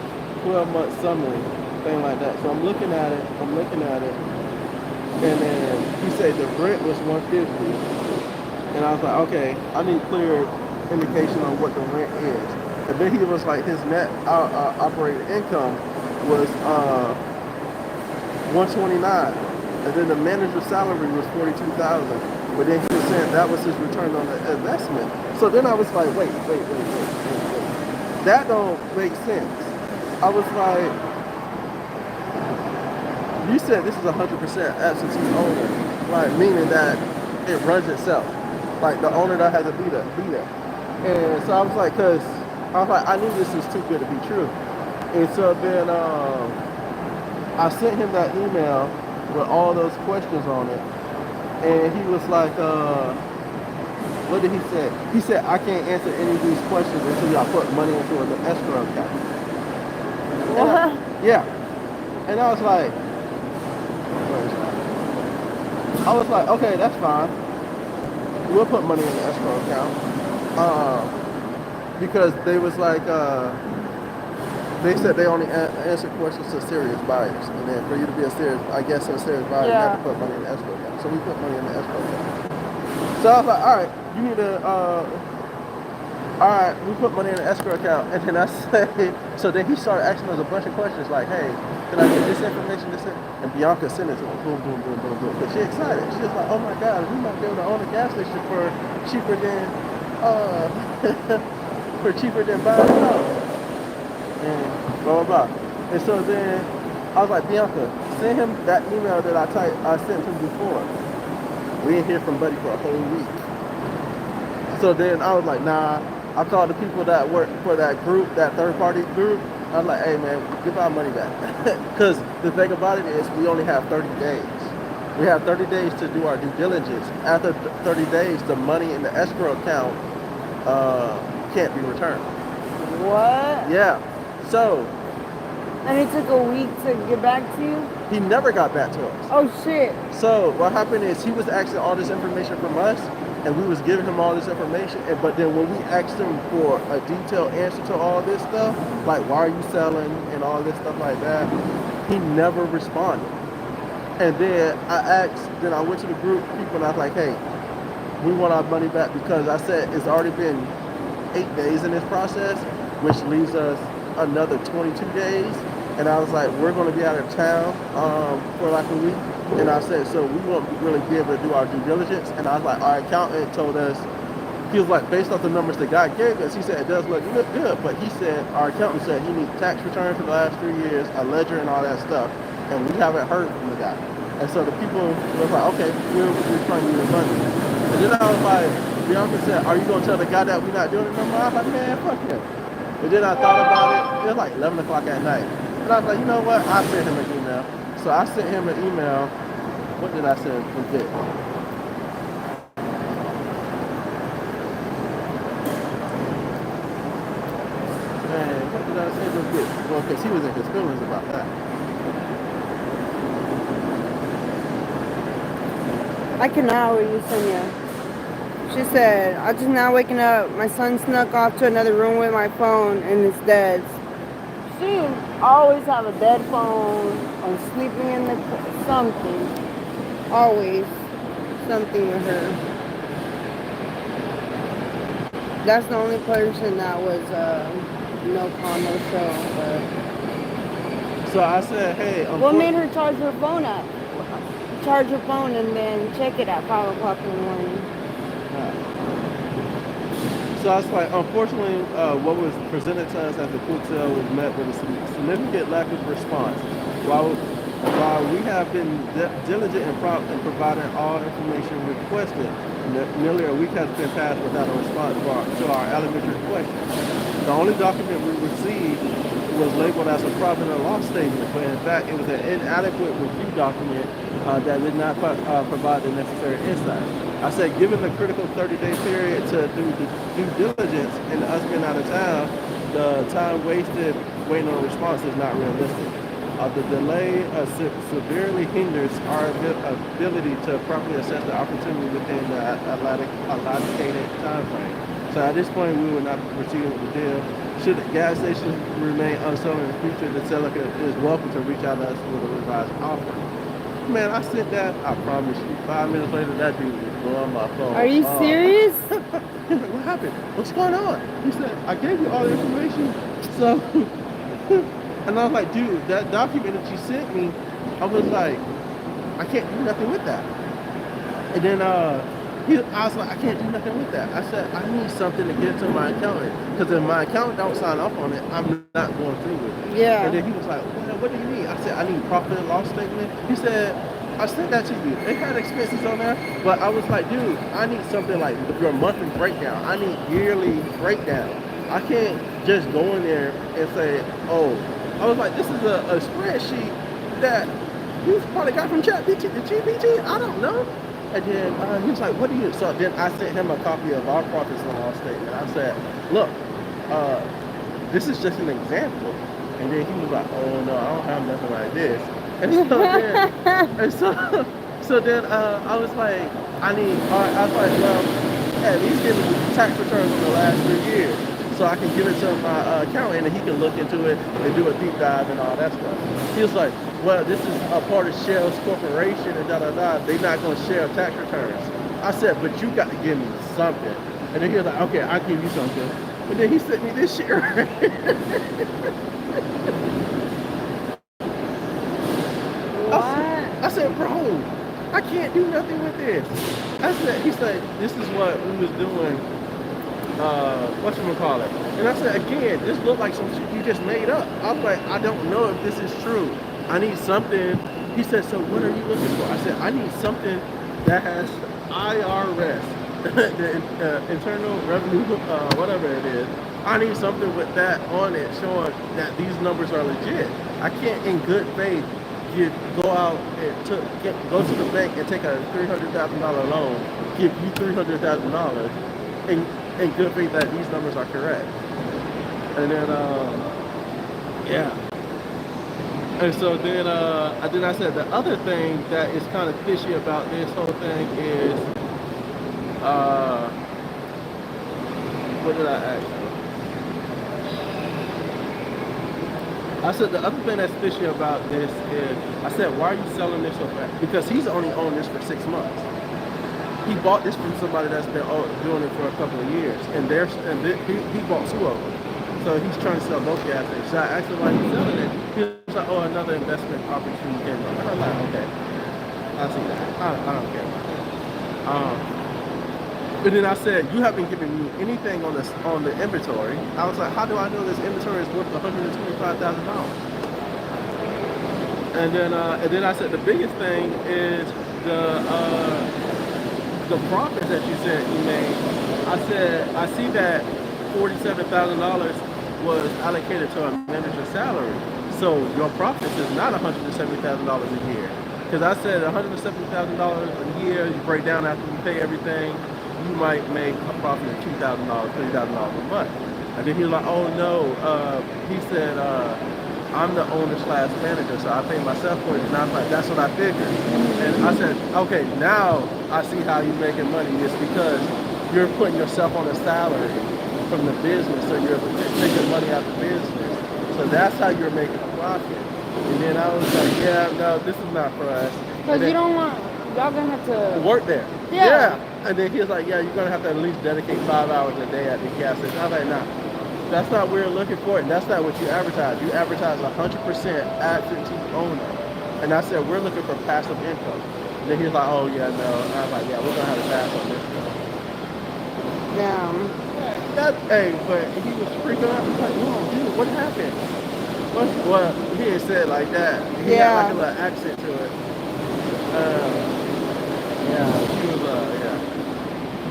12-month summary thing like that. So I'm looking at it, and then he said the rent was 150, and I was like, okay, I need clear indication on what the rent is. And then he was like, his net operating income was 129, and then the manager's salary was 42,000. But then he was saying that was his return on the investment. So then I was like, wait. That don't make sense. I was like, you said this is 100% absentee owner, like meaning that it runs itself. Like the owner that has to be there. And so I was like, I knew this was too good to be true. And so then I sent him that email with all those questions on it. And he was like, what did he say? He said, I can't answer any of these questions until I put money into an escrow account. Yeah. And I was like, okay, that's fine. We'll put money in the escrow account. Because they was like, they said they only answer questions to serious buyers. And then for you to be a serious buyer, you have to put money in the escrow account. So we put money in the escrow account. So I was like, all right, you need to, all right, we put money in the escrow account. And then I said, so then he started asking us a bunch of questions like, hey, can I get this information, And Bianca sent it to him, boom. But she excited. She was like, oh my God, we might be able to own a gas station for cheaper than buying a house. And blah, blah. And so then I was like, Bianca, send him that email that I sent him before. We didn't hear from Buddy for a whole week. So then I was like, nah. I called the people that work for that group, that third party group. I was like, hey man, give our money back. Because the thing about it is we only have 30 days. We have 30 days to do our due diligence. After 30 days, the money in the escrow account can't be returned. What? Yeah. So. And it took a week to get back to you? He never got back to us. Oh shit. So what happened is he was asking all this information from us, and we was giving him all this information, but then when we asked him for a detailed answer to all this stuff, like why are you selling and all this stuff like that, he never responded. And then I went to the group people and I was like, hey, we want our money back because I said it's already been 8 days in this process, which leaves us another 22 days. And I was like, we're going to be out of town for like a week. And I said, so we won't really be able to do our due diligence. And I was like, our accountant told us, he was like, based off the numbers the guy gave us, he said it does look good, but he said our accountant said he needs tax returns for the last 3 years, a ledger and all that stuff, and we haven't heard from the guy. And so the people was like, okay, we'll refund you your money. And then I was like, Bianca said, are you gonna tell the guy that we're not doing it no more? I was like, man, fuck him. And then I thought about it. It was like 11 o'clock at night, and I was like, you know what? I sent him an email. So I sent him an email. What did I send from Vic? Man, what did I say was good? Well, because he was in his feelings about that. I can now read you, Sonia. She said, I just now waking up. My son snuck off to another room with my phone and it's dead. She always have a dead phone or sleeping in the something. Always something with her. That's the only person that was no call, no show. But So I said, hey, what made her charge her phone up? Charge her phone and then check it at 5 o'clock in the morning. So I was like, unfortunately, what was presented to us as a quick sale was met with a significant lack of response. While we have been diligent in providing all information requested, nearly a week has been passed without a response to our elementary questions. The only document we received was labeled as a profit and loss statement, but in fact it was an inadequate review document that did not provide the necessary insight. I said, given the critical 30-day period to do the due diligence and us being out of town, the time wasted waiting on a response is not realistic. The delay severely hinders our ability to properly assess the opportunity within the allocated time frame. So at this point, we will not be proceeding with the deal. Should the gas station remain unsold in the future, the seller is welcome to reach out to us with a revised offer. Man, I sent that, I promise you, 5 minutes later, that dude was blowing my phone. Are you serious? He's like, what happened? What's going on? He said, I gave you all the information. So, and I was like, dude, that document that you sent me, I was like, I can't do nothing with that. And then I was like, I can't do nothing with that. I said, I need something to get to my accountant. Because if my accountant don't sign off on it, I'm not going through with it. Yeah. And then he was like, well, what do you need? I said, I need profit and loss statement. He said, I sent that to you. It had expenses on there. But I was like, dude, I need something like your monthly breakdown. I need yearly breakdown. I can't just go in there and say, oh, I was like, this is a spreadsheet that you probably got from GPT. I don't know. And then he was like, what do you? So then I sent him a copy of our profits and loss statement. I said, look, this is just an example. And then he was like, oh no, I don't have nothing like this. And so then I was like, I was like, well, at least give me tax returns on the last 3 years. So I can give it to my accountant and he can look into it and do a deep dive and all that stuff. He was like, well, this is a part of Shell's corporation and da-da-da. They're not going to share tax returns. I said, but you got to give me something. And then he was like, okay, I'll give you something. And then he sent me this shit right. I said, bro, I can't do nothing with this. He said, this is what we was doing. Whatchamacallit. And I said, again, this looked like some shit you just made up. I was like, I don't know if this is true. I need something. He said, so what are you looking for? I said, I need something that has IRS, the Internal Revenue, whatever it is. I need something with that on it showing that these numbers are legit. I can't in good faith go out and go to the bank and take a $300,000 loan, give you $300,000 in good faith that these numbers are correct. And then, yeah. And so then I said the other thing that is kind of fishy about this whole thing is, what did I ask you? I said the other thing that's fishy about this is, I said, why are you selling this so fast? Because he's only owned this for 6 months. He bought this from somebody that's been doing it for a couple of years, and he bought two of them. So he's trying to sell both gas stations. So I asked him why he's selling it. He was like, oh, another investment opportunity came up. And I'm like, okay, I see that. I don't care about that. And then I said, you haven't given me anything on the inventory. I was like, how do I know this inventory is worth $125,000? And then I said, the biggest thing is the profit that you said you made. I said, I see that $47,000 was allocated to a manager's salary. So your profits is not $170,000 a year. Because I said $170,000 a year, you break down after you pay everything, you might make a profit of $2,000, $3,000 a month. And then he was like, oh no, he said, I'm the owner/manager, so I pay myself for it. And I was like, that's what I figured. And I said, okay, now I see how you're making money. It's because you're putting yourself on a salary from the business, so you're taking money out of the business. So that's how you're making a profit. And then I was like, yeah, no, this is not for us. Because you don't want, y'all gonna have to Work there. Yeah. And then he was like, yeah, you're going to have to at least dedicate 5 hours a day at the gas station. I was like, nah, that's not what we're looking for. And that's not what you advertise. You advertise 100% absentee owner. And I said, we're looking for passive income. And then he was like, oh, yeah, no. And I was like, yeah, we're going to have to pass on this one. Damn. Hey, but he was freaking out. He was like, whoa, dude, what happened? Well, he didn't say it like that. He had like a little accent to it. Yeah, he was, yeah.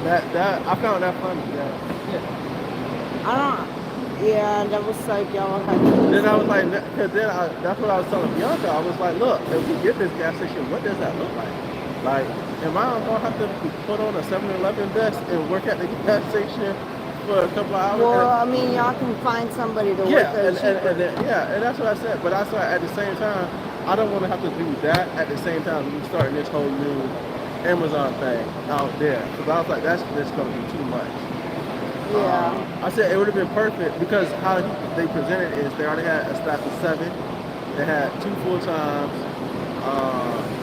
That I found that funny. Yeah. Yeah, that was like y'all had to. Then I was like, because that's what I was telling Bianca. I was like, look, if we get this gas station, what does that look like? Like, am I gonna have to put on a 7-Eleven vest and work at the gas station for a couple of hours? Well, I mean, y'all can find somebody to work there. And that's what I said. But I said at the same time, I don't want to have to do that at the same time we starting this whole new Amazon thing out there. Because I was like, that's just gonna be too much. Yeah. I said it would have been perfect because how they presented it is they already had a staff of 7. They had 2 full-times,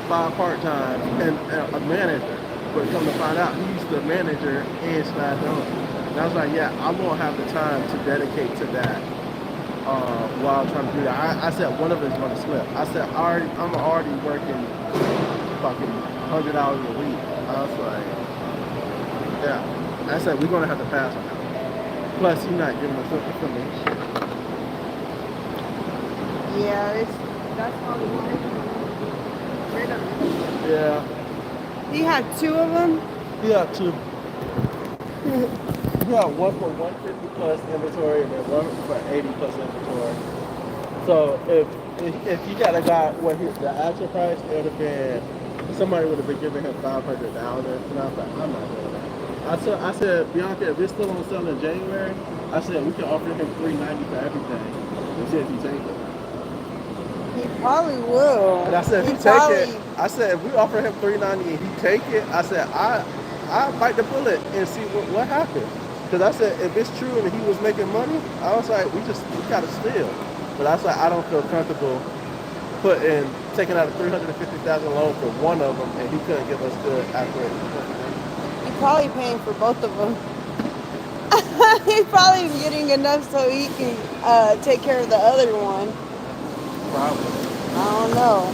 5 part-times, and a manager. But come to find out, he's the manager and slash owner. And I was like, yeah, I won't have the time to dedicate to that while trying to do that. I said one of us is going to slip. I said I'm already working fucking 100 hours a week. I was like, yeah. I said we're going to have to pass on that. Plus, you're not giving us information. Yeah, that's probably why. Yeah. He had 2 of them? Yeah, 2. Yeah, one for 150 plus inventory and then one for 80 plus inventory. So if you got a guy, the actual price, it would have been, somebody would have been giving him $500,000. And I was like, I'm not doing that. I said, Bianca, if it's still on sale in January, I said we can offer him $390 for everything. And see if he take it. He probably will. And I said, if he take it, I said, if we offer him $390 and he take it, I said, I bite the bullet and see what happens. Because I said, if it's true and he was making money, I was like, we got to steal. But I was like, I don't feel comfortable taking out a $350,000 loan for one of them and he couldn't give us good, accurate information. He's probably paying for both of them. He's probably getting enough so he can take care of the other one. Probably. I don't know.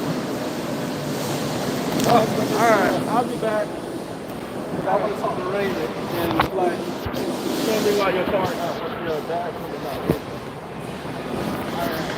Alright, I'll be back. I want to talk to Raymond and like, tell me why your car what's your bag coming out. Alright.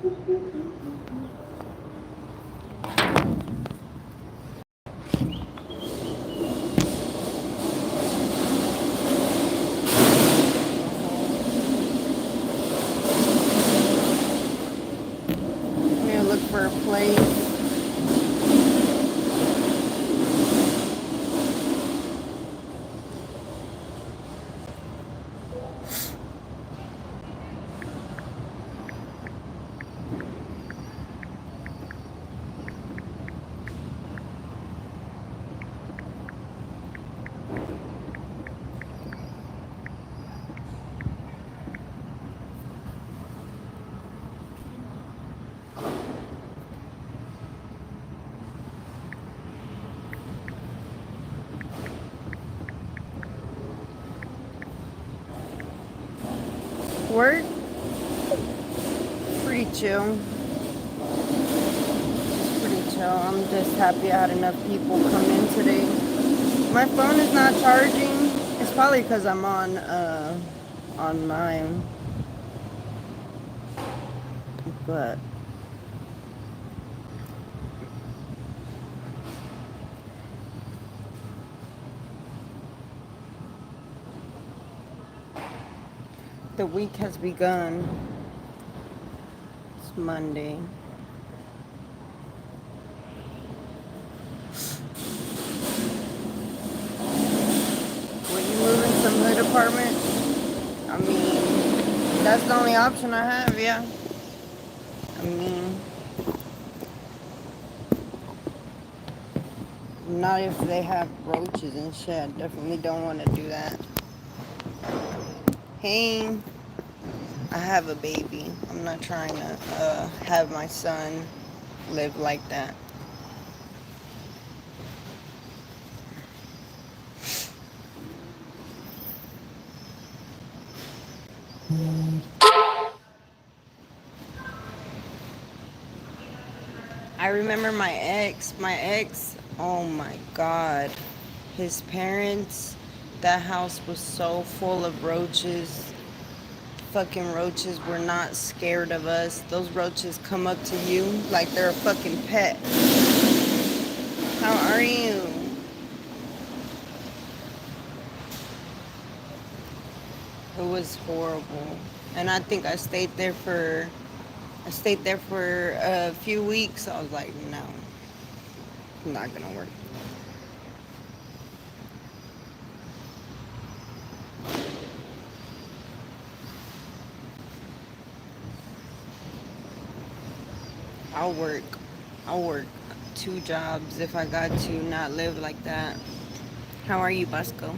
I'm gonna look for a place. Work? Pretty chill. Pretty chill. I'm just happy I had enough people come in today. My phone is not charging. It's probably because I'm on mine. But the week has begun. It's Monday. Will you move in some hood apartment? I mean, that's the only option I have, yeah. I mean, not if they have roaches and shit. I definitely don't want to do that. Hey, I have a baby. I'm not trying to have my son live like that. I remember my ex, oh my God. His parents, that house was so full of roaches. Fucking roaches were not scared of us. Those roaches come up to you like they're a fucking pet. How are you? It was horrible. And I think I stayed there for a few weeks. I was like, no, not gonna work. I'll work 2 jobs if I got to not live like that. How are you, Busco?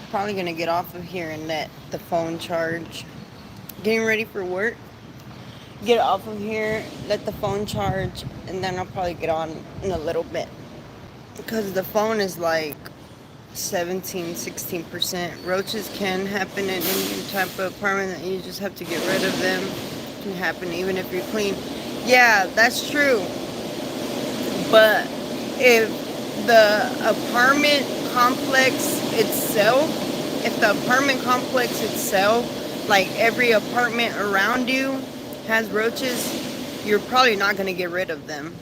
Probably gonna get off of here and let the phone charge. Getting ready for work. Get off of here, let the phone charge, and then I'll probably get on in a little bit. Because the phone is like 16%. Roaches can happen in any type of apartment. That you just have to get rid of them. It can happen even if you're clean. Yeah, that's true. But if the apartment complex itself, like every apartment around you has roaches, you're probably not going to get rid of them.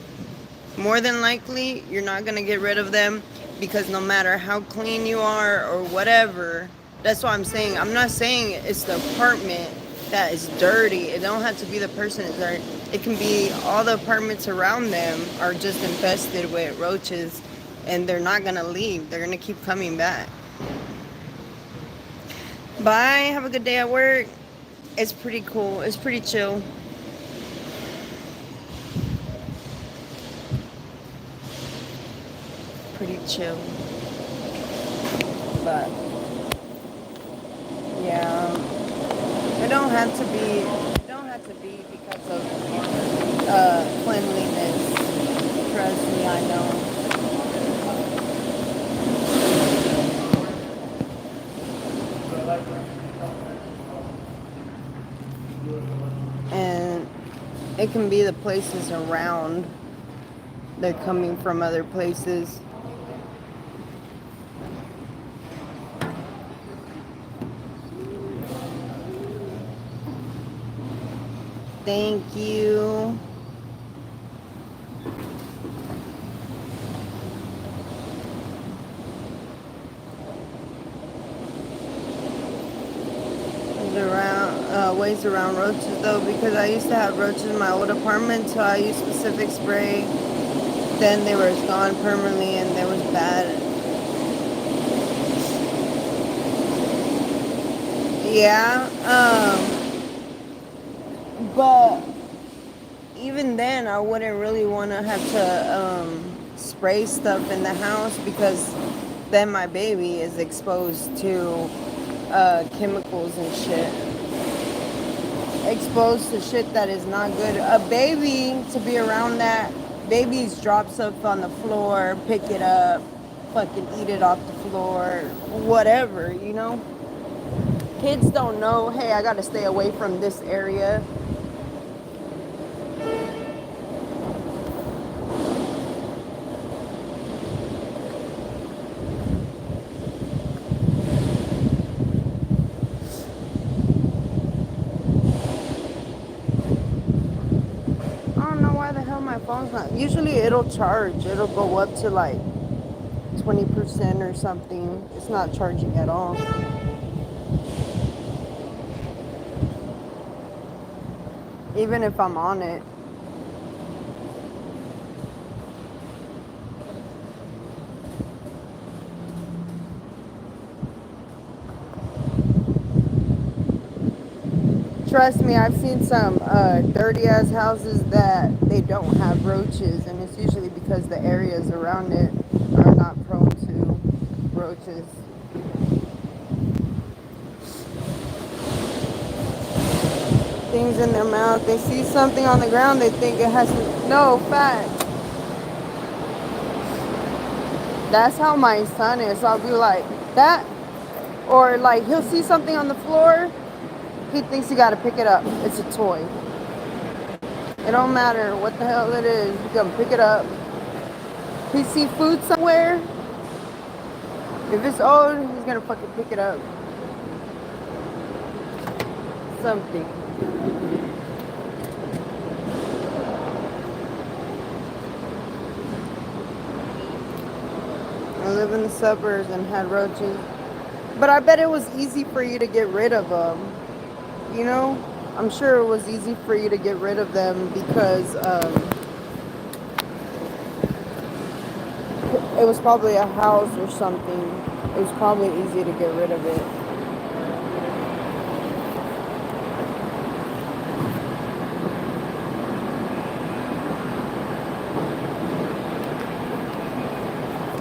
More than likely, you're not going to get rid of them because no matter how clean you are or whatever, that's what I'm saying. I'm not saying it's the apartment that is dirty. It don't have to be the person that's dirty. It can be all the apartments around them are just infested with roaches and they're not going to leave. They're going to keep coming back. Bye. Have a good day at work. It's pretty cool. It's pretty chill. Pretty chill. But yeah, it don't have to be because of cleanliness. Trust me, I know. And it can be the places around. They're coming from other places. Thank you. Ways around roaches though, because I used to have roaches in my old apartment, so I used specific spray. Then they were gone permanently, and they was bad. Yeah. But even then, I wouldn't really want to have to spray stuff in the house because then my baby is exposed to chemicals and shit. Exposed to shit that is not good. A baby, to be around that, babies drop stuff on the floor, pick it up, fucking eat it off the floor, whatever, you know? Kids don't know, hey, I gotta stay away from this area. I don't know why the hell my phone's not. Usually it'll charge. It'll go up to like 20% or something. It's not charging at all. Even if I'm on it. Trust me, I've seen some dirty ass houses that they don't have roaches, and it's usually because the areas around it are not prone to roaches. Things in their mouth, they see something on the ground, they think it has to. No, fact. That's how my son is. I'll be like, that. Or like, he'll see something on the floor, he thinks he gotta pick it up. It's a toy. It don't matter what the hell it is. You gonna pick it up. He see food somewhere. If it's old, he's gonna fucking pick it up. Something. I live in the suburbs and had roaches. But I bet it was easy for you to get rid of them. You know? I'm sure it was easy for you to get rid of them because it was probably a house or something. It was probably easy to get rid of it.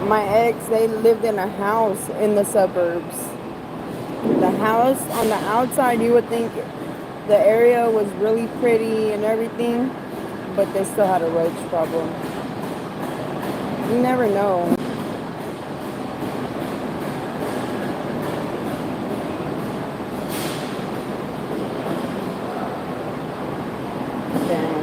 My ex, they lived in a house in the suburbs. The house on the outside, you would think the area was really pretty and everything, but they still had a roach problem. You never know. Damn.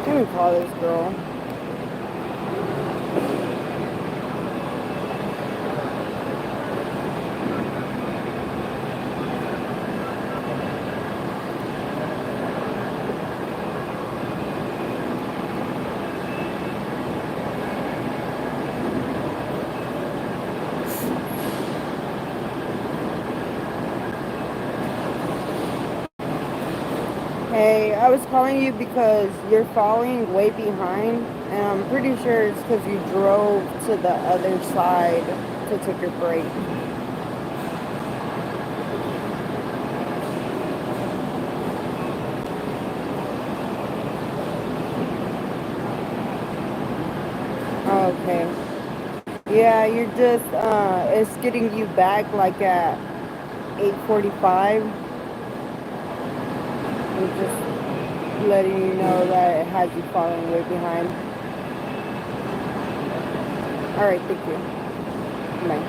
Let me call this girl. Hey, I was calling you because you're falling way behind, and I'm pretty sure it's because you drove to the other side to take your break. Okay. Yeah, you're just, it's getting you back like at 8:45. I'm just letting you know that it has you falling way behind. Alright, thank you. Bye.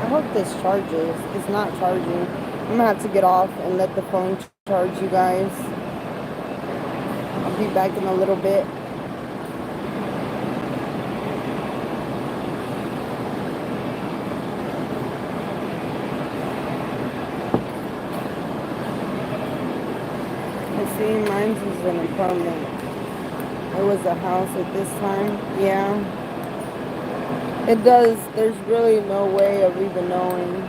I hope this charges. It's not charging. I'm gonna have to get off and let the phone charge, you guys. I'll be back in a little bit. I see mine's is an apartment. It was a house at this time. Yeah. It does. There's really no way of even knowing.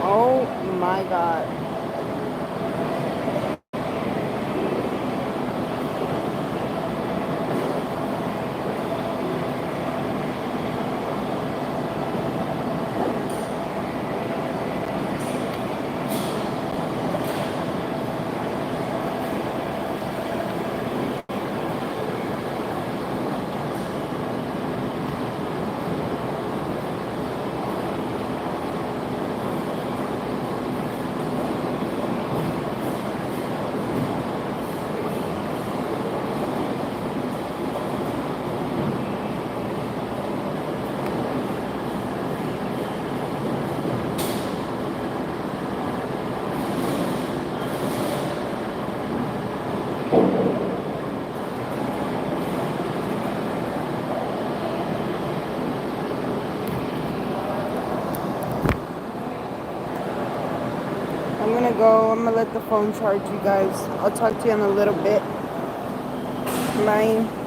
Oh my god. I'm gonna go. I'm gonna let the phone charge, you guys. I'll talk to you in a little bit. Bye.